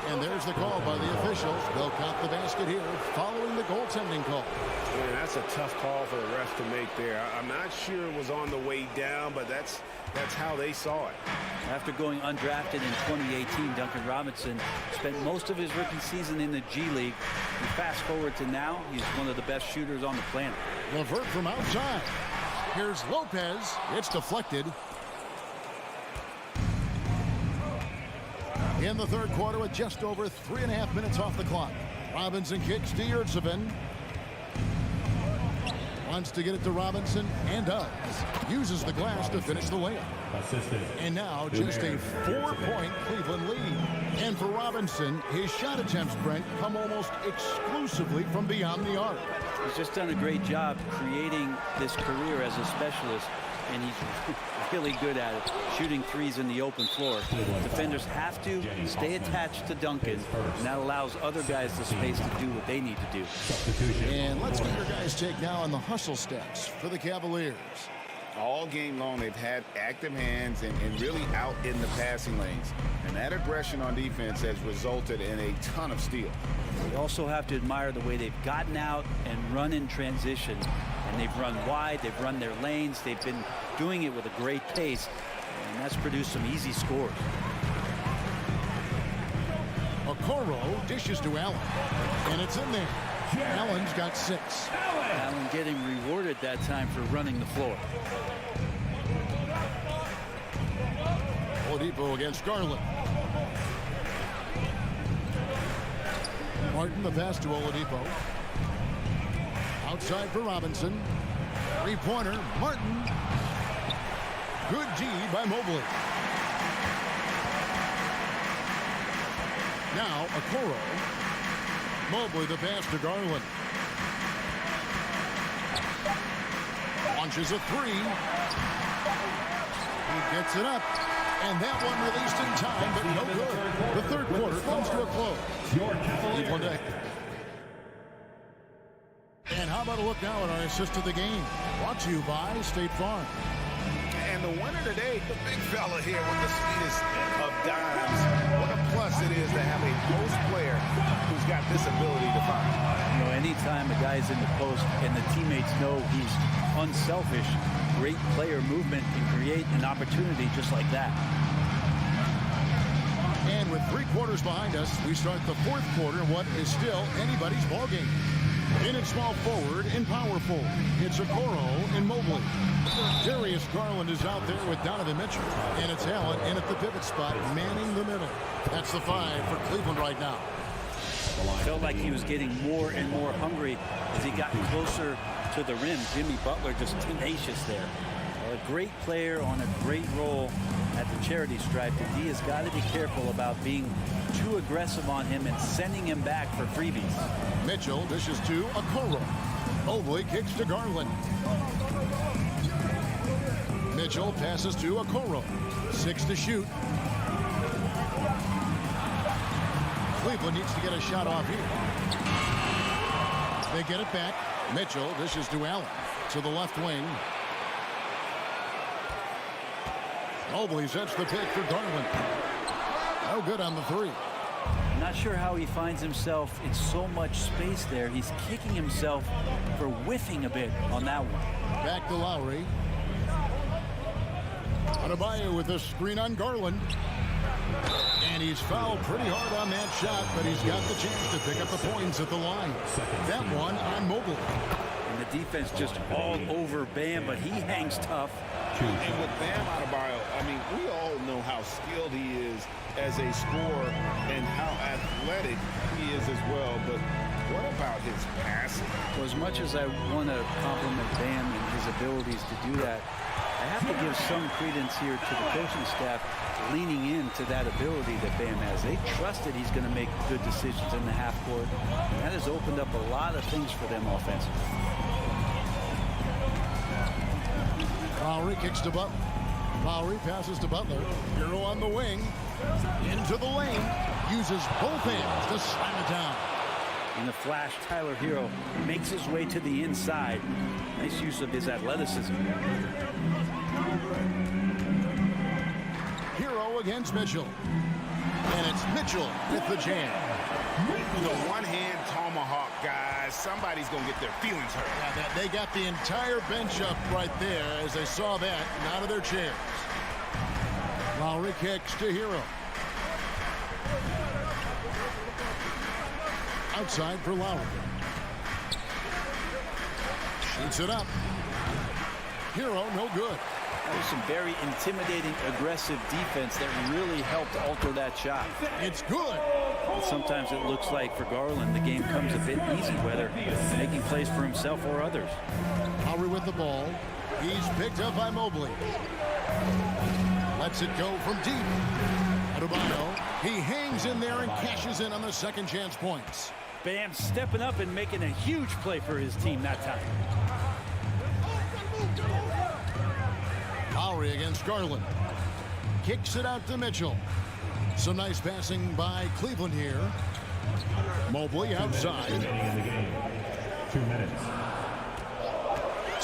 S1: And there's the call by the officials. They'll count the basket here following the goaltending call.
S15: Man, that's a tough call for the ref to make there. I'm not sure it was on the way down, but that's how they saw it.
S3: After going undrafted in 2018, Duncan Robinson spent most of his rookie season in the G League. And fast forward to now, he's one of the best shooters on the planet.
S1: LeVert from outside. Here's Lopez. It's deflected. In the third quarter with just over 3.5 minutes off the clock. Robinson kicks to Yurtsevin. Wants to get it to Robinson and does. Uses the glass to finish the layup. And now just a 4-point Cleveland lead. And for Robinson, his shot attempts, Brent, come almost exclusively from beyond the arc.
S3: He's just done a great job creating this career as a specialist, and he's really good at it, shooting threes in the open floor. Defenders have to stay attached to Duncan, and that allows other guys the space to do what they need to do.
S1: And let's get your guys' take now on the hustle stats for the Cavaliers.
S4: All game long, they've had active hands and really out in the passing lanes. And that aggression on defense has resulted in a ton of steals.
S3: We also have to admire the way they've gotten out and run in transition. And they've run wide, they've run their lanes, they've been doing it with a great pace, and that's produced some easy scores.
S1: Okoro dishes to Allen, and it's in there. Allen's got 6.
S3: Allen getting rewarded that time for running the floor.
S1: Oladipo against Garland. Martin the pass to Oladipo. Outside for Robinson. Three-pointer, Martin. Good D by Mobley. Now Okoro. Mobley the pass to Garland. Launches a 3. He gets it up. And that one released in time, but no good. The third quarter comes to a close. Cleveland. And how about a look now at our assist to the game? Brought to you by State Farm.
S2: And the winner today, the big fella here with the sweetest of dimes. What a plus it is to have a post player who's got this ability to find.
S3: You know, anytime a guy's in the post and the teammates know he's unselfish, great player movement can create an opportunity just like that.
S1: And with 3 quarters behind us, we start the fourth quarter in what is still anybody's ballgame. In at small forward, in power forward, it's Okoro and Mobley. Darius Garland is out there with Donovan Mitchell. And it's Allen in at the pivot spot, manning the middle. That's the 5 for Cleveland right now.
S3: Felt like he was getting more and more hungry as he got closer to the rim. Jimmy Butler just tenacious there. A great player on a great role at the charity stripe. And he has got to be careful about being too aggressive on him and sending him back for freebies.
S1: Mitchell dishes to Okoro. Mobley kicks to Garland. Mitchell passes to Okoro. 6 to shoot. Cleveland needs to get a shot off here. They get it back. Mitchell dishes to Allen. To the left wing. Mobley sets the pick for Garland. No good on the 3.
S3: I'm not sure how he finds himself in so much space there. He's kicking himself for whiffing a bit on that one.
S1: Back to Lowry. Adebayo with a screen on Garland. And he's fouled pretty hard on that shot, but he's got the chance to pick up the points at the line. That one on Mobley.
S3: And the defense just all over Bam, but he hangs tough.
S4: And with Bam Adebayo, I mean, we all know how skilled he is as a scorer and how athletic he is as well. But
S2: What about his passing?
S3: Well, as much as I want to compliment Bam and his abilities to do that, I have to give some credence here to the coaching staff leaning into that ability that Bam has. They trust that he's going to make good decisions in the half court. And that has opened up a lot of things for them offensively.
S1: Lowry kicks to Butler. Lowry passes to Butler. Hero on the wing. Into the lane. Uses both hands to slam it down.
S3: In the flash, Tyler Hero makes his way to the inside. Nice use of his athleticism.
S1: Hero against Mitchell. And it's Mitchell with the jam.
S2: The one-hand tomahawk, guys. Somebody's going to get their feelings hurt.
S1: Yeah, they got the entire bench up right there as they saw that and out of their chairs. Lowry kicks to Hero. Outside for Lowry. Shoots it up. Hero, no good.
S3: That was some very intimidating, aggressive defense that really helped alter that shot.
S1: It's good.
S3: And sometimes it looks like for Garland, the game comes a bit easy, whether making plays for himself or others.
S1: Lowry with the ball. He's picked up by Mobley. Lets it go from deep. Adebayo, he hangs in there and cashes in on the second chance points.
S3: Bam stepping up and making a huge play for his team that time.
S1: Lowry against Garland. Kicks it out to Mitchell. Some nice passing by Cleveland here. Mobley outside.
S5: 2 minutes.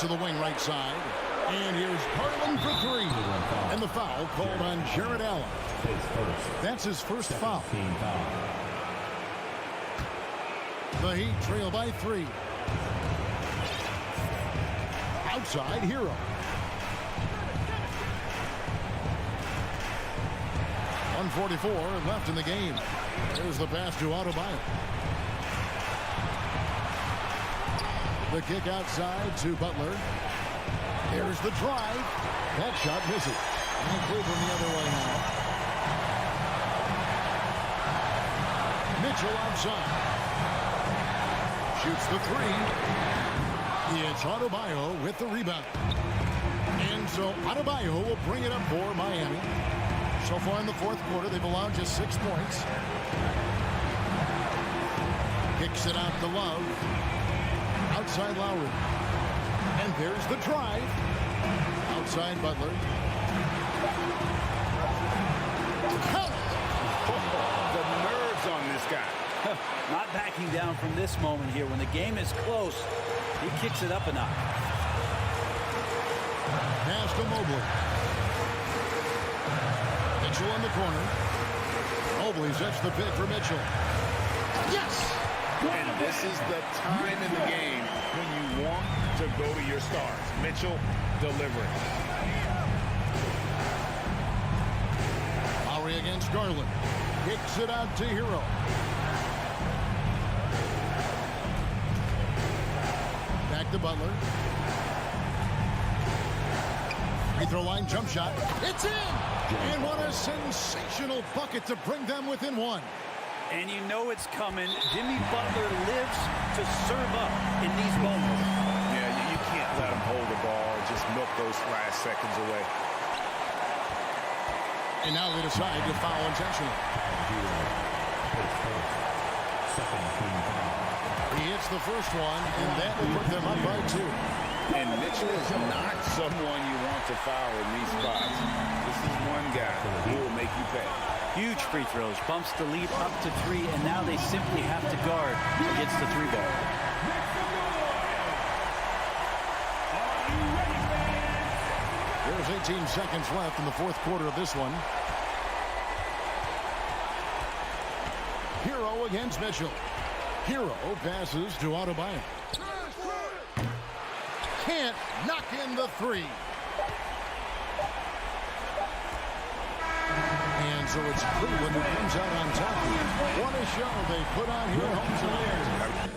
S1: To the wing right side. And here's Garland for three. And the foul called on Jared Allen. That's his first foul. The Heat trail by 3. Outside, Hero. 1:44 left in the game. There's the pass to Adebayo. The kick outside to Butler. There's the drive. That shot misses. And Cleveland the other way now. Mitchell outside. Shoots the three. It's Adebayo with the rebound. And so Adebayo will bring it up for Miami. So far in the fourth quarter, they've allowed just 6 points. Kicks it out to Love. Outside Lowry. And there's the drive. Outside Butler. Count.
S2: The nerves on this guy.
S3: Not backing down from this moment here. When the game is close, he kicks it up a notch.
S1: Pass to Mobley. Mitchell in the corner. Mobley sets the pick for Mitchell. Yes!
S2: And this is the time in the game when you want to go to your stars. Mitchell delivering.
S1: Lowry against Garland. Kicks it out to Hero. Back to Butler. Free throw line jump shot. It's in! And what a sensational bucket to bring them within 1.
S3: And you know it's coming. Jimmy Butler lives to serve up in these moments.
S2: Yeah, you can't let him hold the ball and just milk those last seconds away.
S1: And now they decide to foul intentionally. He hits the first one, and that will put them up by 2.
S2: And Mitchell is not someone you want to foul in these spots. This is one guy who will make you pay.
S3: Huge free throws, bumps the lead up to 3, and now they simply have to guard against the 3 ball.
S1: There's 18 seconds left in the fourth quarter of this one. Hero against Mitchell. Hero passes to Adebayo. Can't knock in the 3. And so it's Cleveland who comes out on top. What a show they put on here at home tonight.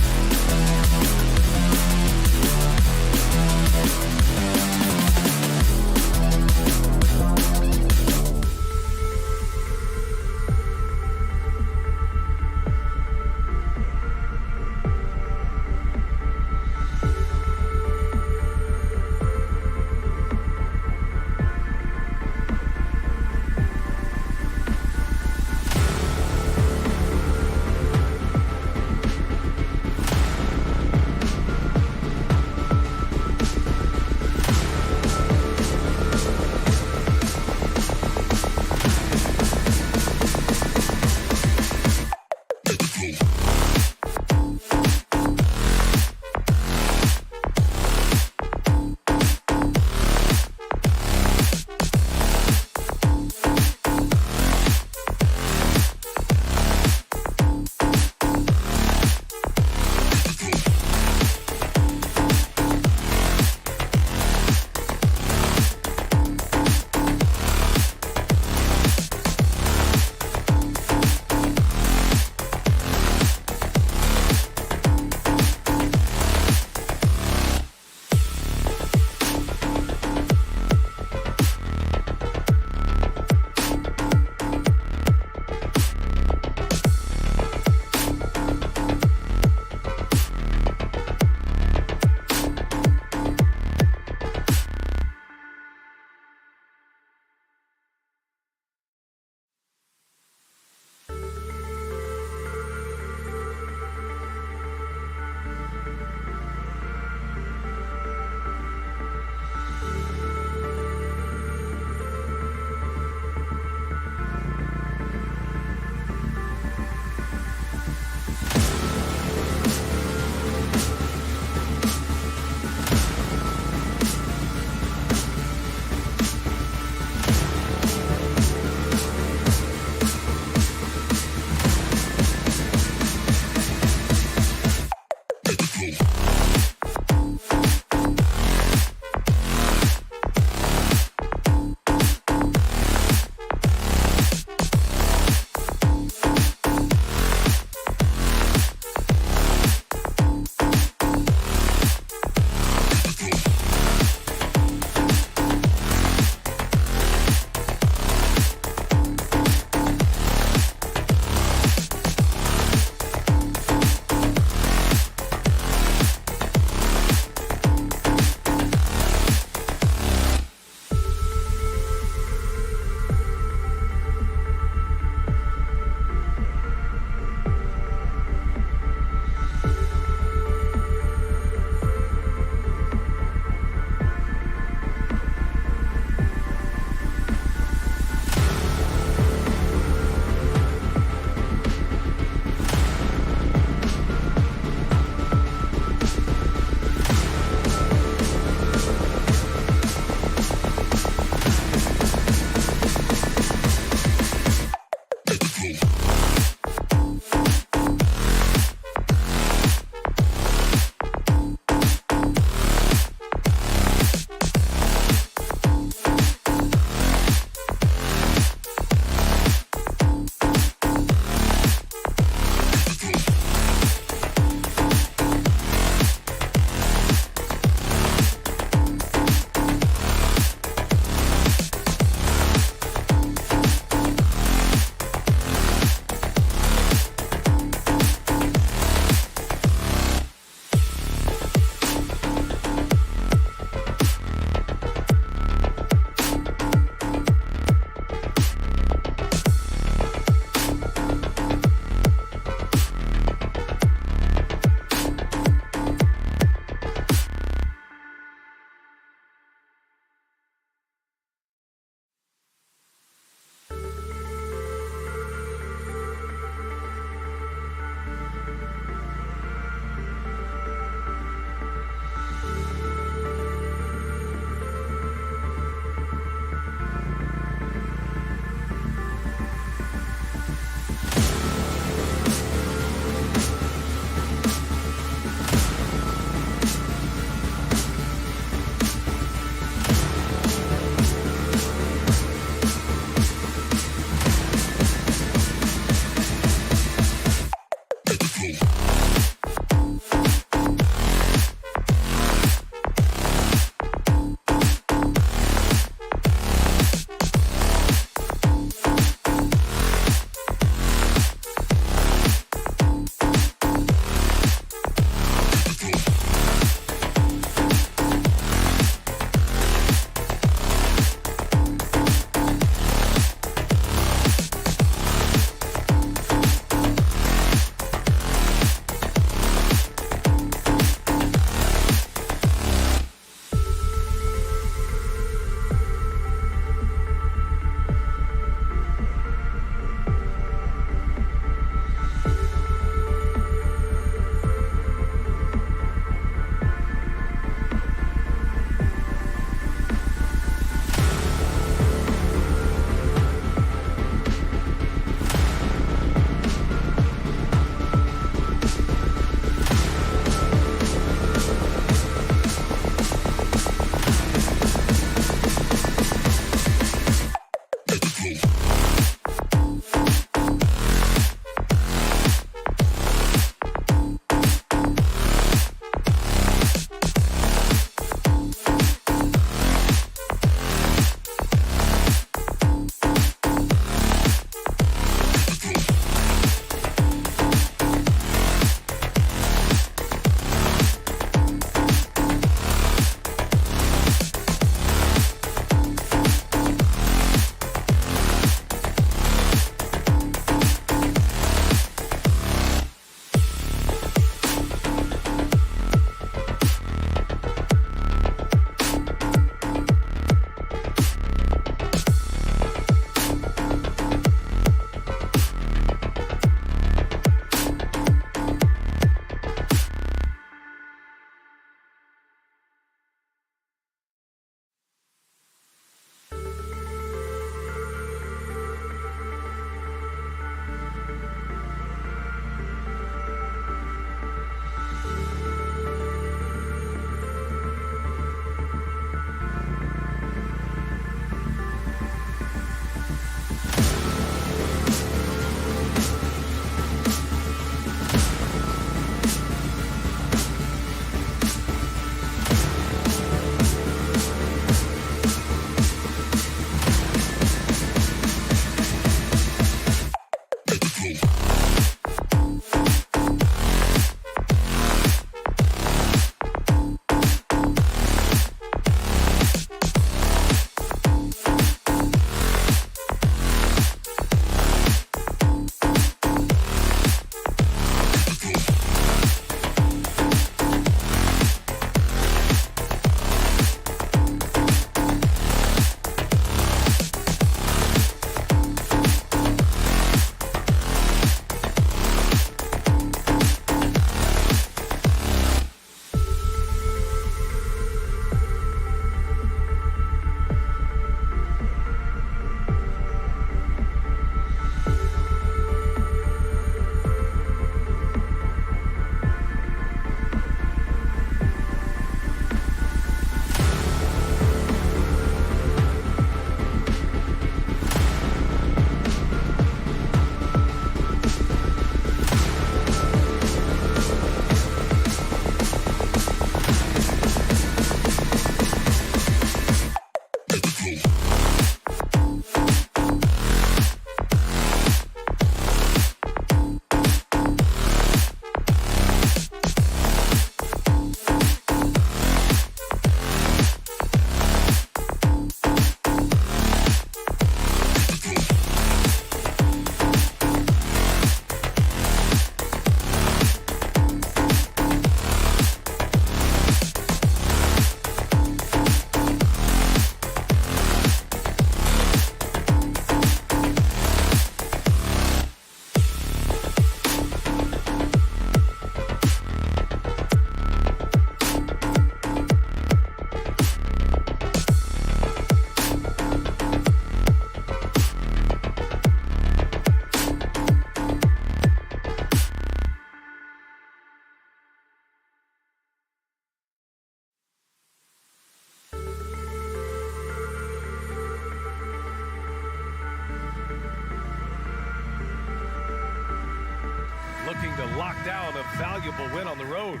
S7: looking to lock down a valuable win on the road.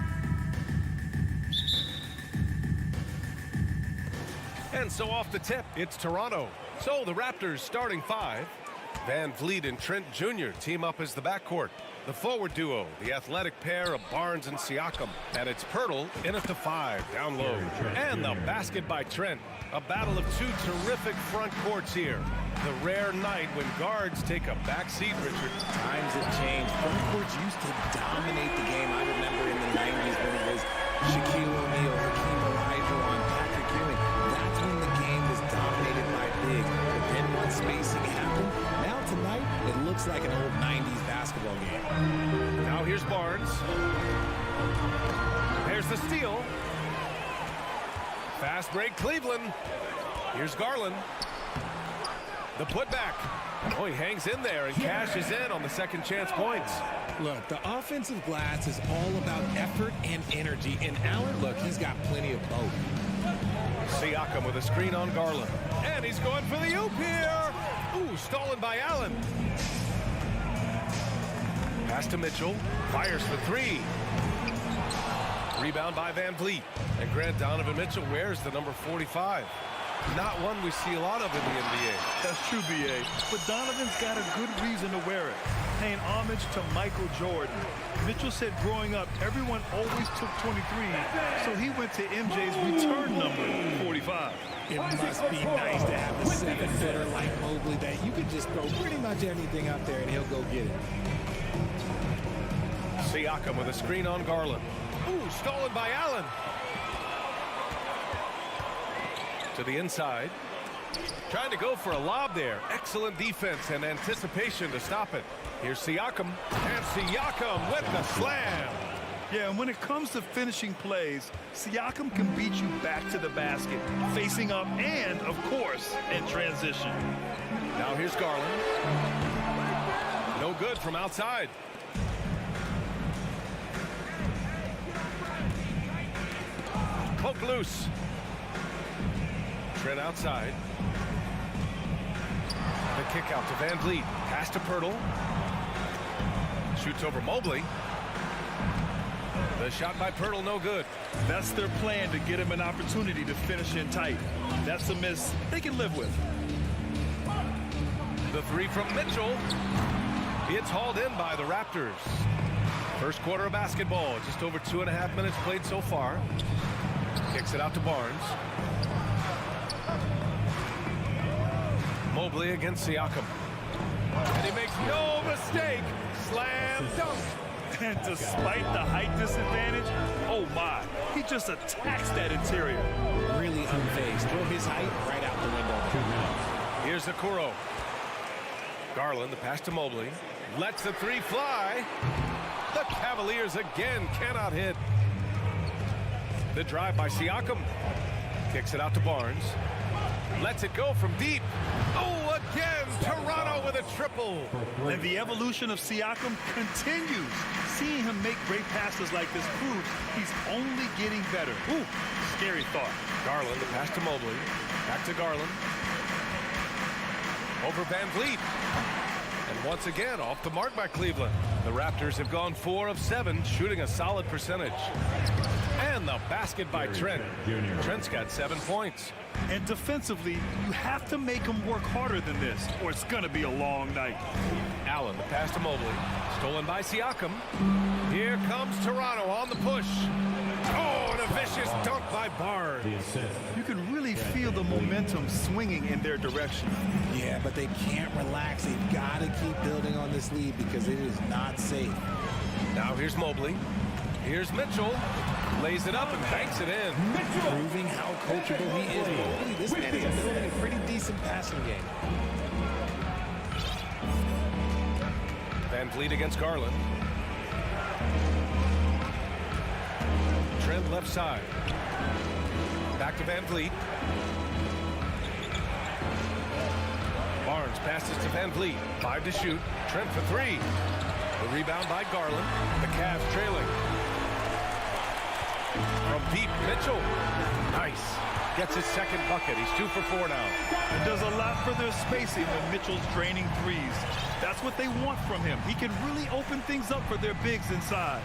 S7: And so off the tip, it's Toronto. So the Raptors starting 5. Van Vliet and Trent Jr. team up as the backcourt. The forward duo, the athletic pair of Barnes and Siakam. And it's Pirtle in at the 5, down low. And the basket by Trent. A battle of 2 terrific front courts here. The rare night when guards take a back seat, Richard.
S9: Times have changed. Front courts used to dominate the game. I remember in the 90s when it was Shaquille O'Neal, Hakeem Olajuwon, Patrick Ewing. That's when the game was dominated by big. But then once spacing happened, now tonight, it looks like an old 90s basketball game.
S7: Now here's Barnes. There's the steal. Fast break, Cleveland. Here's Garland. The putback. Oh, he hangs in there and cashes in on the second chance points.
S9: Look, the offensive glass is all about effort and energy. And Allen, look, he's got plenty of both.
S7: Siakam with a screen on Garland. And he's going for the oop here. Ooh, stolen by Allen. Pass to Mitchell. Fires for 3. Rebound by Van Vliet. And Grant Donovan Mitchell wears the number 45. Not one we see a lot of in the NBA.
S8: That's true, B.A. But Donovan's got a good reason to wear it. Paying homage to Michael Jordan. Mitchell said growing up, everyone always took 23, so he went to MJ's return number, 45.
S9: It must be nice to have a 7-footer like Mobley that you could just throw pretty much anything out there and he'll go get it.
S7: Siakam with a screen on Garland. Ooh, stolen by Allen. To the inside. Trying to go for a lob there. Excellent defense and anticipation to stop it. Here's Siakam. And Siakam with the slam.
S8: Yeah, and when it comes to finishing plays, Siakam can beat you back to the basket, facing up and, of course, in transition.
S7: Now here's Garland. No good from outside. Poke loose. Trent outside. The kick out to Van Vliet. Pass to Pirtle. Shoots over Mobley. The shot by Pirtle, no good.
S8: That's their plan to get him an opportunity to finish in tight. That's a miss they can live with.
S7: The 3 from Mitchell. It's hauled in by the Raptors. First quarter of basketball. Just over 2.5 minutes played so far. Kicks it out to Barnes. Mobley against Siakam. And he makes no mistake. Slam dunk.
S8: And despite the height disadvantage, oh my, he just attacks that interior.
S9: Really unfazed. Throw his height right out the window.
S7: Here's Okoro. Garland, the pass to Mobley. Lets the 3 fly. The Cavaliers again cannot hit. The drive by Siakam. Kicks it out to Barnes. Lets it go from deep. Oh, again, Toronto with a triple.
S8: And the evolution of Siakam continues. Seeing him make great passes like this proves he's only getting better. Ooh, scary thought.
S7: Garland, the pass to Mobley. Back to Garland. Over Van Vliet. And once again, off the mark by Cleveland. The Raptors have gone 4 of 7, shooting a solid percentage. And the basket by Trent. Trent's got 7 points.
S8: And defensively, you have to make him work harder than this, or it's going to be a long night.
S7: Allen, the pass to Mobley. Stolen by Siakam. Here comes Toronto on the push. Oh, and a vicious dunk by Barnes.
S8: You can really feel the momentum swinging in their direction.
S9: Yeah, but they can't relax. They've got to keep building on this lead because it is not safe.
S7: Now here's Mobley. Here's Mitchell. Lays it up and banks it in.
S9: Proving how coachable he is. Mobley, this man is building a pretty decent passing game.
S7: Van Vliet against Garland. Trent left side. Back to Van Vliet. Barnes passes to Van Vliet. 5 to shoot. Trent for 3. The rebound by Garland. The Cavs trailing. From deep, Mitchell. Nice. gets his second bucket. He's 2 for 4 now.
S8: And does a lot for their spacing when Mitchell's draining threes. That's what they want from him. He can really open things up for their bigs inside.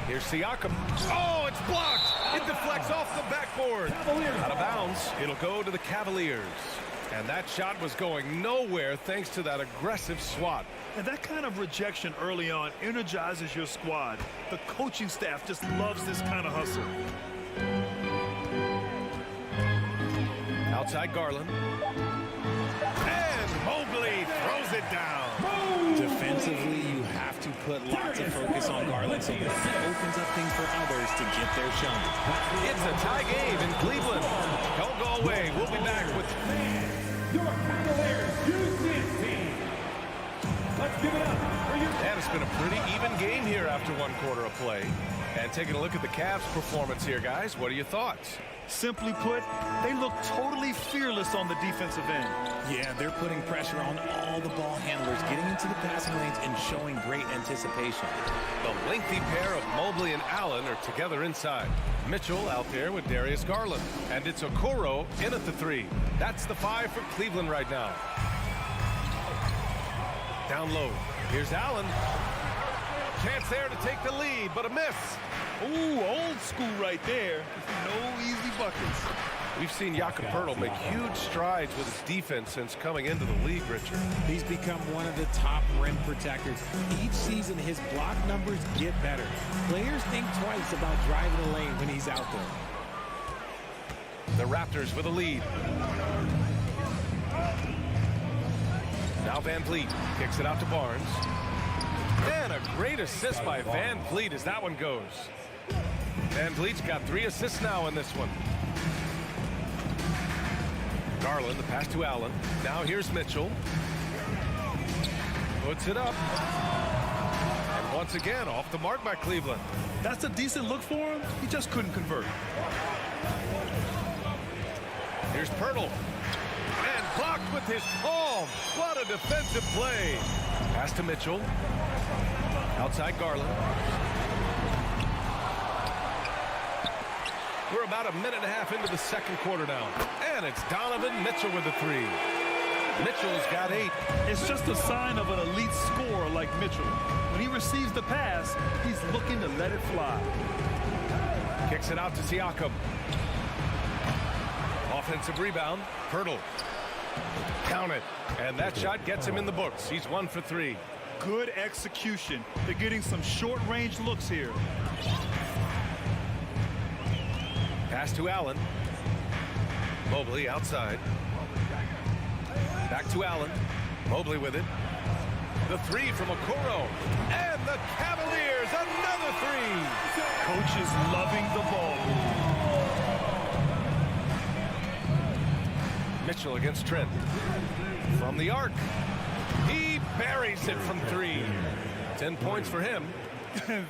S7: Here's Siakam. Oh, it's blocked. It deflects off the backboard. Out of bounds. It'll go to the Cavaliers. And that shot was going nowhere thanks to that aggressive swat.
S8: And that kind of rejection early on energizes your squad. The coaching staff just loves this kind of hustle.
S7: Outside Garland. And Mobley throws it down.
S9: Defensively, you have to put lots of focus on Garland so that he opens up things for others to get their shot.
S7: It's a tie game in Cleveland. Don't go away. We'll be back with
S5: your Cavaliers Houston team. Let's give it up for your...
S7: And it's been a pretty even game here after 1 quarter of play. And taking a look at the Cavs' performance here, guys, what are your thoughts?
S8: Simply put, they look totally fearless on the defensive end.
S9: Yeah, they're putting pressure on all the ball handlers, getting into the passing lanes and showing great anticipation.
S7: The lengthy pair of Mobley and Allen are together inside. Mitchell out there with Darius Garland. And it's Okoro in at the 3. That's the 5 for Cleveland right now. Down low. Here's Allen. Chance there to take the lead, but a miss.
S8: Ooh, old school right there. No easy buckets.
S7: We've seen Jakob Poeltl make huge strides with his defense since coming into the league, Richard.
S9: He's become one of the top rim protectors. Each season, his block numbers get better. Players think twice about driving the lane when he's out there.
S7: The Raptors with a lead. Now Van Vliet kicks it out to Barnes. And a great assist by Van Vliet as that one goes. Van Vliet's got 3 assists now in this one. Garland, the pass to Allen. Now here's Mitchell. Puts it up. And once again, off the mark by Cleveland.
S8: That's a decent look for him. He just couldn't convert.
S7: Here's Poeltl. And blocked with his palm. What a defensive play. Pass to Mitchell. Outside Garland. We're about a minute and a half into the second quarter now. And it's Donovan Mitchell with the 3. Mitchell's got 8.
S8: It's just a sign of an elite scorer like Mitchell. When he receives the pass, he's looking to let it fly.
S7: Kicks it out to Siakam. Offensive rebound. Poeltl. Count it. And that shot gets him in the books. He's 1 for 3.
S8: Good execution. They're getting some short-range looks here.
S7: Pass to Allen. Mobley outside. Back to Allen. Mobley with it. The 3 from Okoro. And the Cavaliers, another 3.
S8: Coach is loving the ball.
S7: Mitchell against Trent. From the arc. He buries it from 3. 10 points for him.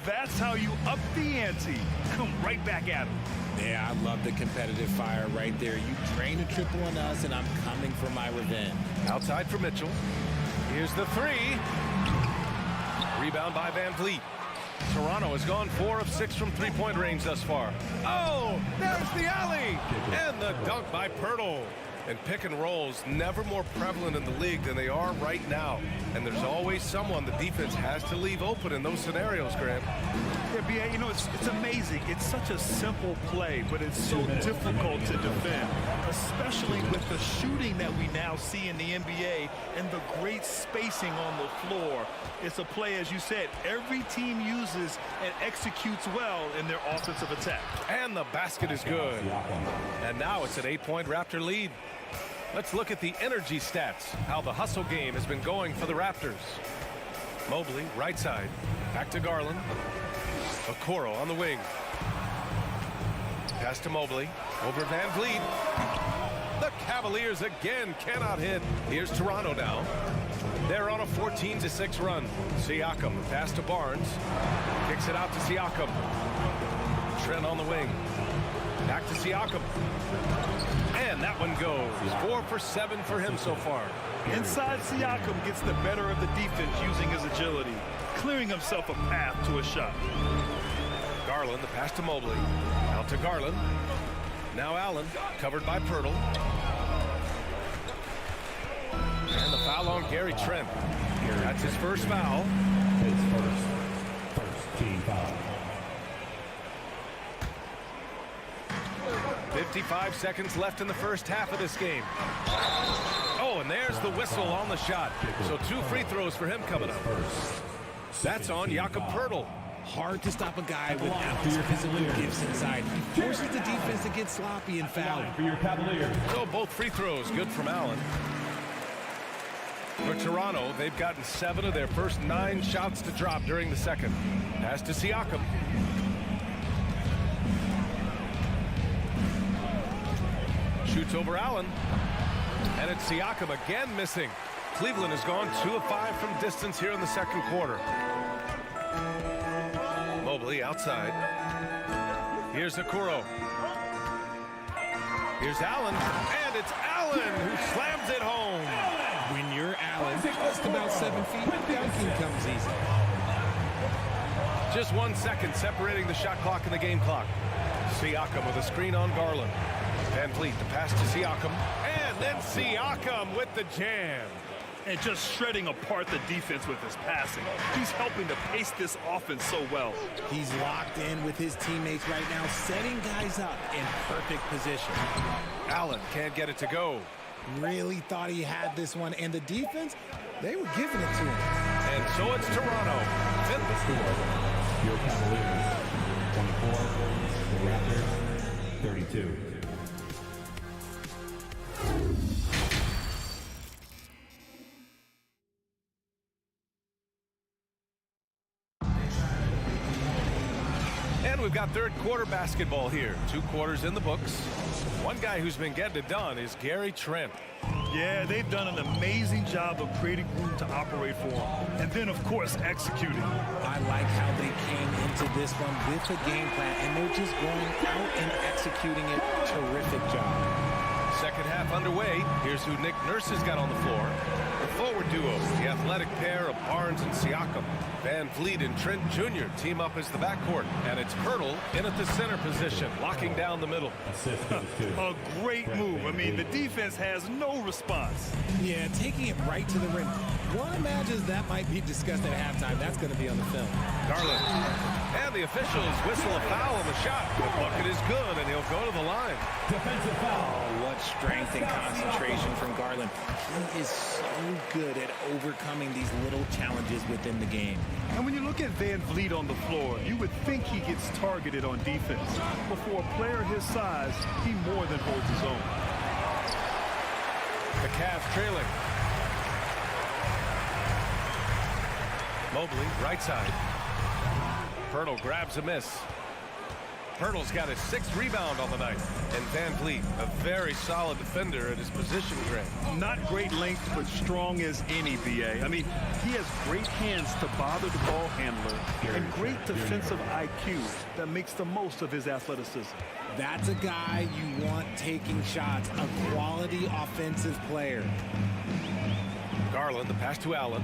S8: That's how you up the ante. Come right back at him.
S9: Yeah, I love the competitive fire right there. You drain a triple on us, and I'm coming for my revenge.
S7: Outside for Mitchell. Here's the 3. Rebound by Van Vliet. Toronto has gone 4 of 6 from three-point range thus far. Oh, there's the alley. And the dunk by Poeltl. And pick and rolls never more prevalent in the league than they are right now. And there's always someone the defense has to leave open in those scenarios, Graham.
S8: Yeah, B.A., you know, it's amazing. It's such a simple play, but it's so difficult to defend, especially with the shooting that we now see in the NBA and the great spacing on the floor. It's a play, as you said, every team uses and executes well in their offensive attack.
S7: And the basket is good. And now it's an 8-point Raptor lead. Let's look at the energy stats, how the hustle game has been going for the Raptors. Mobley, right side, back to Garland. Okoro on the wing. Pass to Mobley, over Van Vliet. The Cavaliers again cannot hit. Here's Toronto now. They're on a 14-6 run. Siakam, pass to Barnes. Kicks it out to Siakam. Trent on the wing. Back to Siakam. And that one goes. 4 for 7 for him so far.
S8: Inside, Siakam gets the better of the defense using his agility, clearing himself a path to a shot.
S7: Garland, the pass to Mobley. Out to Garland. Now Allen, covered by Pirtle. And the foul on Gary Trent. That's his first foul.
S5: His first team foul.
S7: 55 seconds left in the first half of this game. Oh, and there's the whistle on the shot. So 2 free throws for him coming up. That's on Jakob Pirtle.
S9: Hard to stop a guy without his physical gifts inside. He forces the defense to get sloppy and foul.
S5: For your Cavaliers.
S7: So both free throws good from Allen. For Toronto, they've gotten 7 of their first 9 shots to drop during the second. Pass to Siakam. Shoots over Allen. And it's Siakam again missing. Cleveland has gone 2 of 5 from distance here in the second quarter. Mobley outside. Here's Okoro. Here's Allen. And it's Allen who slams it home.
S9: When you're Allen, just about 7 feet, dunking comes easy.
S7: Just 1 second separating the shot clock and the game clock. Siakam with a screen on Garland. Van Vliet, the pass to Siakam. And then Siakam with the jam.
S8: And just shredding apart the defense with his passing. He's helping to pace this offense so well.
S9: He's locked in with his teammates right now, setting guys up in perfect position.
S7: Allen can't get it to go.
S9: Really thought he had this one, and the defense, they were giving it to him.
S7: And so it's Toronto.
S5: Your Cavaliers, 24. The Raptors, 32.
S7: And we've got third quarter basketball here. 2 quarters in the books. One guy who's been getting it done is Gary Trent.
S8: Yeah, they've done an amazing job of creating room to operate for him. And then, of course, executing.
S9: I like how they came into this one with a game plan, and they're just going out and executing it. Terrific job.
S7: Second half underway. Here's who Nick Nurse has got on the floor. The forward duo, the athletic pair of Barnes and Siakam. Van Vliet and Trent Jr. team up as the backcourt. And it's Pirtle in at the center position, locking down the middle.
S8: A great move. I mean, the defense has no response.
S9: Yeah, taking it right to the rim. One imagines that might be discussed at halftime. That's going to be on the film.
S7: Garland. And the officials whistle a foul on the shot. The bucket is good, and he'll go to the line.
S5: Defensive foul.
S9: Oh, what strength and concentration from Garland. He is so good at overcoming these little challenges within the game.
S8: And when you look at Van Vliet on the floor, you would think he gets targeted on defense. But for a player his size, he more than holds his own.
S7: The Cavs trailing. Mobley, right side. Pirtle grabs a miss. Pirtle's got his 6th rebound on the night. And Van Vliet, a very solid defender at his position grade.
S8: Not great length, but strong as any, BA. I mean, he has great hands to bother the ball handler and great defensive IQ that makes the most of his athleticism.
S9: That's a guy you want taking shots, a quality offensive player.
S7: Garland, the pass to Allen.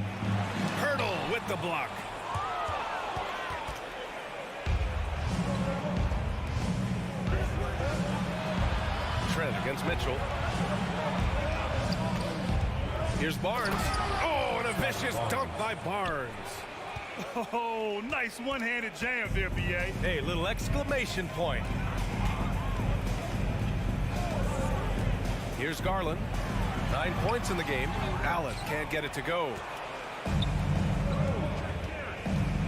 S7: Pirtle with the block. Trent against Mitchell. Here's Barnes. Oh, and a vicious dunk by Barnes.
S8: Oh, nice one-handed jam there, BA.
S7: Hey, little exclamation point. Here's Garland. 9 points in the game. Allen can't get it to go.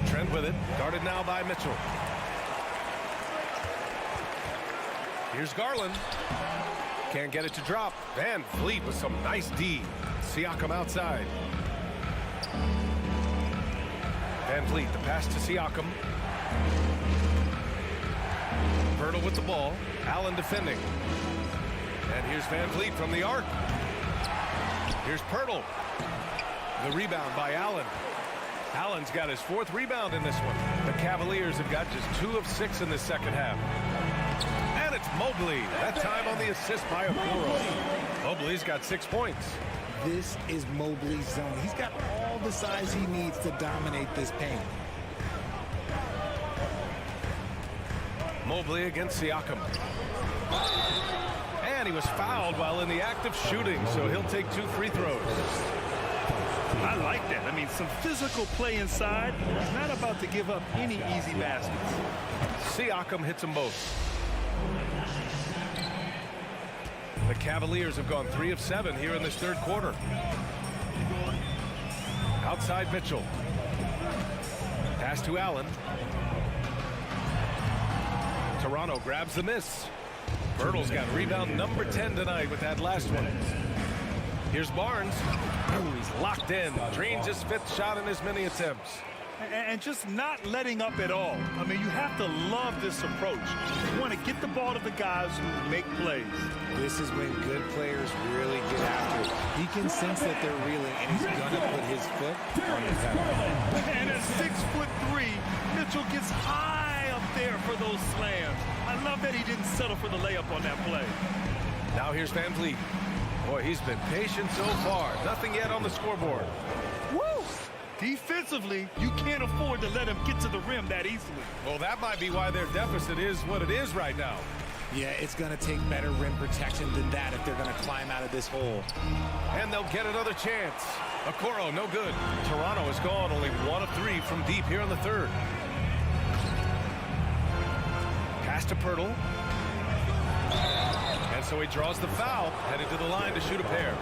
S7: Trent with it. Guarded now by Mitchell. Here's Garland. Can't get it to drop. Van Vliet with some nice D. Siakam outside. Van Vliet, the pass to Siakam. Pirtle with the ball. Allen defending. And here's Van Vliet from the arc. Here's Pirtle. The rebound by Allen. Allen's got his 4th rebound in this one. The Cavaliers have got just 2 of 6 in this second half. And it's Mobley. That time on the assist by Okoro. Mobley's got 6 points.
S9: This is Mobley's zone. He's got all the size he needs to dominate this paint.
S7: Mobley against Siakam. And he was fouled while in the act of shooting, so he'll take 2 free throws.
S8: I like that. I mean, some physical play inside. He's not about to give up any easy baskets.
S7: Siakam hits them both. The Cavaliers have gone 3 of 7 here in this third quarter. Outside Mitchell. Pass to Allen. Toronto grabs the miss. Birtle's got rebound number 10 tonight with that last one. Here's Barnes. Ooh, he's locked in. Drains his 5th shot in as many attempts.
S8: And just not letting up at all. I mean, you have to love this approach. You want to get the ball to the guys who make plays.
S9: This is when good players really get after it. He can sense that they're reeling, and he's going to put his foot on the pedal.
S8: And at 6'3", Mitchell gets high up there for those slams. I love that he didn't settle for the layup on that play.
S7: Now here's Van Vliet. Boy, he's been patient so far. Nothing yet on the scoreboard.
S8: Woo! Defensively, you can't afford to let him get to the rim that easily.
S7: Well, that might be why their deficit is what it is right now.
S9: Yeah, it's going to take better rim protection than that if they're going to climb out of this hole.
S7: And they'll get another chance. Okoro, no good. Toronto has gone only 1 of 3 from deep here in the third. Pass to Pirtle. And so he draws the foul, headed to the line to shoot a pair.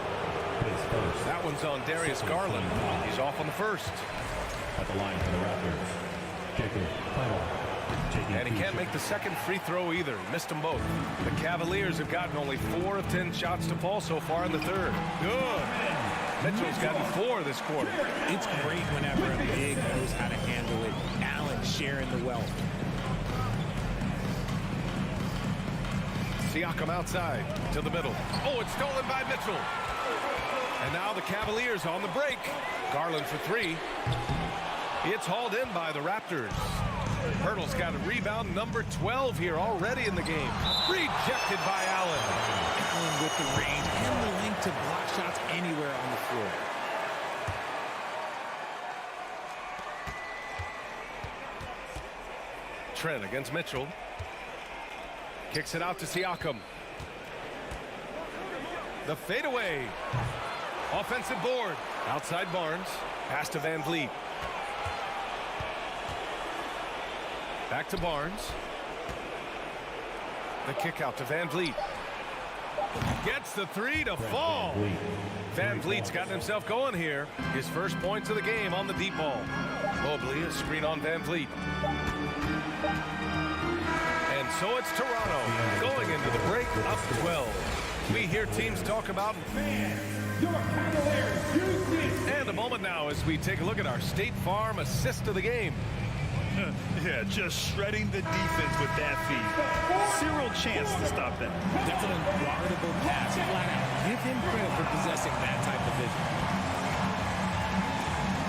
S7: That one's on Darius Garland. He's off on the first.
S5: At the line for the Raptors,
S7: And he can't make the second free throw either. Missed them both. The Cavaliers have gotten only 4 of 10 shots to fall so far in the third. Good. Mitchell's gotten 4 this quarter.
S9: It's great whenever a big knows how to handle it. Allen sharing the wealth.
S7: Siakam outside to the middle. Oh, it's stolen by Mitchell. And now the Cavaliers on the break. Garland for 3. It's hauled in by the Raptors. Pirtle's got a rebound number 12 here already in the game. Rejected by Allen.
S9: Allen with the range and the length to block shots anywhere on the floor.
S7: Trent against Mitchell. Kicks it out to Siakam. The fadeaway. Offensive board. Outside Barnes. Pass to Van Vliet. Back to Barnes. The kick out to Van Vliet. Gets the 3 to fall. Van Vliet's gotten himself going here. His first points of the game on the deep ball. Mobley, a screen on Van Vliet. And so it's Toronto going into the break up 12. We hear teams talk about and a moment now as we take a look at our State Farm assist of the game.
S8: Yeah, just shredding the defense with that feed. Zero chance to stop that.
S9: That's an unguardable pass. Flat out. Give him credit for possessing that type of vision.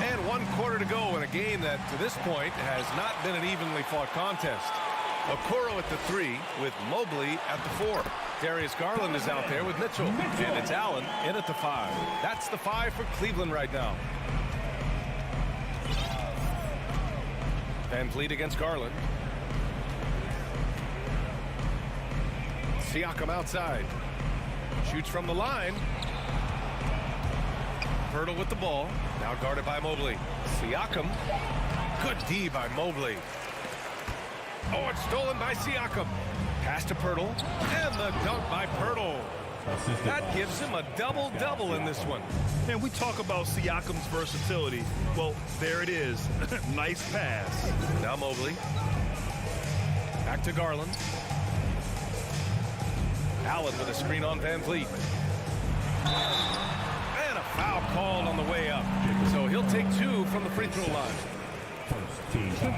S7: And 1 quarter to go in a game that to this point has not been an evenly fought contest. Okoro at the 3 with Mobley at the 4. Darius Garland is out there with Mitchell. And it's Allen in at the 5. That's the 5 for Cleveland right now. Van Vliet against Garland. Siakam outside. Shoots from the line. Pirtle with the ball. Now guarded by Mobley. Siakam. Good D by Mobley. Oh, it's stolen by Siakam. Pass to Pirtle. And the dunk by Pirtle. That gives him a double-double in this one.
S8: And we talk about Siakam's versatility. Well, there it is. Nice pass.
S7: Now Mobley. Back to Garland. Allen with a screen on Van Vliet. And a foul called on the way up. So he'll take 2 from the free throw line.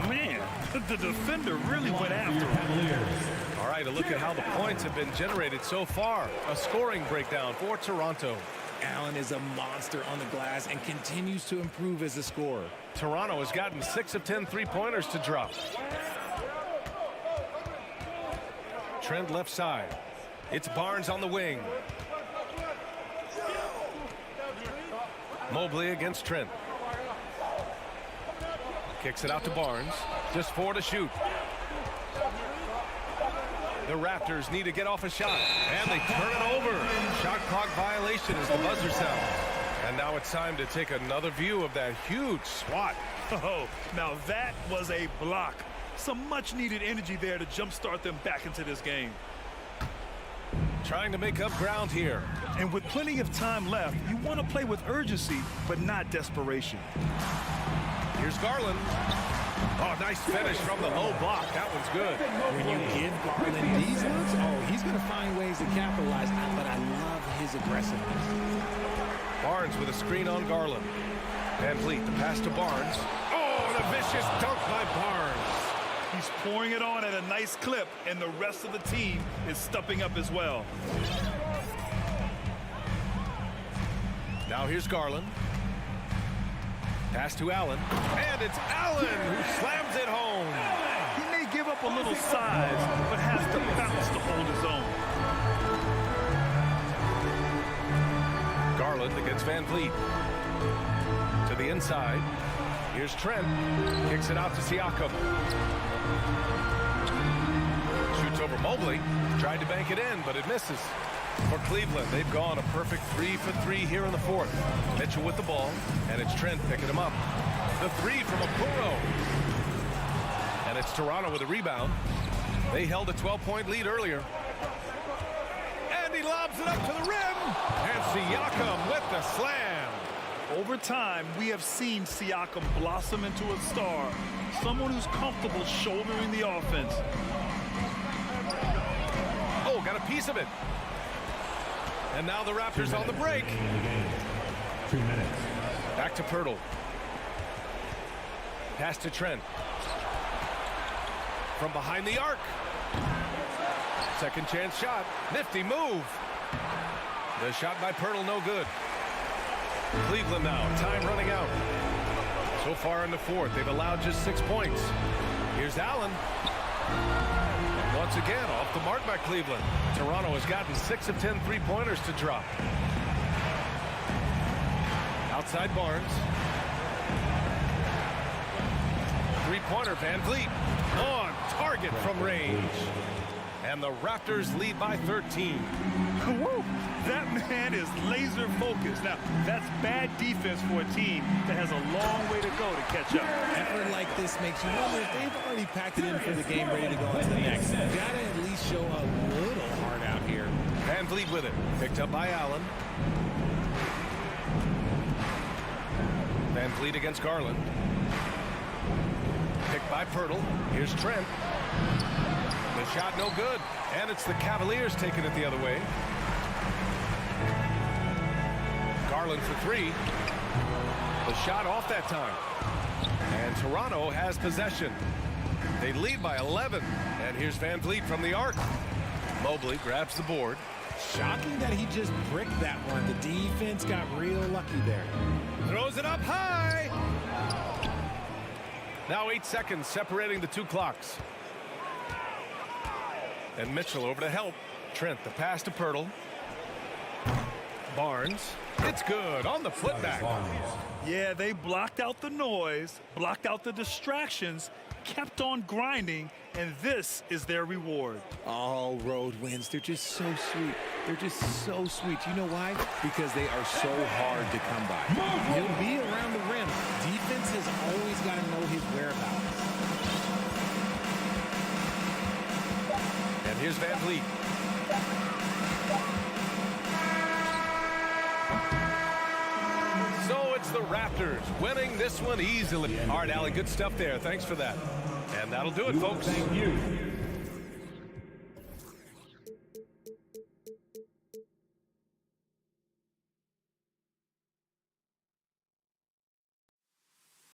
S8: Man, the defender really went after him.
S7: All right, a look at how the points have been generated so far. A scoring breakdown for Toronto.
S9: Allen is a monster on the glass and continues to improve as a scorer.
S7: Toronto has gotten 6 of 10 three-pointers to drop. Trent left side. It's Barnes on the wing. Mobley against Trent. Kicks it out to Barnes. Just 4 to shoot. The Raptors need to get off a shot, and they turn it over. Shot clock violation as the buzzer sounds. And now it's time to take another view of that huge swat.
S8: Oh, now that was a block. Some much-needed energy there to jumpstart them back into this game.
S7: Trying to make up ground here.
S8: And with plenty of time left, you want to play with urgency, but not desperation.
S7: Here's Garland. Oh, nice finish from the low block. That one's good.
S9: When you give Garland these looks, he's going to find ways to capitalize. But I love his aggressiveness.
S7: Barnes with a screen on Garland. Van Vliet, the pass to Barnes. Oh, and a vicious dunk by Barnes.
S8: He's pouring it on at a nice clip, and the rest of the team is stepping up as well.
S7: Now here's Garland. Pass to Allen, and it's Allen who slams it home.
S8: He may give up a little size, but has the balance to hold his own.
S7: Garland against Van Vliet. To the inside. Here's Trent. Kicks it out to Siakam. Shoots over Mobley. Tried to bank it in, but it misses. For Cleveland, they've gone a perfect 3 for 3 here in the fourth. Mitchell with the ball, and it's Trent picking him up. The three from Okoro. And it's Toronto with a rebound. They held a 12-point lead earlier. And he lobs it up to the rim. And Siakam with the slam.
S8: Over time, we have seen Siakam blossom into a star. Someone who's comfortable shouldering the offense.
S7: Oh, got a piece of it. And now the Raptors on the break.
S5: 2 minutes.
S7: Back to Pirtle. Pass to Trent. From behind the arc. Second chance shot. Nifty move. The shot by Pirtle, no good. Cleveland now, time running out. So far in the fourth, they've allowed just 6 points. Here's Allen. Once again, off the mark by Cleveland. Toronto has gotten 6 of 10 three-pointers to drop. Outside Barnes. Three-pointer, Van Vliet. On target from range. And the Raptors lead by 13.
S8: Woo! That man is laser focused. Now, that's bad defense for a team that has a long way to go to catch up.
S9: Effort like this makes you wonder if they've already packed it in for the game, ready to go into the next. You gotta at least show a little heart out here.
S7: Van Vliet with it. Picked up by Allen. Van Vliet against Garland. Picked by Pirtle. Here's Trent. The shot no good. And it's the Cavaliers taking it the other way. Garland for three. The shot off that time. And Toronto has possession. They lead by 11. And here's Van Vliet from the arc. Mobley grabs the board.
S9: Shocking that he just bricked that one. The defense got real lucky there.
S7: Throws it up high. Now 8 seconds separating the two clocks. And Mitchell over to help. Trent, the pass to Pirtle. Barnes. It's good on the putback.
S8: Yeah, they blocked out the noise, blocked out the distractions, kept on grinding, and this is their reward.
S9: All road wins. They're just so sweet. They're just so sweet. You know why? Because they are so hard to come by. He'll be around the rim. Defense has always got to know his whereabouts.
S7: And here's Van Vliet. So it's the Raptors winning this one easily. All right, Allie, good stuff there. Thanks for that. And that'll do it, folks.
S5: Thank you.